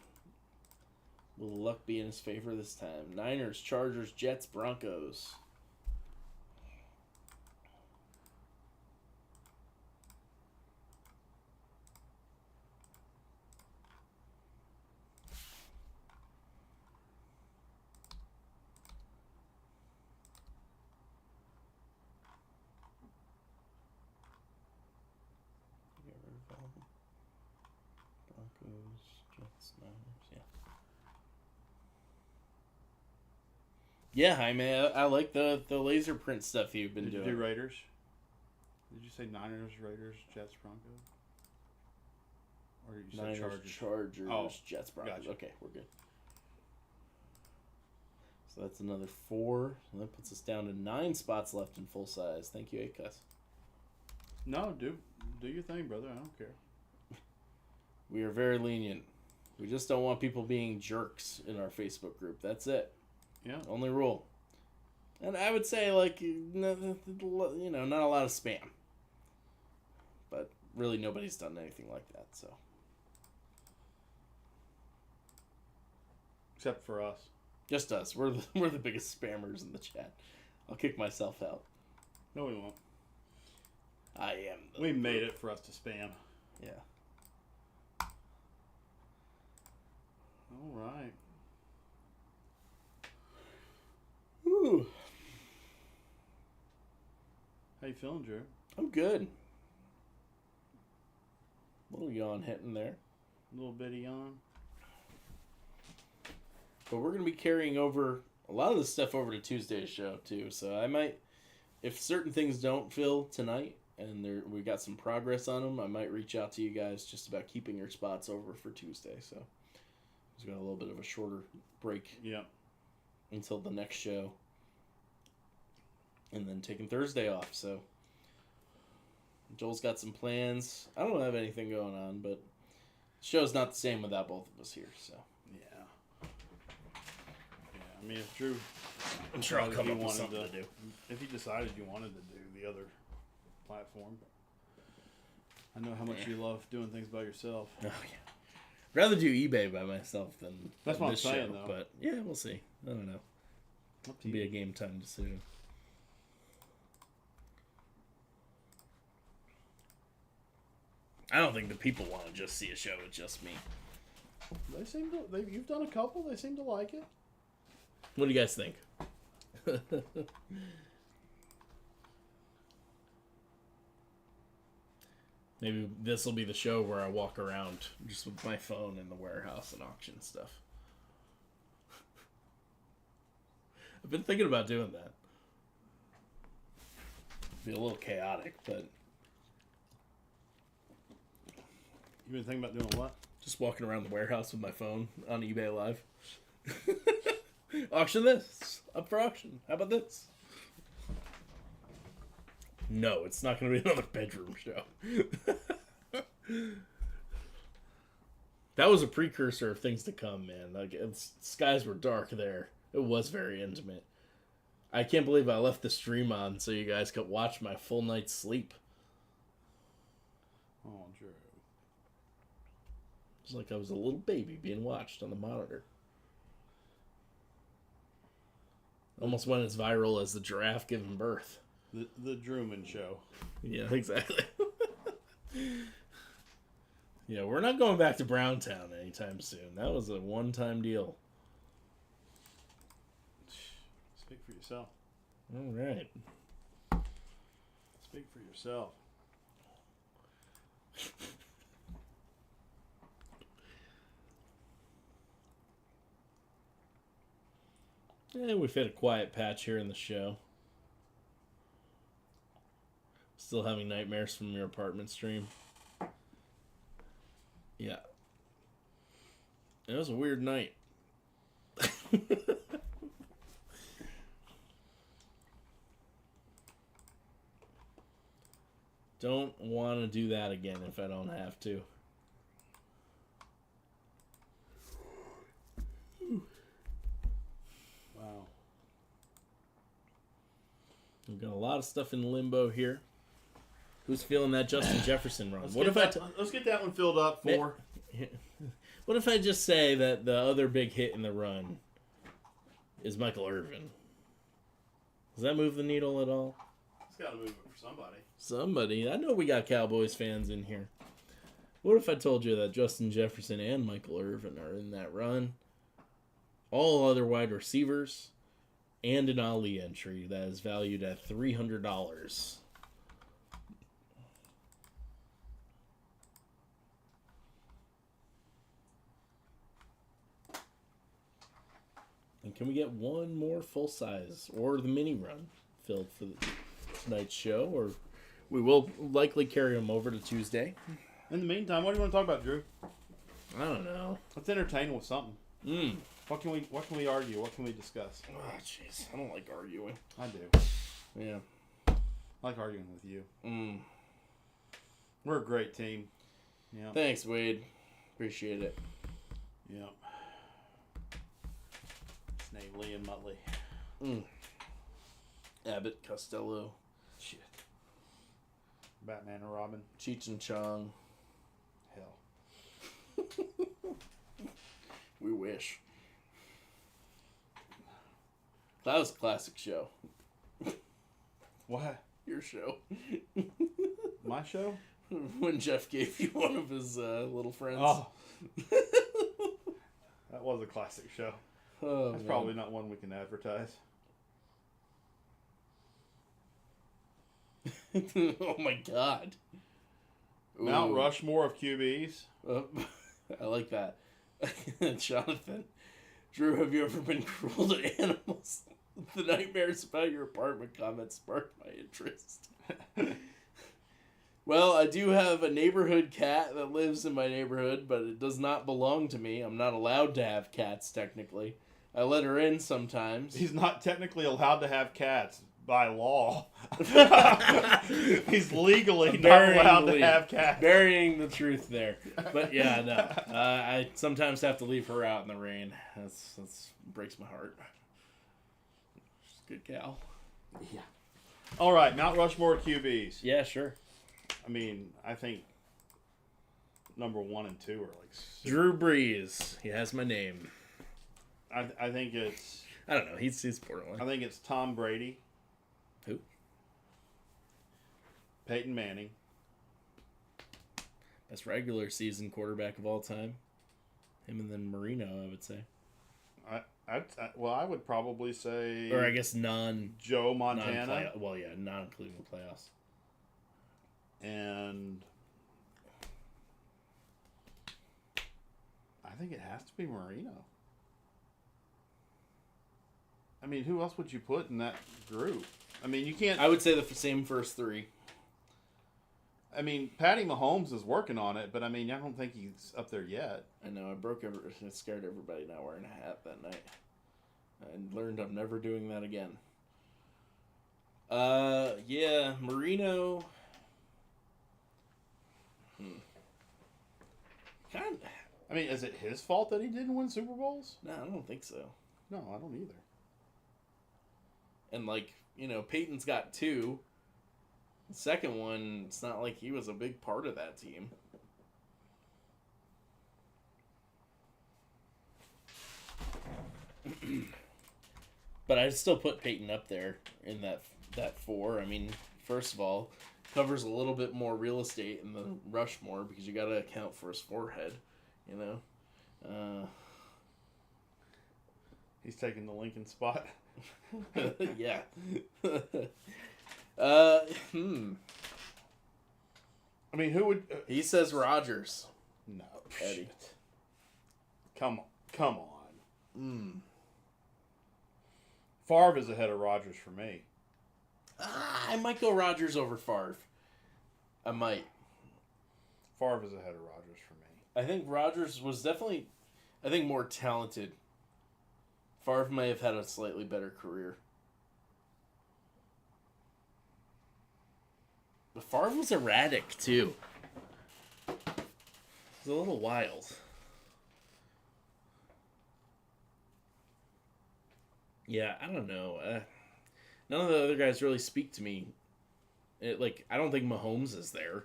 Will the luck be in his favor this time? Niners, Chargers, Jets, Broncos. Yeah, Jaime, I like the laser print stuff you've been doing. Did you do Raiders? Did you say Niners, Raiders, Jets, Broncos? Or you said Niners, Chargers, Jets, Broncos. Gotcha. Okay, we're good. So that's another 4. And that puts us down to 9 spots left in full size. Thank you, Acus. No, do your thing, brother. I don't care. We are very lenient. We just don't want people being jerks in our Facebook group. That's it. Yeah. Only rule. And I would say, like, not a lot of spam. But really nobody's done anything like that. So Except for us. just us. We're the biggest spammers in the chat. I'll kick myself out. No, we won't. I am. We made it for us to spam. Yeah. All right. Woo. How you feeling, Drew? I'm good. Little yawn hitting there. A little bitty yawn. But we're going to be carrying over a lot of this stuff over to Tuesday's show, too. So I might, if certain things don't fill tonight and we got some progress on them, I might reach out to you guys just about keeping your spots over for Tuesday. So we've got a little bit of a shorter break until the next show. And then taking Thursday off. So Joel's got some plans. I don't have anything going on, but the show's not the same without both of us here. So I mean, if Drew, I'm sure I'll come up with something to do. If you decided you wanted to do the other platform, I know how much you love doing things by yourself. Oh yeah, rather do eBay by myself than that's what I'm this saying, show. though. But yeah, we'll see. I don't know. It'll be a game time decision. I don't think the people want to just see a show with just me. They seem to. You've done a couple. They seem to like it. What do you guys think? Maybe this will be the show where I walk around just with my phone in the warehouse and auction stuff. I've been thinking about doing that. Be a little chaotic, but You've been thinking about doing what? just walking around the warehouse with my phone on eBay Live. Auction this. Up for auction. How about this? No, it's not going to be another bedroom show. That was a precursor of things to come, man. Like, skies were dark there. It was very intimate. I can't believe I left the stream on so you guys could watch my full night's sleep. Oh, Drew. It was like I was a little baby being watched on the monitor. Almost went as viral as the giraffe giving birth. The Drewman show. Yeah, exactly. Yeah, we're not going back to Browntown anytime soon. That was a one-time deal. Speak for yourself. All right. Speak for yourself. Yeah, we've hit a quiet patch here in the show. Still having nightmares from your apartment stream. Yeah. It was a weird night. Don't want to do that again if I don't have to. Wow. We've got a lot of stuff in limbo here. Who's feeling that Justin Jefferson run? Let's get that one filled up for. What if I just say that the other big hit in the run is Michael Irvin? Does that move the needle at all? It's got to move it for somebody. Somebody. I know we got Cowboys fans in here. What if I told you that Justin Jefferson and Michael Irvin are in that run? All other wide receivers and an Ali entry that is valued at $300. And can we get one more full size or the mini run filled for tonight's show? Or we will likely carry them over to Tuesday. In the meantime, what do you want to talk about, Drew? I don't know. Let's entertain with something. Mm. What can we argue? What can we discuss? Oh, jeez. I don't like arguing. I do. Yeah. I like arguing with you. Mm. We're a great team. Yeah. Thanks, Wade. Appreciate it. Yeah. His name Lee and Muttley. Mm. Abbott Costello. Shit. Batman and Robin. Cheech and Chong. Hell. We wish. That was a classic show. What? Your show. My show? When Jeff gave you one of his little friends. Oh. That was a classic show. Oh, That's man. probably not one we can advertise. Oh my God. Mount Ooh. Rushmore of QBs. I like that. Jonathan. Drew, have you ever been cruel to animals? The nightmares about your apartment comment sparked my interest. Well, I do have a neighborhood cat that lives in my neighborhood, but it does not belong to me. I'm not allowed to have cats, technically. I let her in sometimes. He's not technically allowed to have cats by law. He's legally not allowed to have cats. Burying the truth there. But yeah, no. I sometimes have to leave her out in the rain. That's breaks my heart. She's a good gal. Yeah. All right, Mount Rushmore QBs. Yeah, sure. I mean, I think number 1 and 2 are like... Drew Brees. He has my name. I think it's... I don't know. He's borderline. I think it's Tom Brady. Who? Peyton Manning. Best regular season quarterback of all time. Him and then Marino, I would say. I would probably say... Or I guess Joe Montana. Well, yeah, not including the playoffs. And I think it has to be Marino. I mean, who else would you put in that group? I mean, you can't... I would say the same first three. I mean, Patty Mahomes is working on it, but I mean, I don't think he's up there yet. I know, it scared everybody not wearing a hat that night. I learned I'm never doing that again. Yeah, Marino... I mean, is it his fault that he didn't win Super Bowls? No, I don't think so. No, I don't either. And, like, you know, Peyton's got 2. The second one, it's not like he was a big part of that team. But I'd still put Peyton up there in that 4. I mean, first of all, covers a little bit more real estate in the Rushmore because you got to account for his forehead, you know. He's taking the Lincoln spot. Yeah. I mean, who would... He says Rodgers. No, Eddie. shit. Come on. Favre is ahead of Rodgers for me. I might go Rodgers over Favre. I might. Favre is ahead of Rodgers for me. I think Rodgers was definitely, more talented. Favre may have had a slightly better career. But Favre was erratic, too. It was a little wild. Yeah, I don't know. None of the other guys really speak to me. I don't think Mahomes is there,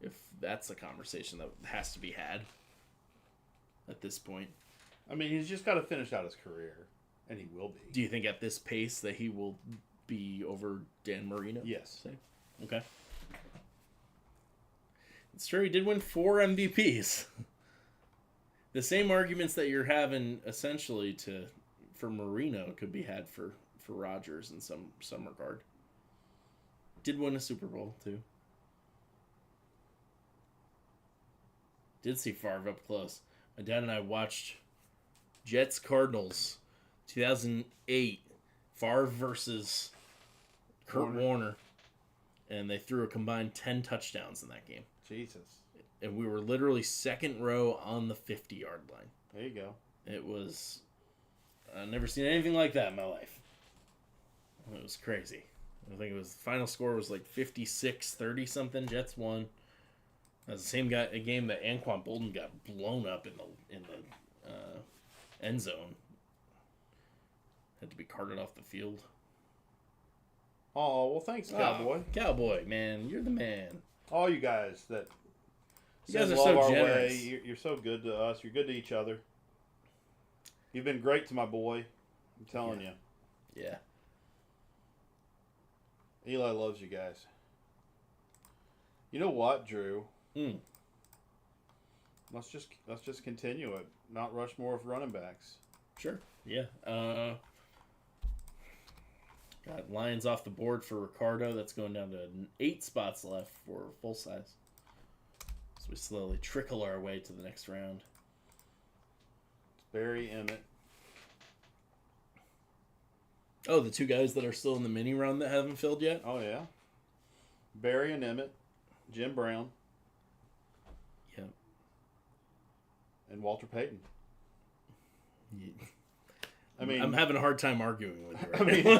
if that's a conversation that has to be had at this point. I mean, he's just got to finish out his career, and he will be. Do you think at this pace that he will be over Dan Marino? Yes. Okay. It's true, he did win 4 MVPs. The same arguments that you're having, essentially, for Marino could be had for Rodgers in some regard. Did win a Super Bowl, too. Did see Favre up close. My dad and I watched Jets Cardinals 2008. Favre versus Kurt Warner. And they threw a combined 10 touchdowns in that game. Jesus. And we were literally second row on the 50-yard line. There you go. It was... I've never seen anything like that in my life. It was crazy. I think the final score was like 56-30 something. Jets won. That was the same game that Anquan Bolden got blown up in the end zone. Had to be carted off the field. Oh, well, thanks, Cowboy. Cowboy, man, you're the man. All you guys that You guys send are so love our generous. way. You're so good to us. You're good to each other. You've been great to my boy. I'm telling you. Yeah. Eli loves you guys. You know what, Drew? Let's just continue it. Not rush more of running backs. Sure. Yeah. Got Lions off the board for Ricardo. That's going down to 8 spots left for full size. So we slowly trickle our way to the next round. It's Barry Emmett. Oh, the 2 guys that are still in the mini run that haven't filled yet? Oh, yeah. Barry and Emmett. Jim Brown. Yep. And Walter Payton. Yeah. I mean, I'm having a hard time arguing with you right I mean, now.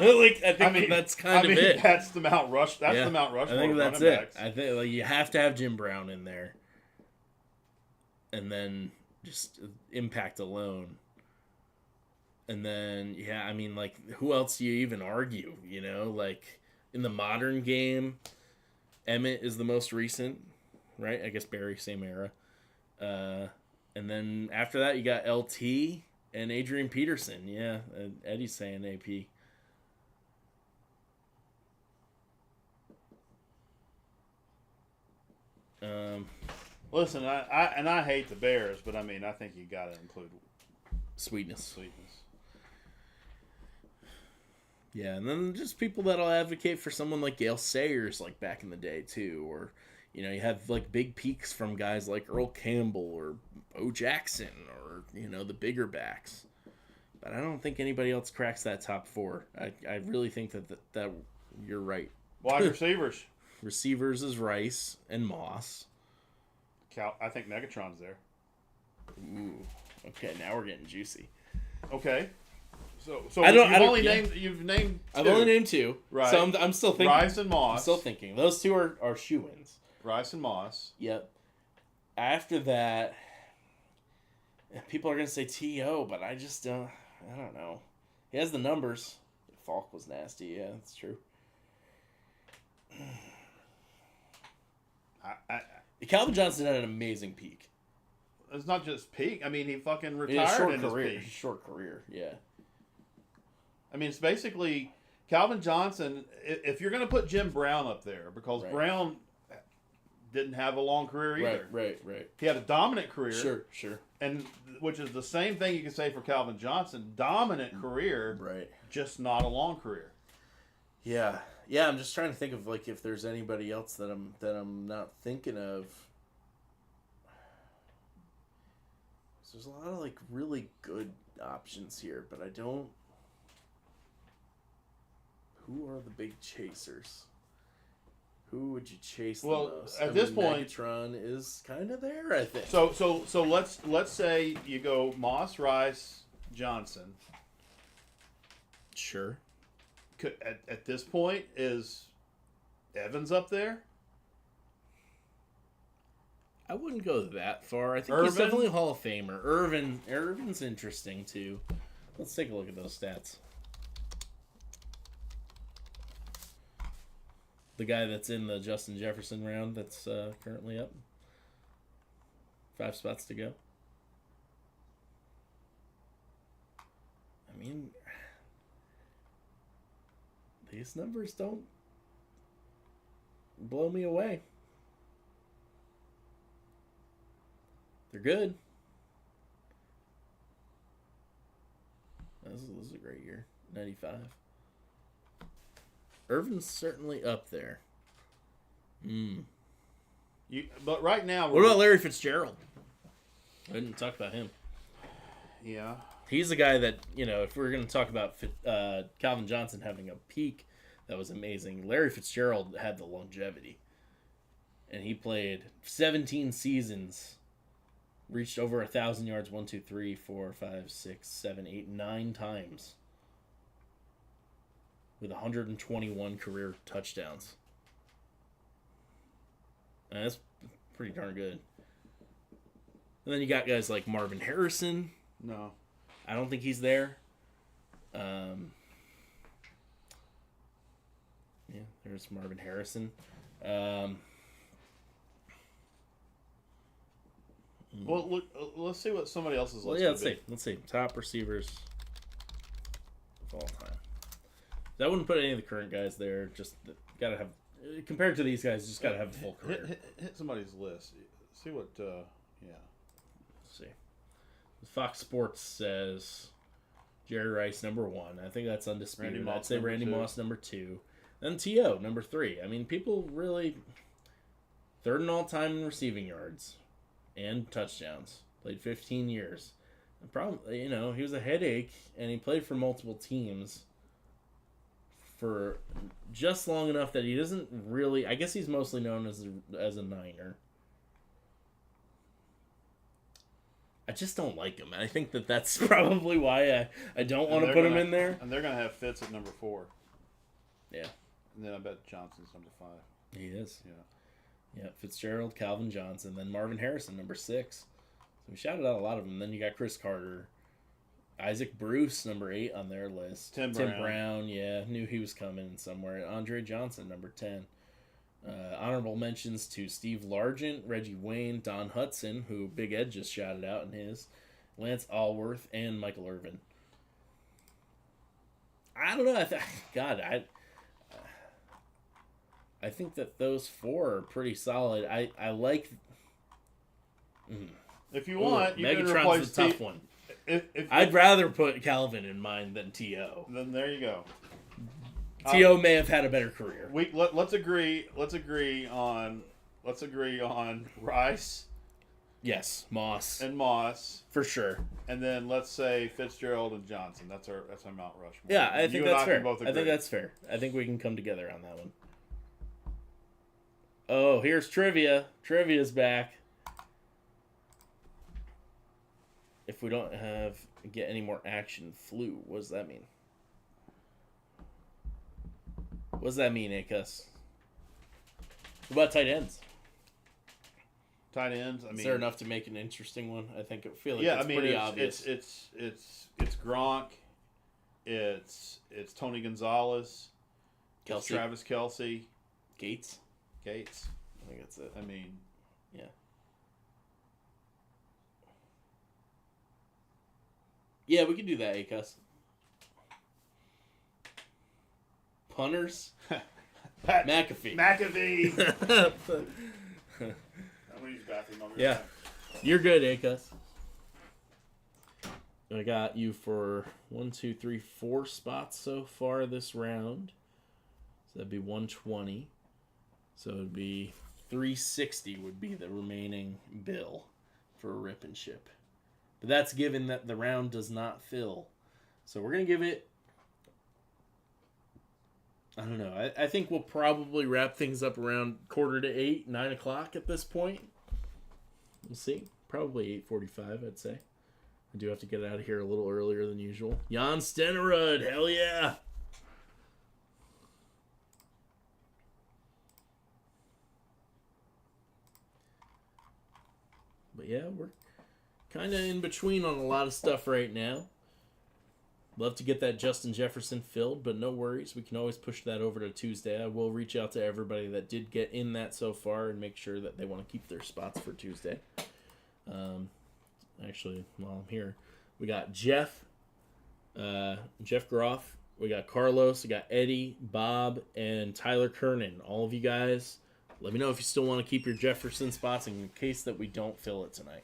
I think that's kind of it. That's the Mount Rush. That's the Mount Rushmore. I think that's running it. backs. I think you have to have Jim Brown in there, and then just impact alone. And then who else do you even argue? In the modern game, Emmett is the most recent, right? I guess Barry, same era. And then after that, you got LT and Adrian Peterson. Yeah, Eddie's saying AP. Listen, I hate the Bears, but I think you got to include Sweetness. Sweetness. Yeah, and then just people that'll advocate for someone like Gale Sayers, like back in the day too, or you have like big peaks from guys like Earl Campbell or Bo Jackson, or the bigger backs. But I don't think anybody else cracks that top 4. I really think that you're right. Wide receivers. Receivers is Rice and Moss. I think Megatron's there. Ooh. Okay, now we're getting juicy. Okay. So you've named 2. I've only named 2. Right. So I'm still thinking. Rice and Moss. I'm still thinking. Those 2 are shoo-ins. Rice and Moss. Yep. After that, people are going to say T.O., but I just don't. I don't know. He has the numbers. Falk was nasty. Yeah, that's true. Calvin Johnson had an amazing peak. It's not just peak. He fucking He retired had a in his peak. short career, yeah. It's basically Calvin Johnson. If you're going to put Jim Brown up there, because Right. Brown didn't have a long career either. Right. He had a dominant career. Sure. And which is the same thing you can say for Calvin Johnson. Dominant career, Right. just not a long career. Yeah. I'm just trying to think of if there's anybody else that I'm not thinking of. There's a lot of really good options here, but I don't. Who are the big chasers? Who would you chase the most? At this point, Megatron is kind of there, I think. So let's say you go Moss, Rice, Johnson. Sure. At this point, is Evans up there? I wouldn't go that far. I think Irvin? he's definitely a Hall of Famer. Irvin's interesting too. Let's take a look at those stats. The guy that's in the Justin Jefferson round that's currently up. 5 spots to go. These numbers don't blow me away. They're good. This is a great year. 95. Irvin's certainly up there. But right now... What about Larry Fitzgerald? I didn't talk about him. Yeah. He's the guy that, if we're going to talk about Calvin Johnson having a peak that was amazing, Larry Fitzgerald had the longevity. And he played 17 seasons, reached over 1,000 yards 1, 2, 3, 4, 5, 6, 7, 8, 9 times with 121 career touchdowns. And that's pretty darn good. And then you got guys like Marvin Harrison. No. I don't think he's there. Yeah, there's Marvin Harrison. Well, look, let's see what somebody else's list Yeah, would be. let's see. Top receivers of all time. I wouldn't put any of the current guys there. Just gotta have, compared to these guys, just gotta have a full career. Hit somebody's list. See what. Yeah. Let's see. Fox Sports says Jerry Rice #1. I think that's undisputed. I'd say Randy Moss #2. Then T.O. #3. I mean, people really third in all time in receiving yards and touchdowns. Played 15 years. The problem, he was a headache, and he played for multiple teams for just long enough that he doesn't really. I guess he's mostly known as a Niner. I just don't like him. I think that's probably why I don't want to put him in there. And they're going to have Fitz at #4. Yeah. And then I bet Johnson's #5. He is. Yeah. Yeah, Fitzgerald, Calvin Johnson, then Marvin Harrison, #6. So we shouted out a lot of them. Then you got Chris Carter. Isaac Bruce, #8 on their list. Tim Brown, yeah. Knew he was coming somewhere. Andre Johnson, #10. Honorable mentions to Steve Largent, Reggie Wayne, Don Hudson, who Big Ed just shouted out in his, Lance Allworth, and Michael Irvin. I don't know. I think that those 4 are pretty solid. I like. If you want, you can Megatron's replace the tough one. If I'd rather put Calvin in mine than T.O. Then there you go. T.O. may have had a better career. Let's agree on Rice. Yes, Moss And Moss. for sure. And then let's say Fitzgerald and Johnson. That's our Mount Rushmore. Yeah, I think that's fair. Both agree. I think that's fair. I think we can come together on that one. Oh, here's trivia. Trivia's back. If we don't get any more action, flu. What does that mean? What does that mean, Akos? What about tight ends? Tight ends. I mean, is there enough to make an interesting one? I feel like yeah, it's pretty obvious. It's Gronk. It's Tony Gonzalez. Kelce. It's Travis Kelce. Gates. I think that's it. I mean, yeah. Yeah, we can do that, Akos. Punters. McAfee. I'm gonna use bathroom. Yeah. You're good, Akos. I got you for 1, 2, 3, 4 spots so far this round. So that'd be 120. So it'd be 360 would be the remaining bill for a rip and ship. But that's given that the round does not fill. So we're going to give it, I don't know. I think we'll probably wrap things up around 7:45, 9 o'clock at this point. We'll see. Probably 8:45, I'd say. I do have to get out of here a little earlier than usual. Jan Stenerud, hell yeah! But yeah, we're kind of in between on a lot of stuff right now. Love to get that Justin Jefferson filled, but no worries. We can always push that over to Tuesday. I will reach out to everybody that did get in that so far and make sure that they want to keep their spots for Tuesday. Actually, while I'm here, we got Jeff Groff. We got Carlos. We got Eddie, Bob, and Tyler Kernan. All of you guys, let me know if you still want to keep your Jefferson spots in case that we don't fill it tonight.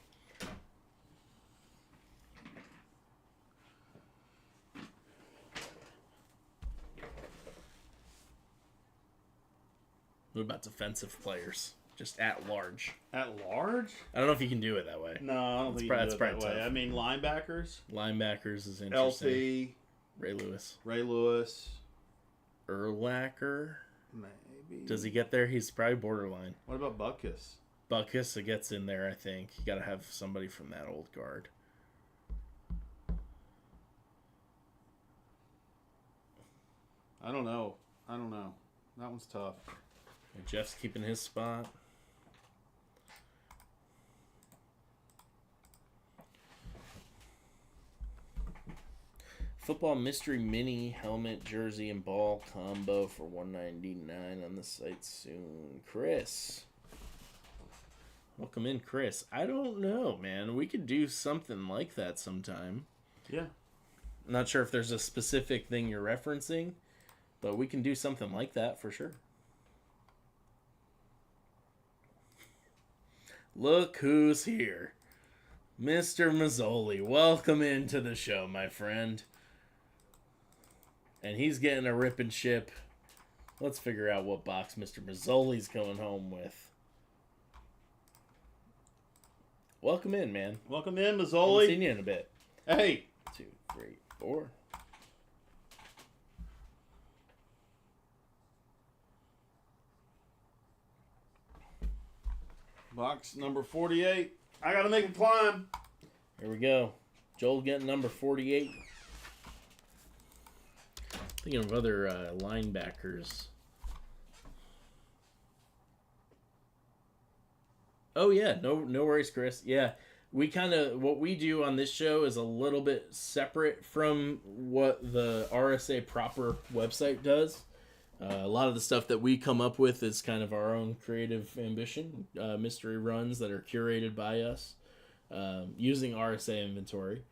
What about defensive players? Just at large. At large? I don't know if you can do it that way. No, I don't think you can do it that way. I mean, linebackers. Linebackers is interesting. LP. Ray Lewis. Urlacher. Maybe. Does he get there? He's probably borderline. What about Butkus? Butkus gets in there, I think. You got to have somebody from that old guard. I don't know. That one's tough. And Jeff's keeping his spot. Football mystery mini helmet, jersey, and ball combo for $199 on the site soon. Chris. Welcome in, Chris. I don't know, man. We could do something like that sometime. Yeah. I'm not sure if there's a specific thing you're referencing, but we can do something like that for sure. Look who's here. Mr. Mazzoli. Welcome into the show, my friend. And he's getting a rip and ship. Let's figure out what box Mr. Mazzoli's going home with. Welcome in, man. Welcome in, Haven't Mazzoli. seen you in a bit. Hey. 2, 3, 4. Box number 48. I got to make a climb. Here we go. Joel getting number 48. Thinking of other linebackers. Oh yeah, no worries, Chris. Yeah, we kind of what we do on this show is a little bit separate from what the RSA proper website does. A lot of the stuff that we come up with is kind of our own creative ambition, mystery runs that are curated by us using RSA inventory.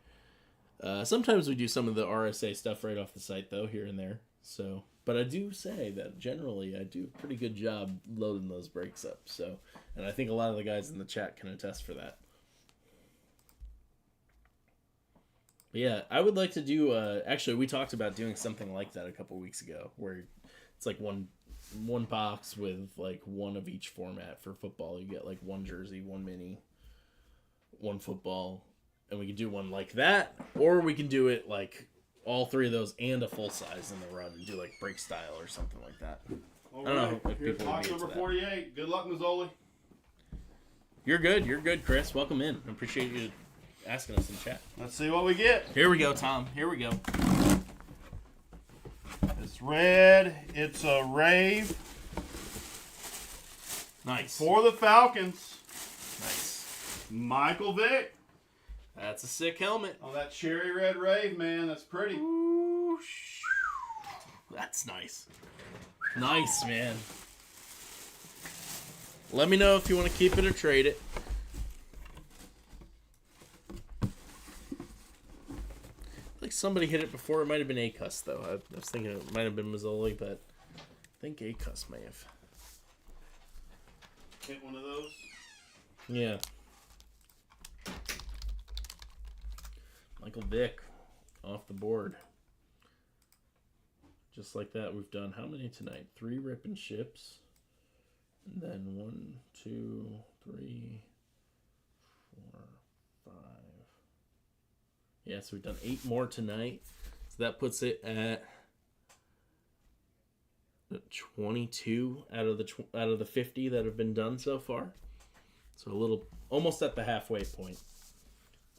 Sometimes we do some of the RSA stuff right off the site, though, here and there. So, but I do say that generally I do a pretty good job loading those breaks up. So, and I think a lot of the guys in the chat can attest for that. But yeah, I would like to do. Actually, we talked about doing something like that a couple weeks ago, where it's like one box with like one of each format for football. You get like one jersey, one mini, one football. And we can do one like that, or we can do it like all three of those and a full size in the run and do like break style or something like that. All I don't know right. if Here's people would box be into number that. 48. Good luck, Mazzoli. You're good, Chris. Welcome in. I appreciate you asking us in chat. Let's see what we get. Here we go, Tom. Here we go. It's red. It's a rave Nice. for the Falcons. Nice. Michael Vick. That's a sick helmet. Oh, that cherry red rave, man. That's pretty. Ooh, that's nice. Nice, man. Let me know if you want to keep it or trade it. Like somebody hit it before. It might have been Acus, though. I was thinking it might have been Mazzoli, but I think Acus may have. Hit one of those. Yeah. Michael Vick off the board. Just like that, we've done how many tonight? 3 rip and ships. And then 1, 2, 3, 4, 5. Yeah, so we've done 8 more tonight. So that puts it at 22 out of the 50 that have been done so far. So a little, almost at the halfway point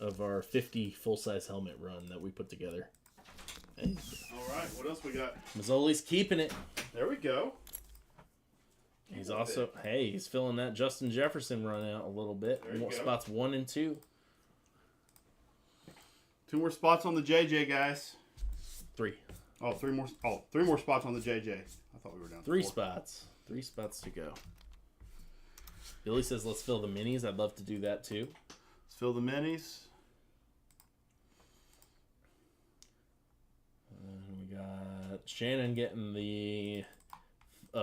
of our 50 full-size helmet run that we put together. Hey. All right, what else we got? Mazzoli's keeping it. There we go. He's also, he's filling that Justin Jefferson run out a little bit. There you go. Spots 1 and 2. 2 more spots on the JJ, guys. 3. Oh, 3 more. Oh, 3 more spots on the JJ. I thought we were down to 3 4. spots. 3 spots to go. Billy says, let's fill the minis. I'd love to do that too. Let's fill the minis. And we got Shannon getting the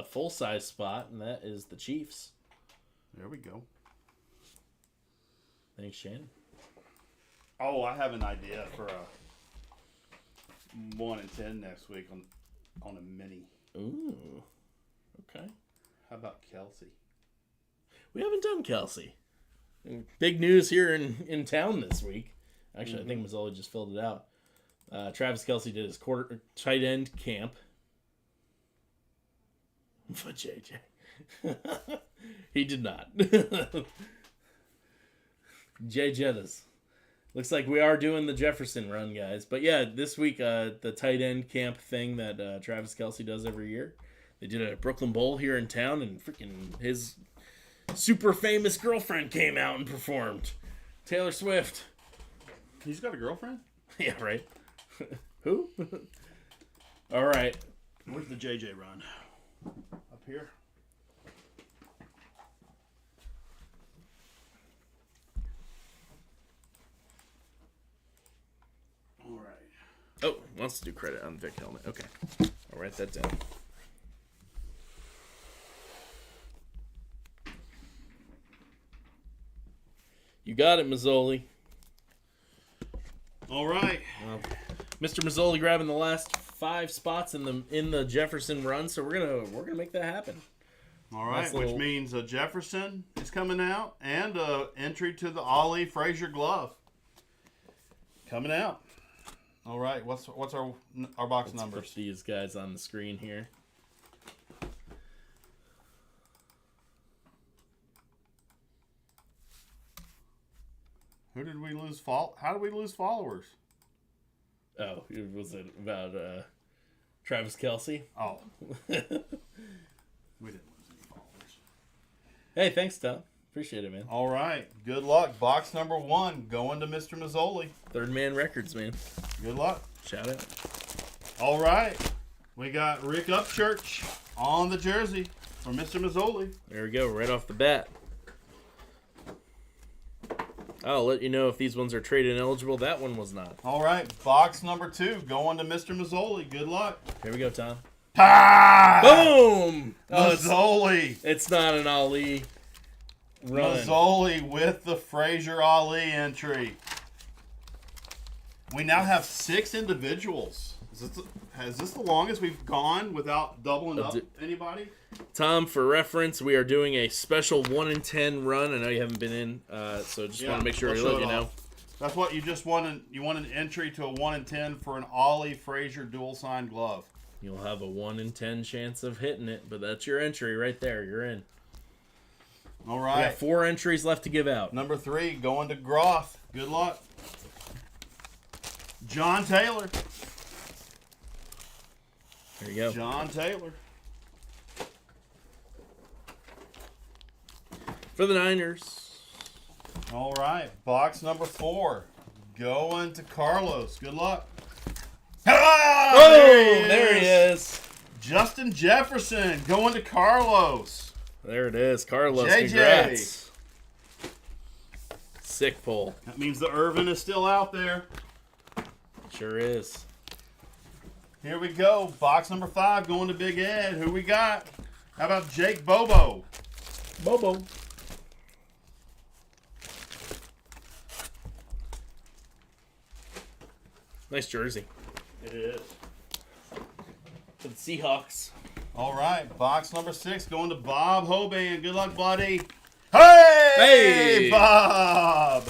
full-size spot, and that is the Chiefs. There we go. Thanks, Shannon. Oh, I have an idea for a 1 in 10 next week on a mini. Ooh. Okay. How about Kelsey? We haven't done Kelsey. Big news here in town this week. Actually, I think Mazzoli just filled it out. Travis Kelsey did his tight end camp. For JJ. He did not. JJettas. Looks like we are doing the Jefferson run, guys. But yeah, this week, the tight end camp thing that Travis Kelsey does every year. They did a Brooklyn Bowl here in town, and freaking his super famous girlfriend came out and performed. Taylor Swift. He's got a girlfriend? Yeah, right. Who? All right. Where's the JJ run? Up here? All right. Oh, wants to do credit on Vic helmet. Okay. I'll write that down. You got it, Mazzoli. All right. Well, Mr. Mazzoli grabbing the last 5 spots in the Jefferson run, so we're gonna make that happen. All right, Nice which little- means Jefferson is coming out and entry to the Ollie Frazier glove coming out. All right, what's our box Let's numbers? put these guys on the screen here. Who did we lose? How did we lose followers? Oh, was it about Travis Kelce? Oh, we didn't lose any followers. Hey, thanks, Tom. Appreciate it, man. All right, good luck. Box number 1 going to Mr. Mazzoli. Third Man Records, man. Good luck. Shout out. All right, we got Rick Upchurch on the jersey for Mr. Mazzoli. There we go, right off the bat. I'll let you know if these ones are trade ineligible. That one was not. All right, box number 2 going to Mr. Mazzoli. Good luck. Here we go, Tom. Ah! Boom! Oh, Mazzoli. it's not an Ali run. Mazzoli with the Frazier Ali entry. We now have 6 individuals. Is this the longest we've gone without doubling up anybody? Tom, for reference, we are doing a special 1 in 10 run. I know you haven't been in, so just want to make sure I let you know. That's what you just wanted. You want an entry to a 1 in 10 for an Ollie Frazier dual sign glove. You'll have a 1 in 10 chance of hitting it, but that's your entry right there. You're in. All We right. got 4 entries left to give out. Number 3 going to Groth. Good luck. John Taylor. There you go. John Taylor. For the Niners. All right. Box number 4 going to Carlos. Good luck. Ah, Oh, there he is. Justin Jefferson going to Carlos. There it is. Carlos, JJ. congrats. Sick pull. That means the Irvin is still out there. Sure is. Here we go. Box number 5 going to Big Ed. Who we got? How about Jake Bobo? Bobo. Nice jersey. It is. For the Seahawks. All right. Box number 6 going to Bob Hoban. Good luck, buddy. Hey! Hey! Bob!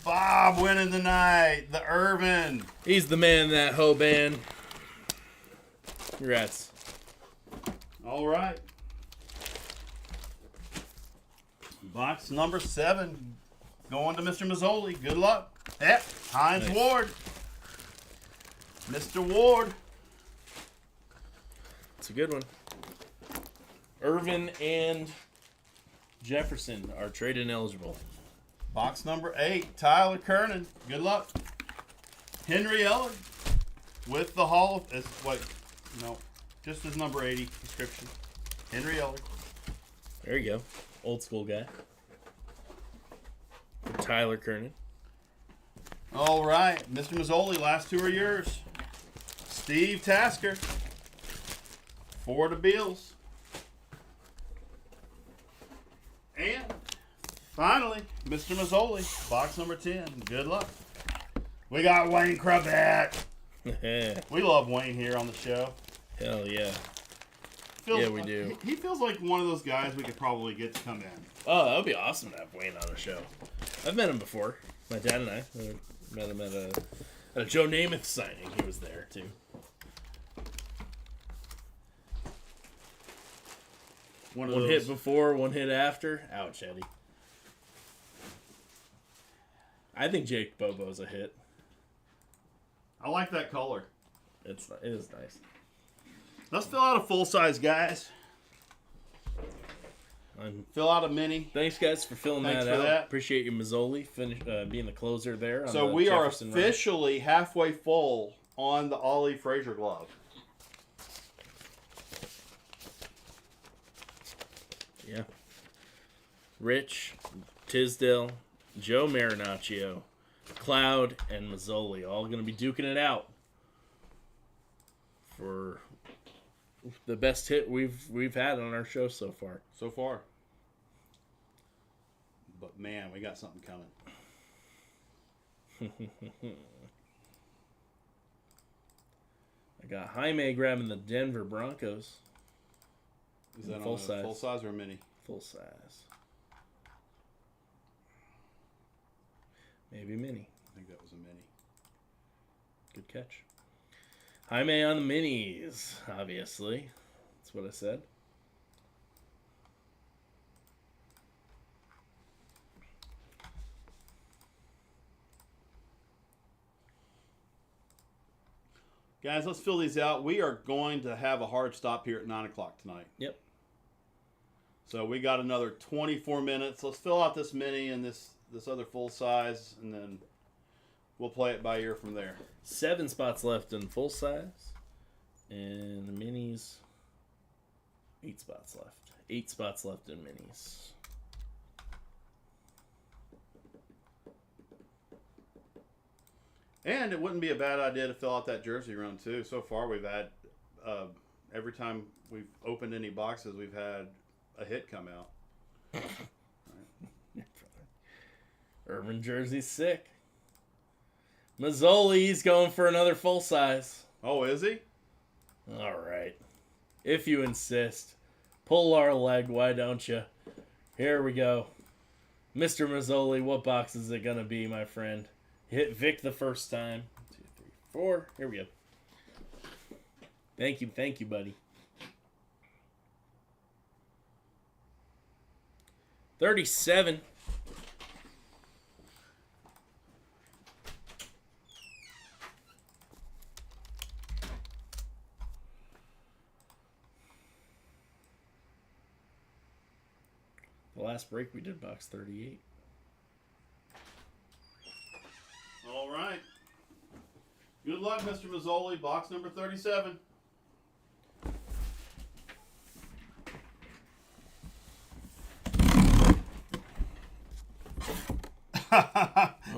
Bob winning tonight. The Irvin. He's the man, that Hoban. Congrats. All right. Box number 7 going to Mr. Mazzoli. Good luck. Yep. Hines Nice. Ward. Mr. Ward. It's a good one. Irvin and Jefferson are trade ineligible. Box number 8, Tyler Kernan. Good luck. Henry Eller with the Hall of... just his number 80 description. Henry Eller. There you go. Old school guy. For Tyler Kernan. All right. Mr. Mazzoli, last 2 are yours. Steve Tasker. For the Bills. And finally, Mr. Mazzoli, box number 10. Good luck. We got Wayne Cravett. We love Wayne here on the show. Hell yeah. Yeah, we do. He feels like one of those guys we could probably get to come in. Oh, that would be awesome to have Wayne on the show. I've met him before. My dad and I met him at a Joe Namath signing. He was there too. One Hit before, 1 hit after. Ouch, Eddie. I think Jake Bobo's a hit. I like that color. It is nice. Let's fill out a full size, guys. Fill out a mini. Thanks, guys, for filling Thanks that for out. that. Appreciate you, Mazzoli, being the closer there. On So the we are Jefferson run. officially halfway full on the Ollie Frazier glove. Yeah. Rich, Tisdale, Joe Marinaccio, Cloud, and Mazzoli all going to be duking it out for the best hit we've had on our show so far. So far. But man, we got something coming. I got Jaime grabbing the Denver Broncos. Is that full on size? Full size or a mini? Full size. Maybe mini. I think that was a mini. Good catch. Jaime on the minis, obviously. That's what I said. Guys, let's fill these out. We are going to have a hard stop here at 9 o'clock tonight. Yep. So we got another 24 minutes. Let's fill out this mini and this other full size, and then we'll play it by ear from there. 7 spots left in full size. And the minis, 8 spots left. 8 spots left in minis. And it wouldn't be a bad idea to fill out that jersey run, too. So far, we've had, every time we've opened any boxes, we've had a hit come out. Right. Irvin jersey's sick. Mazzoli's going for another full size. Oh, is he? All right. If you insist. Pull our leg, why don't you? Here we go. Mr. Mazzoli, what box is it going to be, my friend? Hit Vic the first time. 1, 2, 3, 4. Here we go. Thank you, buddy. 37. The last break we did box 38. All right. Good luck, Mr. Mazzoli. Box number 37.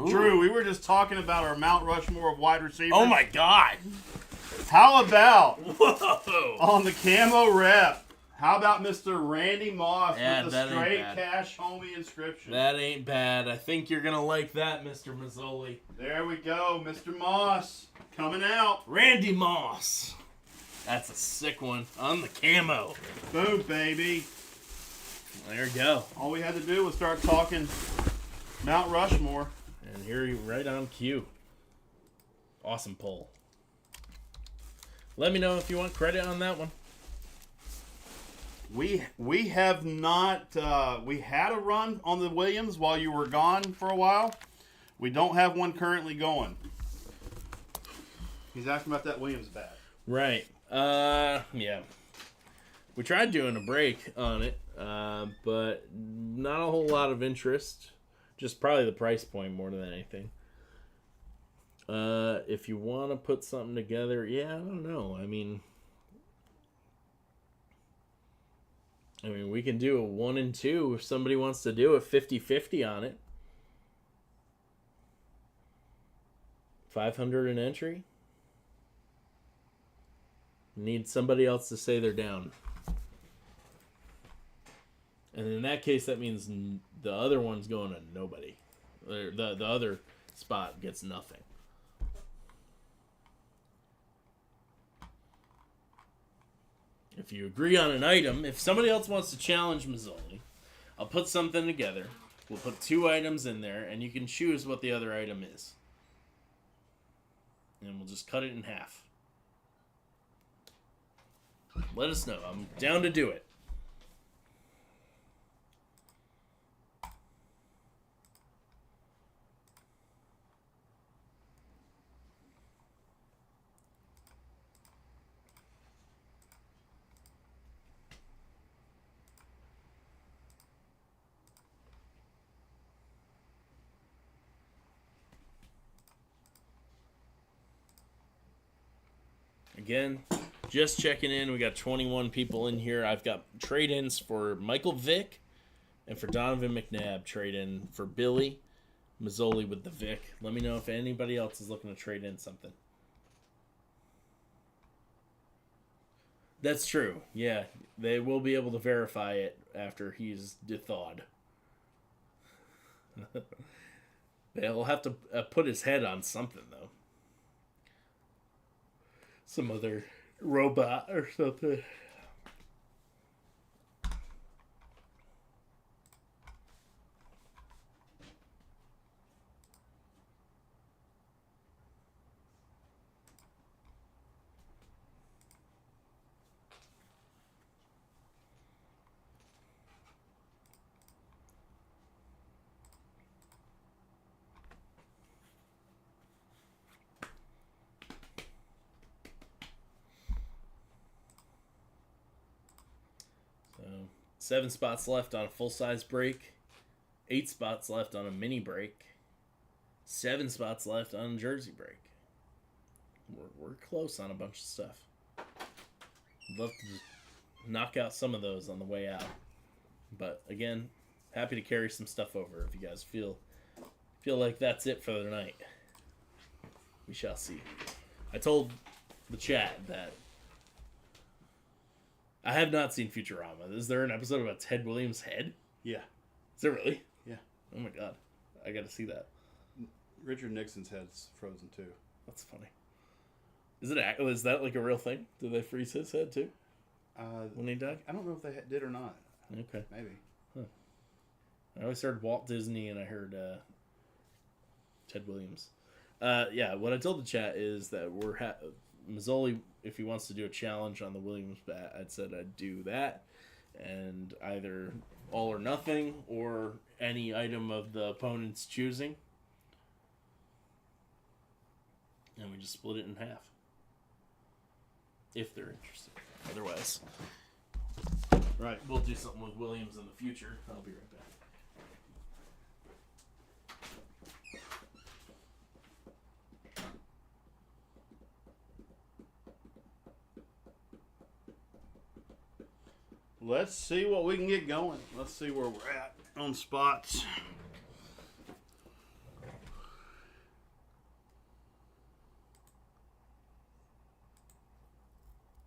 Drew, we were just talking about our Mount Rushmore of wide receivers. Oh my God! How about Whoa! on the camo rep? How about Mr. Randy Moss Yeah, with that the ain't straight bad. cash homie inscription? That ain't bad. I think you're gonna like that, Mr. Mazzoli. There we go, Mr. Moss coming out. Randy Moss. That's a sick one on the camo. Boom, baby. There you go. All we had to do was start talking Mount Rushmore. And here you right on cue. Awesome pull. Let me know if you want credit on that one. We have not. We had a run on the Williams while you were gone for a while. We don't have one currently going. He's asking about that Williams bat. Right. Yeah. We tried doing a break on it, but not a whole lot of interest. Just probably the price point more than anything. If you want to put something together, yeah, I don't know. I mean, we can do a 1 and 2 if somebody wants to do a 50-50 on it. 500 an entry. Need somebody else to say they're down. And in that case, that means the other one's going to nobody. The other spot gets nothing. If you agree on an item, if somebody else wants to challenge Mazzoli, I'll put something together. We'll put 2 items in there, and you can choose what the other item is. And we'll just cut it in half. Let us know. I'm down to do it. Again, just checking in. We got 21 people in here. I've got trade-ins for Michael Vick and for Donovan McNabb. Trade-in for Billy Mazzoli with the Vick. Let me know if anybody else is looking to trade in something. That's true. Yeah, they will be able to verify it after he's thawed. They'll have to put his head on something, though. Some other robot or something. So 7 spots left on a full-size break. 8 spots left on a mini break. 7 spots left on a jersey break. We're close on a bunch of stuff. I'd love to just knock out some of those on the way out. But again, happy to carry some stuff over if you guys feel like that's it for the night. We shall see. I told the chat that I have not seen Futurama. Is there an episode about Ted Williams' head? Yeah. Is there really? Yeah. Oh my god. I gotta see that. Richard Nixon's head's frozen too. That's funny. Is that like a real thing? Did they freeze his head too? When he died? I don't know if they did or not. Okay. Maybe. Huh. I always heard Walt Disney and I heard Ted Williams. Yeah, what I told the chat is that we're Mazzoli, if he wants to do a challenge on the Williams bat, I'd said I'd do that, and either all or nothing, or any item of the opponent's choosing, and we just split it in half, if they're interested. Otherwise, right, we'll do something with Williams in the future. I'll be right back. Let's see what we can get going. Let's see where we're at on spots.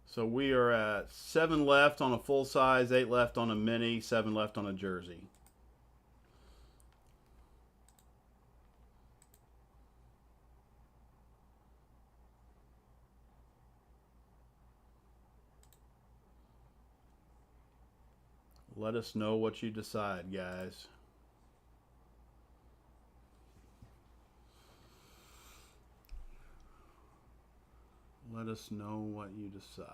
So we are at 7 left on a full size, 8 left on a mini, 7 left on a jersey. Let us know what you decide, guys. Let us know what you decide.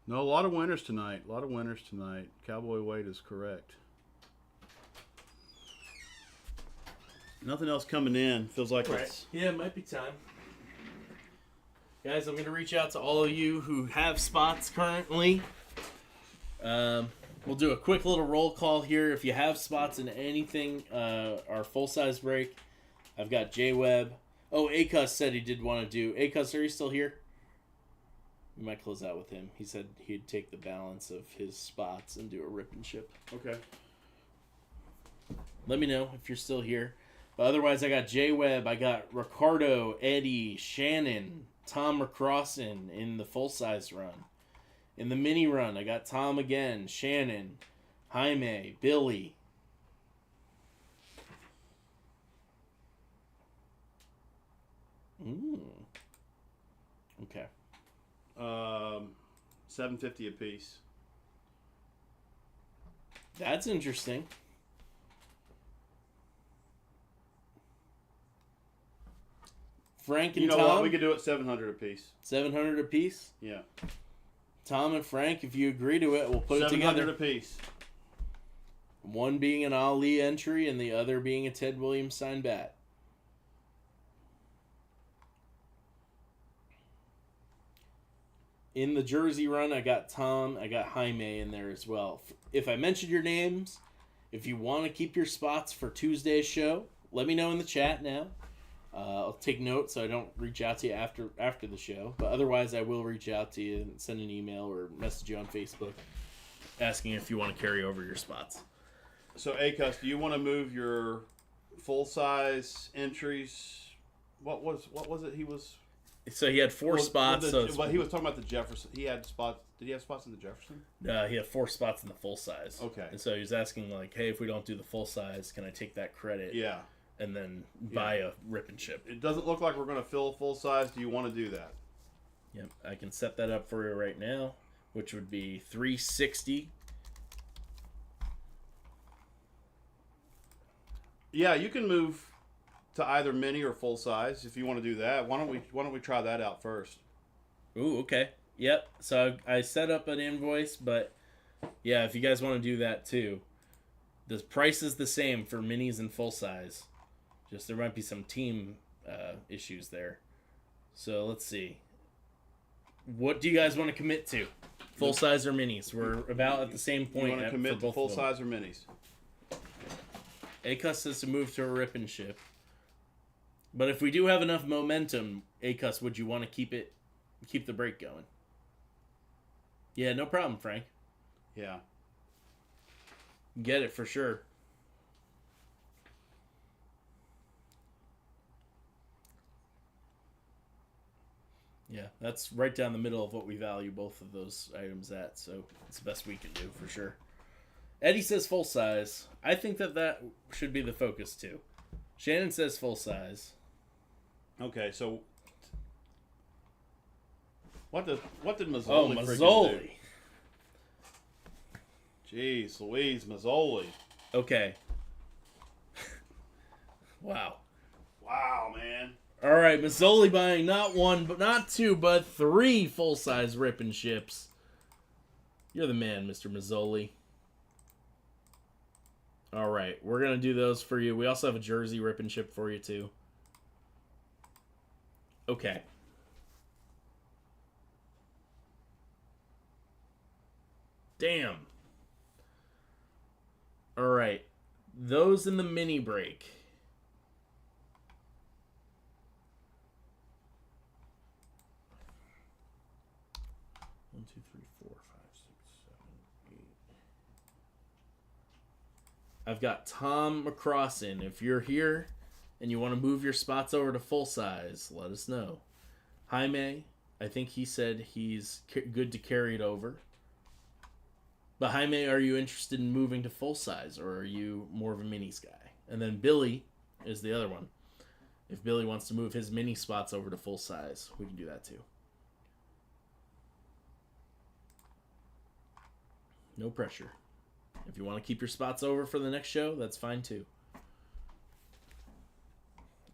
No, a lot of winners tonight. A lot of winners tonight. Cowboy Wade is correct. Nothing else coming in. Feels like it's... Yeah, it might be time. Guys, I'm going to reach out to all of you who have spots currently. We'll do a quick little roll call here. If you have spots in anything, our full-size break, I've got J-Web. Oh, Acus said he did want to do... Acus, are you still here? We might close out with him. He said he'd take the balance of his spots and do a rip and ship. Okay. Let me know if you're still here. But otherwise, I got J-Web, I got Ricardo, Eddie, Shannon, Tom McCrossin in the full-size run. In the mini run, I got Tom again, Shannon, Jaime, Billy. Okay. $7.50 a piece. That's interesting. Frank and Tom. You know what? We could do it $700 a piece. $700 a piece? Yeah. Tom and Frank, if you agree to it, we'll put it together. $700 a piece. One being an Ali entry and the other being a Ted Williams signed bat. in the jersey run, I got Tom, I got Jaime in there as well. If I mentioned your names, if you want to keep your spots for Tuesday's show, let me know in the chat now. I'll take notes so I don't reach out to you after the show. But otherwise, I will reach out to you and send an email or message you on Facebook asking if you want to carry over your spots. So, Acus, do you want to move your full-size entries? What was it he was... So he had four spots. But he was talking about the Jefferson. He had spots. Did he have spots in the Jefferson? He had 4 spots in the full size. Okay. And so he was asking, like, hey, if we don't do the full size, can I take that credit? Yeah. And then buy a rip and ship. It doesn't look like we're going to fill full size. Do you want to do that? Yep. I can set that up for you right now, which would be $360. Yeah, you can move to either mini or full size if you want to do that. Why don't we try that out first? Ooh, okay. Yep. So I set up an invoice, but yeah, if you guys want to do that too, the price is the same for minis and full size. Just there might be some team issues there. So let's see. What do you guys want to commit to? Full size or minis? We're about at the same point. You want to commit to full size or minis? Acus says to move to a rip and ship. But if we do have enough momentum, Acus, would you want to keep the break going? Yeah, no problem, Frank. Yeah. Get it for sure. Yeah, that's right down the middle of what we value both of those items at, so it's the best we can do for sure. Eddie says full size. I think that should be the focus too. Shannon says full size. Okay, so what did Mazzoli freaking Mazzoli. do? Jeez Louise, Mazzoli. Okay. Wow. Wow, man. All right, Mazzoli buying not 1, but not 2, but 3 full-size rip and ships. You're the man, Mr. Mazzoli. All right, we're going to do those for you. We also have a jersey rip and ship for you, too. Okay. Damn. All right. Those in the mini break. One, two, three, 4, 5, 6, 7, 8. I've got Tom McCrossin. If you're here and you want to move your spots over to full size, let us know. Jaime, I think he said he's good to carry it over. But Jaime, are you interested in moving to full size, or are you more of a minis guy? And then Billy is the other one. If Billy wants to move his mini spots over to full size, we can do that too. No pressure. If you want to keep your spots over for the next show, that's fine too.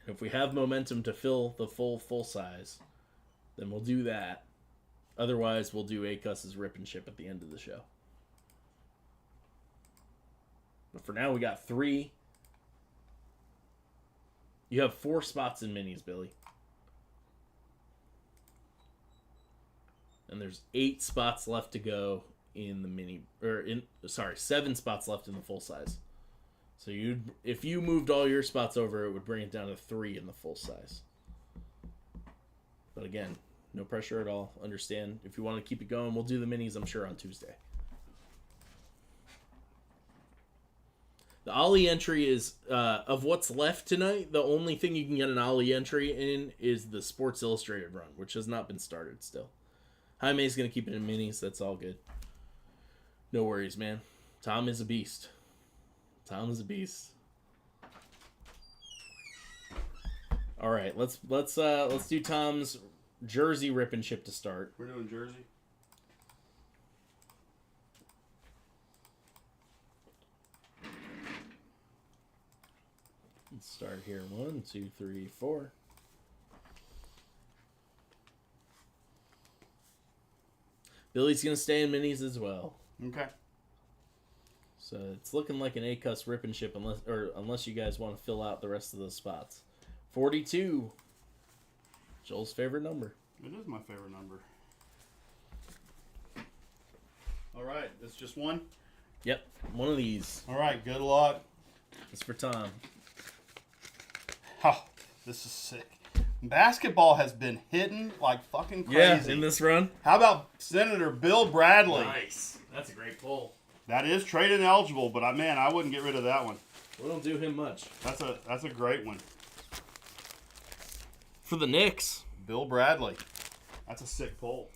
And if we have momentum to fill the full size, then we'll do that. Otherwise, we'll do Acus's rip and ship at the end of the show. But for now, we got 3. You have 4 spots in minis, Billy. And there's 8 spots left to go in the mini, 7 spots left in the full size. So if you moved all your spots over, it would bring it down to 3 in the full size. But again, no pressure at all. Understand, if you want to keep it going, we'll do the minis, I'm sure, on Tuesday. The Ollie entry is, of what's left tonight, the only thing you can get an Ollie entry in is the Sports Illustrated run, which has not been started still. Jaime's going to keep it in minis. That's all good. No worries, man. Tom is a beast. Tom is a beast. All right, let's do Tom's jersey rip and ship to start. We're doing jersey. Let's start here. 1, 2, 3, 4. Billy's gonna stay in minis as well. Okay. So it's looking like an Acus rip and ship, unless you guys want to fill out the rest of those spots. 42. Joel's favorite number. It is my favorite number. All right, that's just one. Yep, one of these. All right, good luck. It's for Tom. Oh, this is sick. Basketball has been hitting like fucking crazy. Yeah, in this run. How about Senator Bill Bradley? Nice. That's a great pull. That is trade ineligible, but I wouldn't get rid of that one. We don't do him much. That's a great one. For the Knicks. Bill Bradley. That's a sick pull.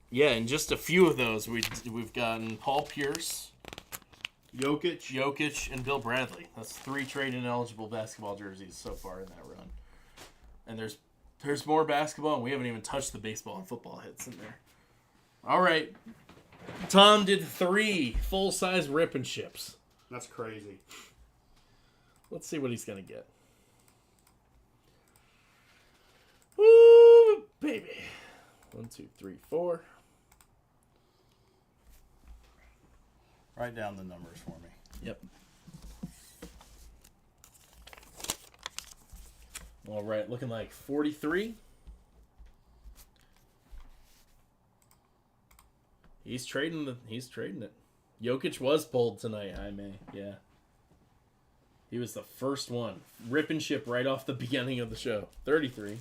Yeah, and just a few of those. We've gotten Paul Pierce, Jokic, and Bill Bradley. That's 3 trade ineligible basketball jerseys so far in that run. And there's more basketball, and we haven't even touched the baseball and football hits in there. All right. Tom did 3 full-size rip and ships. That's crazy. Let's see what he's going to get. Woo, baby. 1, 2, 3, 4. Write down the numbers for me. Yep. All right, looking like 43. He's trading it. Jokic was pulled tonight, Jaime. Yeah. He was the first one. Rip and ship right off the beginning of the show. 33.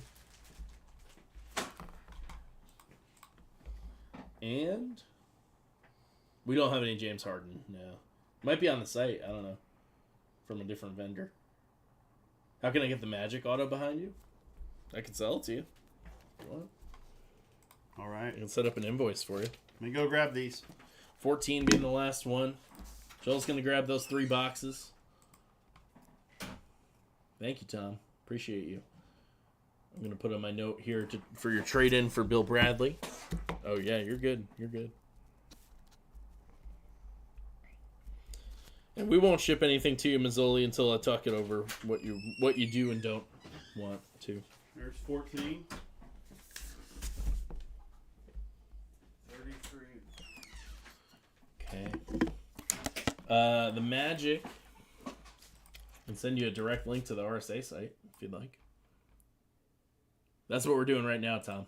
And we don't have any James Harden, no. Might be on the site, I don't know. From a different vendor. How can I get the Magic auto behind you? I can sell it to you. If you want. All right. I can set up an invoice for you. Let me go grab these. 14 being the last one. Joel's going to grab those 3 boxes. Thank you, Tom. Appreciate you. I'm going to put on my note here for your trade-in for Bill Bradley. Oh, yeah, you're good. You're good. And we won't ship anything to you, Mazzoli, until I talk it over what you do and don't want to. There's 14. 33. Okay. The Magic. I can send you a direct link to the RSA site if you'd like. That's what we're doing right now, Tom.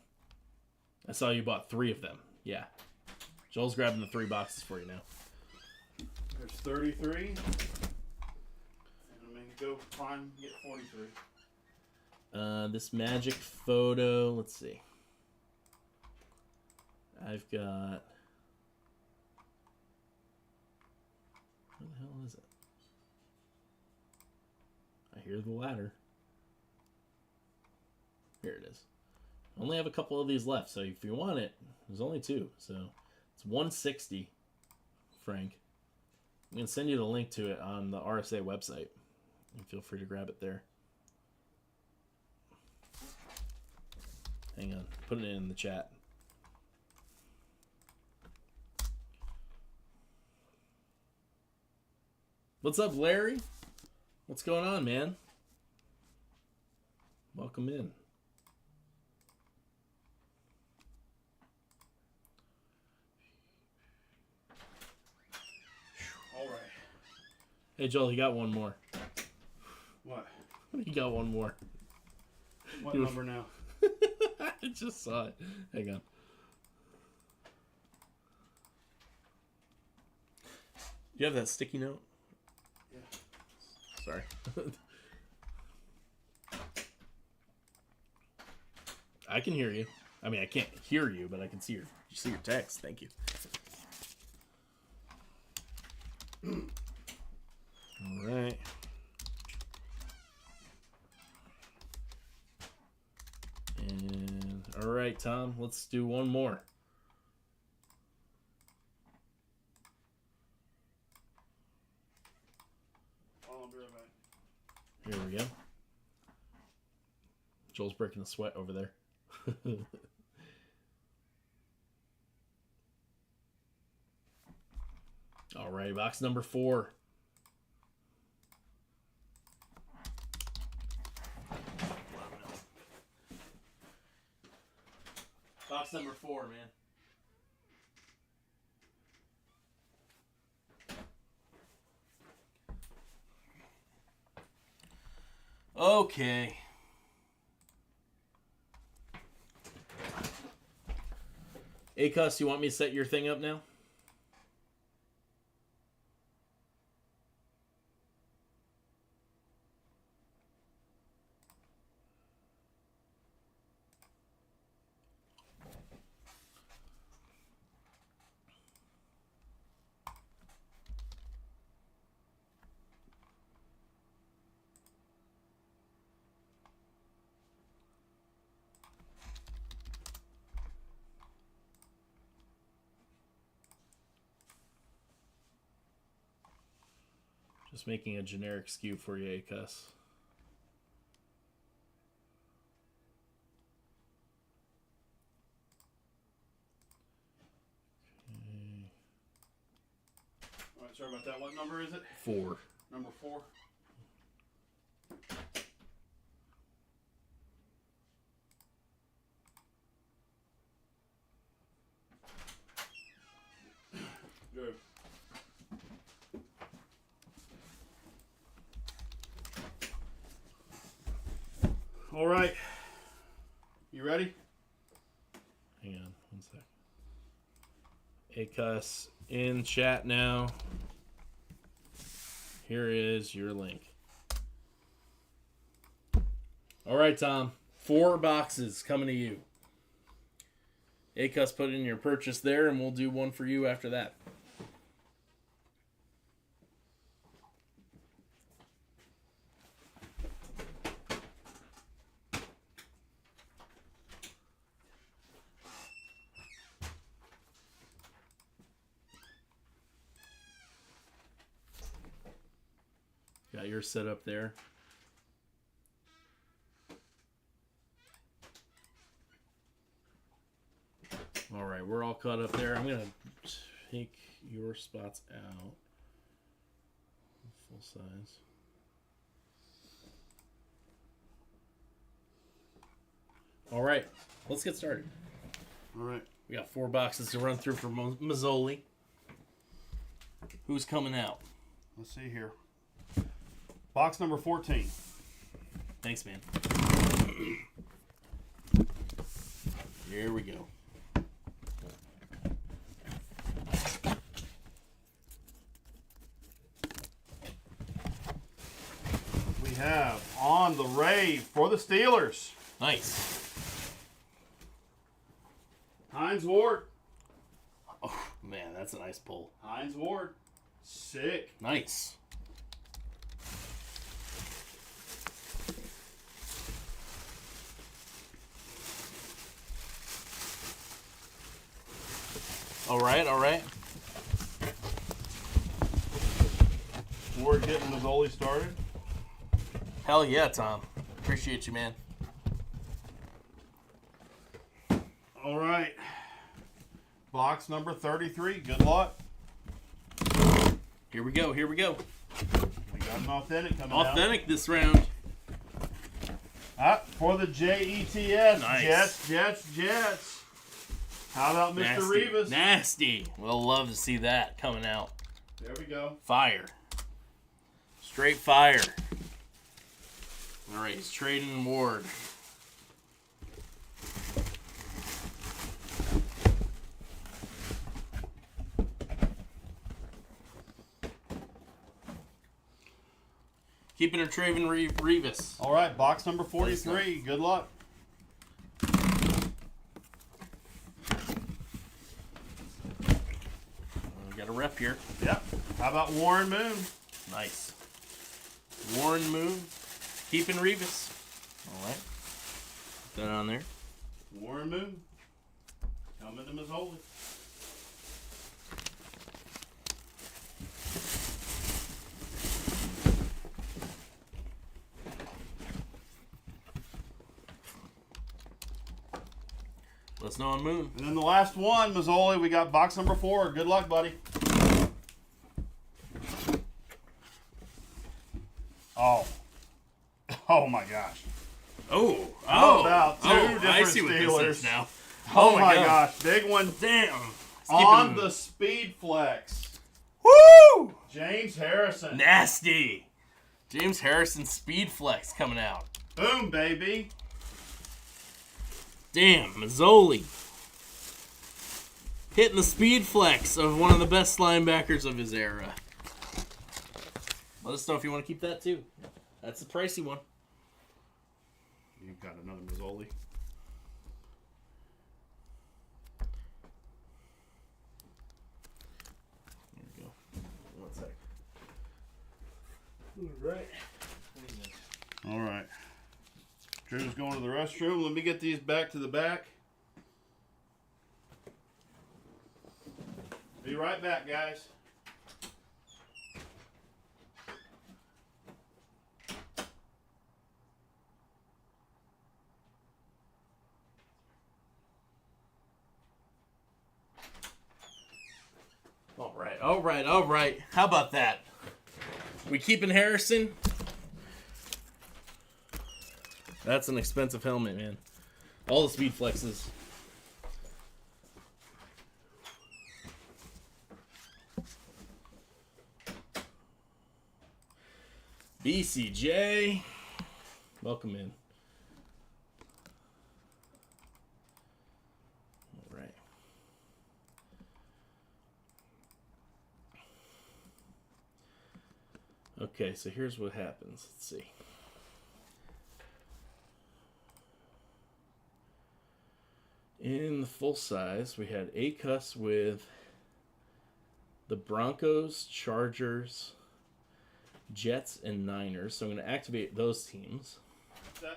I saw you bought 3 of them. Yeah. Joel's grabbing the 3 boxes for you now. There's 33. And I'm going to go get 43. This Magic photo, let's see. I've got... Where the hell is it? I hear the ladder. Here it is. I only have a couple of these left, so if you want it, there's only 2. So it's 160, Frank. I'm going to send you the link to it on the RSA website. And feel free to grab it there. Hang on. Put it in the chat. What's up, Larry? What's going on, man? Welcome in. All right. Hey, Joel, you got one more. What? You got one more. What number now? I just saw it. Hang on. You have that sticky note? Yeah. Sorry. I can hear you. I mean, I can't hear you, but I can see your text. Thank you. All right. And all right, Tom, let's do one more. I'll be right back. Here we go. Joel's breaking a sweat over there. All right, box number 4. Box number 4, man. Okay. Acos, you want me to set your thing up now? Just making a generic skew for you, Acus. All right, sorry about that. What number is it? 4. Number 4. Good. All right. You ready? Hang on 1 sec. Acus in chat now. Here is your link. All right, Tom. 4 boxes coming to you. Acus, put in your purchase there, and we'll do one for you after that. Got yours set up there. All right, we're all caught up there. I'm going to take your spots out. Full size. All right, let's get started. All right. We got 4 boxes to run through for Mazzoli. Who's coming out? Let's see here. Box number 14. Thanks, man. Here we go. We have on the rave for the Steelers. Nice. Hines Ward. Oh, man, that's a nice pull. Hines Ward. Sick. Nice. All right, all right. Ward getting Mazzoli started. Hell yeah, Tom. Appreciate you, man. All right. Box number 33. Good luck. Here we go, here we go. We got an authentic coming out. Authentic this round. For the JETS. Nice. Jets. How about Mr. Nasty. Rivas? Nasty. We'll love to see that coming out. There we go. Fire. Straight fire. All right, he's trading Ward. Keeping her Traven Revis. All right, box number 43. Good luck. We got a rep here. Yep. How about Warren Moon? Nice. Warren Moon. Keeping Revis. All right. Put that on there. Warren Moon. Coming to Mazzoli. Let us know on Moon. And then the last one, Mazzoli, we got box number 4. Good luck, buddy. Oh. Oh, my gosh. Oh. How about two different I see what Steelers? this is now. Oh, my gosh. Big one. Damn. On the speed flex. Woo! James Harrison. Nasty. James Harrison speed flex coming out. Boom, baby. Damn, Mazzoli. Hitting the speed flex of one of the best linebackers of his era. Let us know if you want to keep that too. That's a pricey one. You've got another Mazzoli. There we go. 1 sec. Right. All right. Drew's going to the restroom. Let me get these back to the back. Be right back, guys. All right. How about that? We keeping Harrison? That's an expensive helmet, man. All the speed flexes. BCJ. Welcome in. All right. Okay, so here's what happens. Let's see. In the full size, we had ACUS with the Broncos, Chargers, Jets, and Niners. So I'm going to activate those teams. What's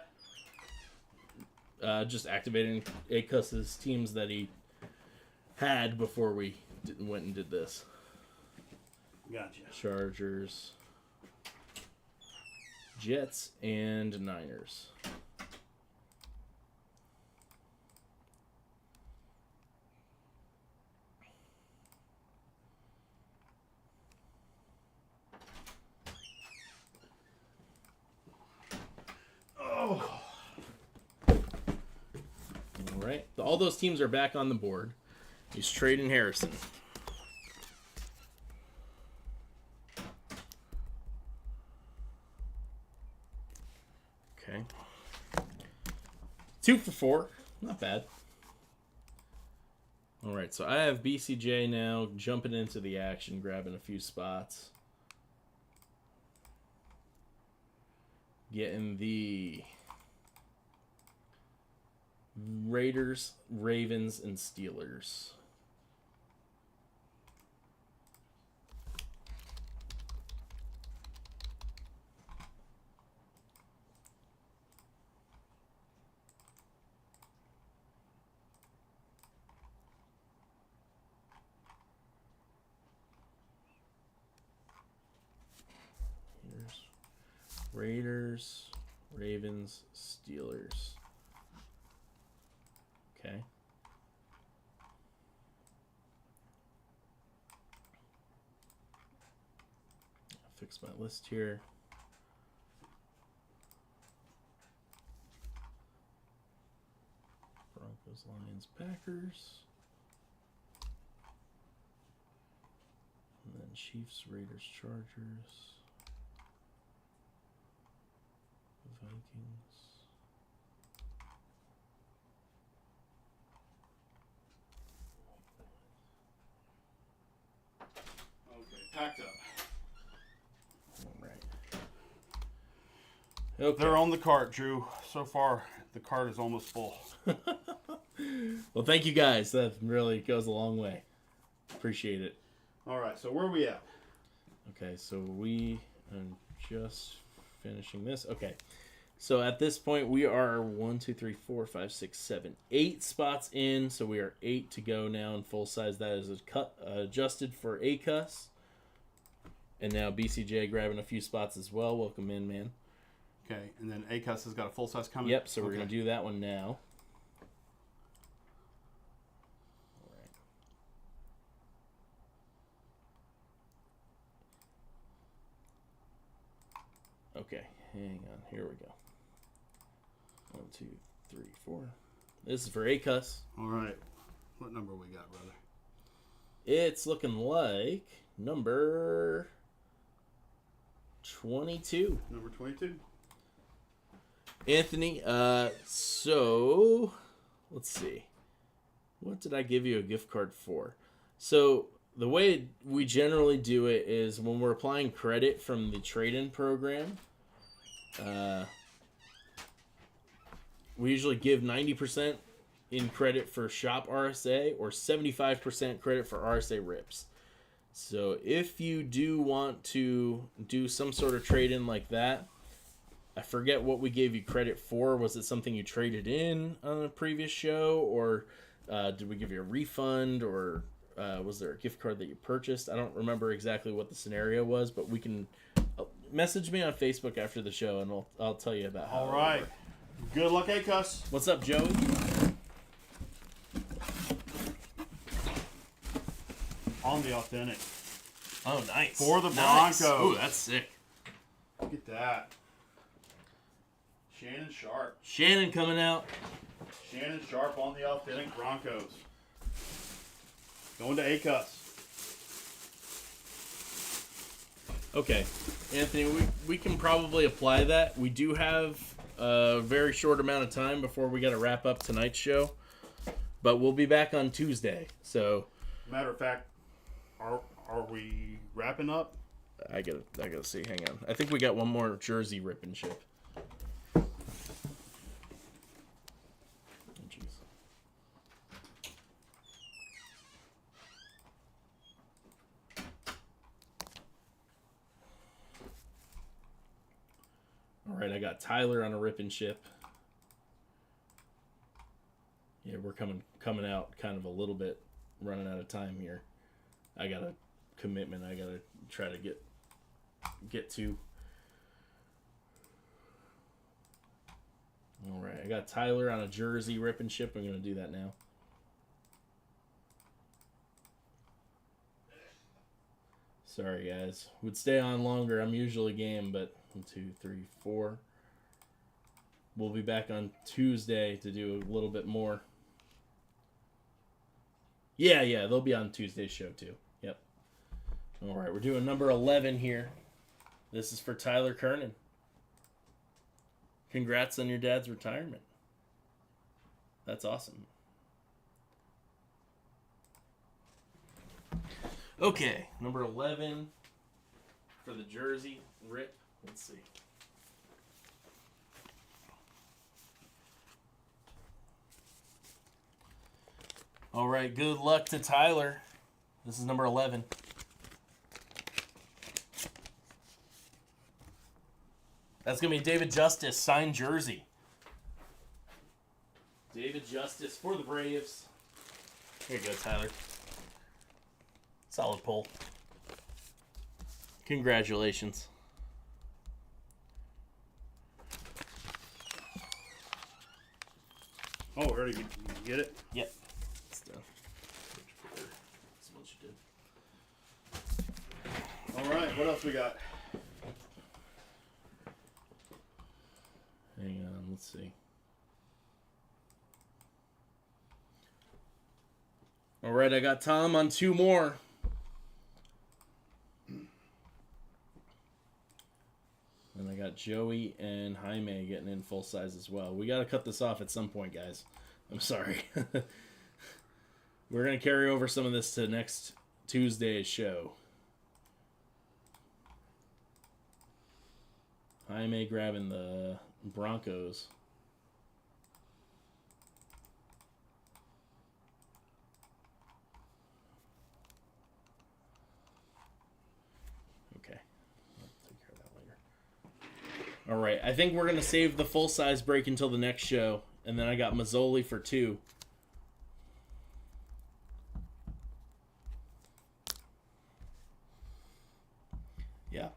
that? Just activating ACUS's teams that he had before we went and did this. Gotcha. Chargers, Jets, and Niners. Oh. All right. All those teams are back on the board. He's trading Harrison. Okay. 2 for 4. Not bad. All right, so I have BCJ now jumping into the action, grabbing a few spots. Getting the Raiders, Ravens, and Steelers. Raiders, Ravens, Steelers. Okay. I'll fix my list here. Broncos, Lions, Packers. And then Chiefs, Raiders, Chargers. Vikings. Okay, packed up. All right. Okay. They're on the cart, Drew. So far, the cart is almost full. Well, thank you guys. That really goes a long way. Appreciate it. All right, so where are we at? Okay, so we are just finishing this. Okay. So at this point, we are 1, 2, 3, 4, 5, 6, 7, 8 spots in. So we are 8 to go now in full size. That is adjusted for ACUS. And now BCJ grabbing a few spots as well. Welcome in, man. Okay, and then ACUS has got a full size coming? Yep, so we're going to do that one now. Okay, hang on. Here we go. 1, 2, 3, 4. This is for ACUS. All right. What number we got, brother? It's looking like number 22. Number 22. Anthony, so let's see. What did I give you a gift card for? So the way we generally do it is when we're applying credit from the trade-in program, we usually give 90% in credit for shop RSA or 75% credit for RSA rips. So if you do want to do some sort of trade-in like that, I forget what we gave you credit for. Was it something you traded in on a previous show, or did we give you a refund, or was there a gift card that you purchased? I don't remember exactly what the scenario was, but we can message me on Facebook after the show, and I'll tell you about how. All right. Good luck, ACUS. What's up, Joey? On the authentic. Oh, nice. For the Nice. Broncos. Ooh, that's sick. Look at that. Shannon Sharp. Shannon coming out. Shannon Sharp on the authentic Broncos. Going to ACUS. Okay, Anthony, we can probably apply that. We do have a very short amount of time before we got to wrap up tonight's show, but we'll be back on Tuesday. So, Matter of fact, are we wrapping up? I gotta see. Hang on. I think we got one more jersey rip and ship. Oh, jeez. All right, I got Tyler on a rip and ship. Yeah, we're coming out kind of a little bit, running out of time here. I got a commitment I gotta try to get to. All right, I got Tyler on a jersey rip and ship. I'm gonna do that now. Sorry, guys. Would stay on longer. I'm usually game, but 1, 2, 3, 4. We'll be back on Tuesday to do a little bit more. Yeah, they'll be on Tuesday's show too. Yep. All right, we're doing number 11 here. This is for Tyler Kernan. Congrats on your dad's retirement. That's awesome. Okay, number 11 for the jersey rip. Let's see. All right, good luck to Tyler. This is number 11. That's going to be David Justice, signed jersey. David Justice for the Braves. Here you go, Tyler. Solid pull. Congratulations. Oh, already you get it? Yep. It's done. That's what you did. All right, what else we got? Hang on, let's see. All right, I got Tom on 2 more. And I got Joey and Jaime getting in full size as well. We got to cut this off at some point, guys. I'm sorry. We're going to carry over some of this to next Tuesday's show. Jaime grabbing the Broncos. Okay. I'll take care of that later. All right. I think we're going to save the full-size break until the next show. And then I got Mazzoli for 2. Yeah.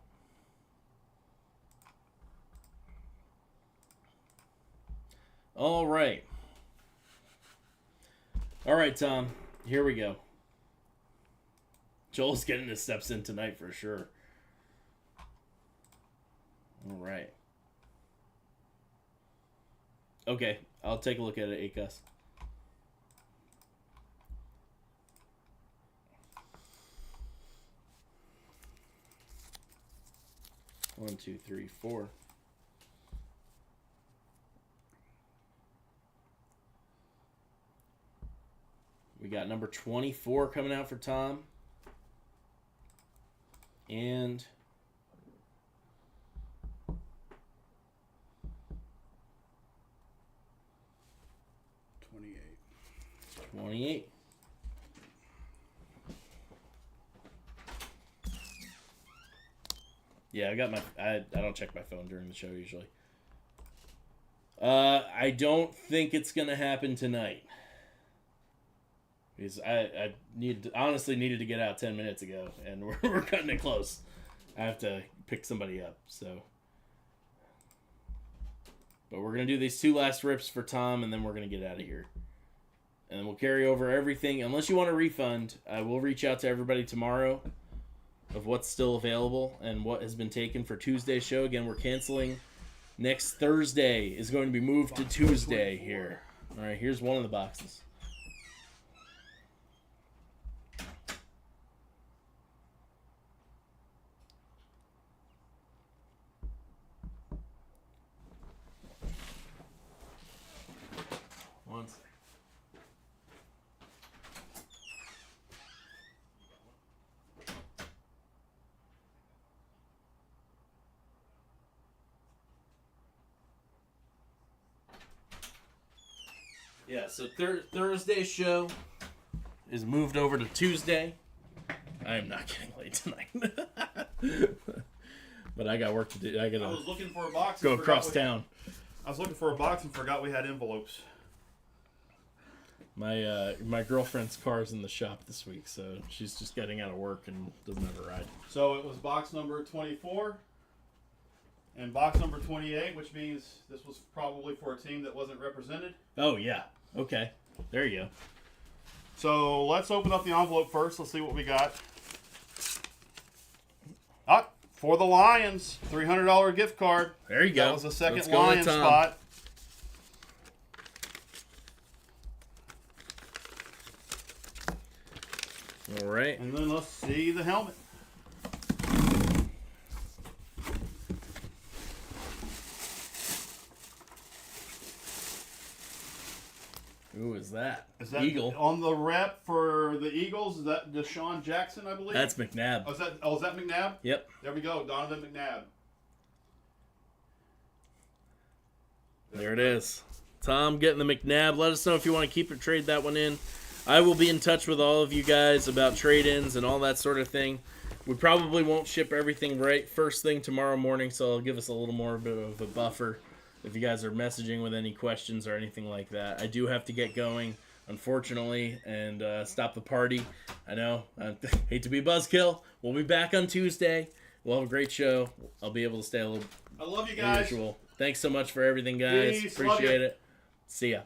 All right. All right, Tom. Here we go. Joel's getting his steps in tonight for sure. All right. Okay, I'll take a look at it, Acas. One, 2, 3, 4. We got number 24 coming out for Tom. And 28. Yeah, I got my. I don't check my phone during the show usually. I don't think it's gonna happen tonight. Because I honestly needed to get out 10 minutes ago, and we're cutting it close. I have to pick somebody up, so. But we're gonna do these 2 last rips for Tom, and then we're gonna get out of here. And we'll carry over everything. Unless you want a refund, I will reach out to everybody tomorrow of what's still available and what has been taken for Tuesday's show. Again, we're canceling. Next Thursday is going to be moved to Tuesday here. All right, here's one of the boxes. Once. Yeah, so Thursday's show is moved over to Tuesday. I am not getting late tonight. But I got work to do. I was looking for a box. Go across town. I was looking for a box and forgot we had envelopes. My girlfriend's car's in the shop this week, so she's just getting out of work and doesn't have a ride. So it was box number 24 and box number 28, which means this was probably for a team that wasn't represented. Oh, yeah. Okay. There you go. So let's open up the envelope first. Let's see what we got. For the Lions, $300 gift card. There you go. That was the second Let's go Lions with Tom. spot. All right. And then let's see the helmet. Who is that? Is that Eagle. on the rep for the Eagles? Is that Deshaun Jackson, I believe? That's McNabb. Oh, is that McNabb? Yep. There we go, Donovan McNabb. There it is. Tom getting the McNabb. Let us know if you want to keep or trade that one in. I will be in touch with all of you guys about trade-ins and all that sort of thing. We probably won't ship everything right first thing tomorrow morning, so it'll give us a little more bit of a buffer if you guys are messaging with any questions or anything like that. I do have to get going, unfortunately, and stop the party. I know. I hate to be a buzzkill. We'll be back on Tuesday. We'll have a great show. I'll be able to stay a little I love you guys. usual. Thanks so much for everything, guys. Peace. Love Appreciate you. it. See ya.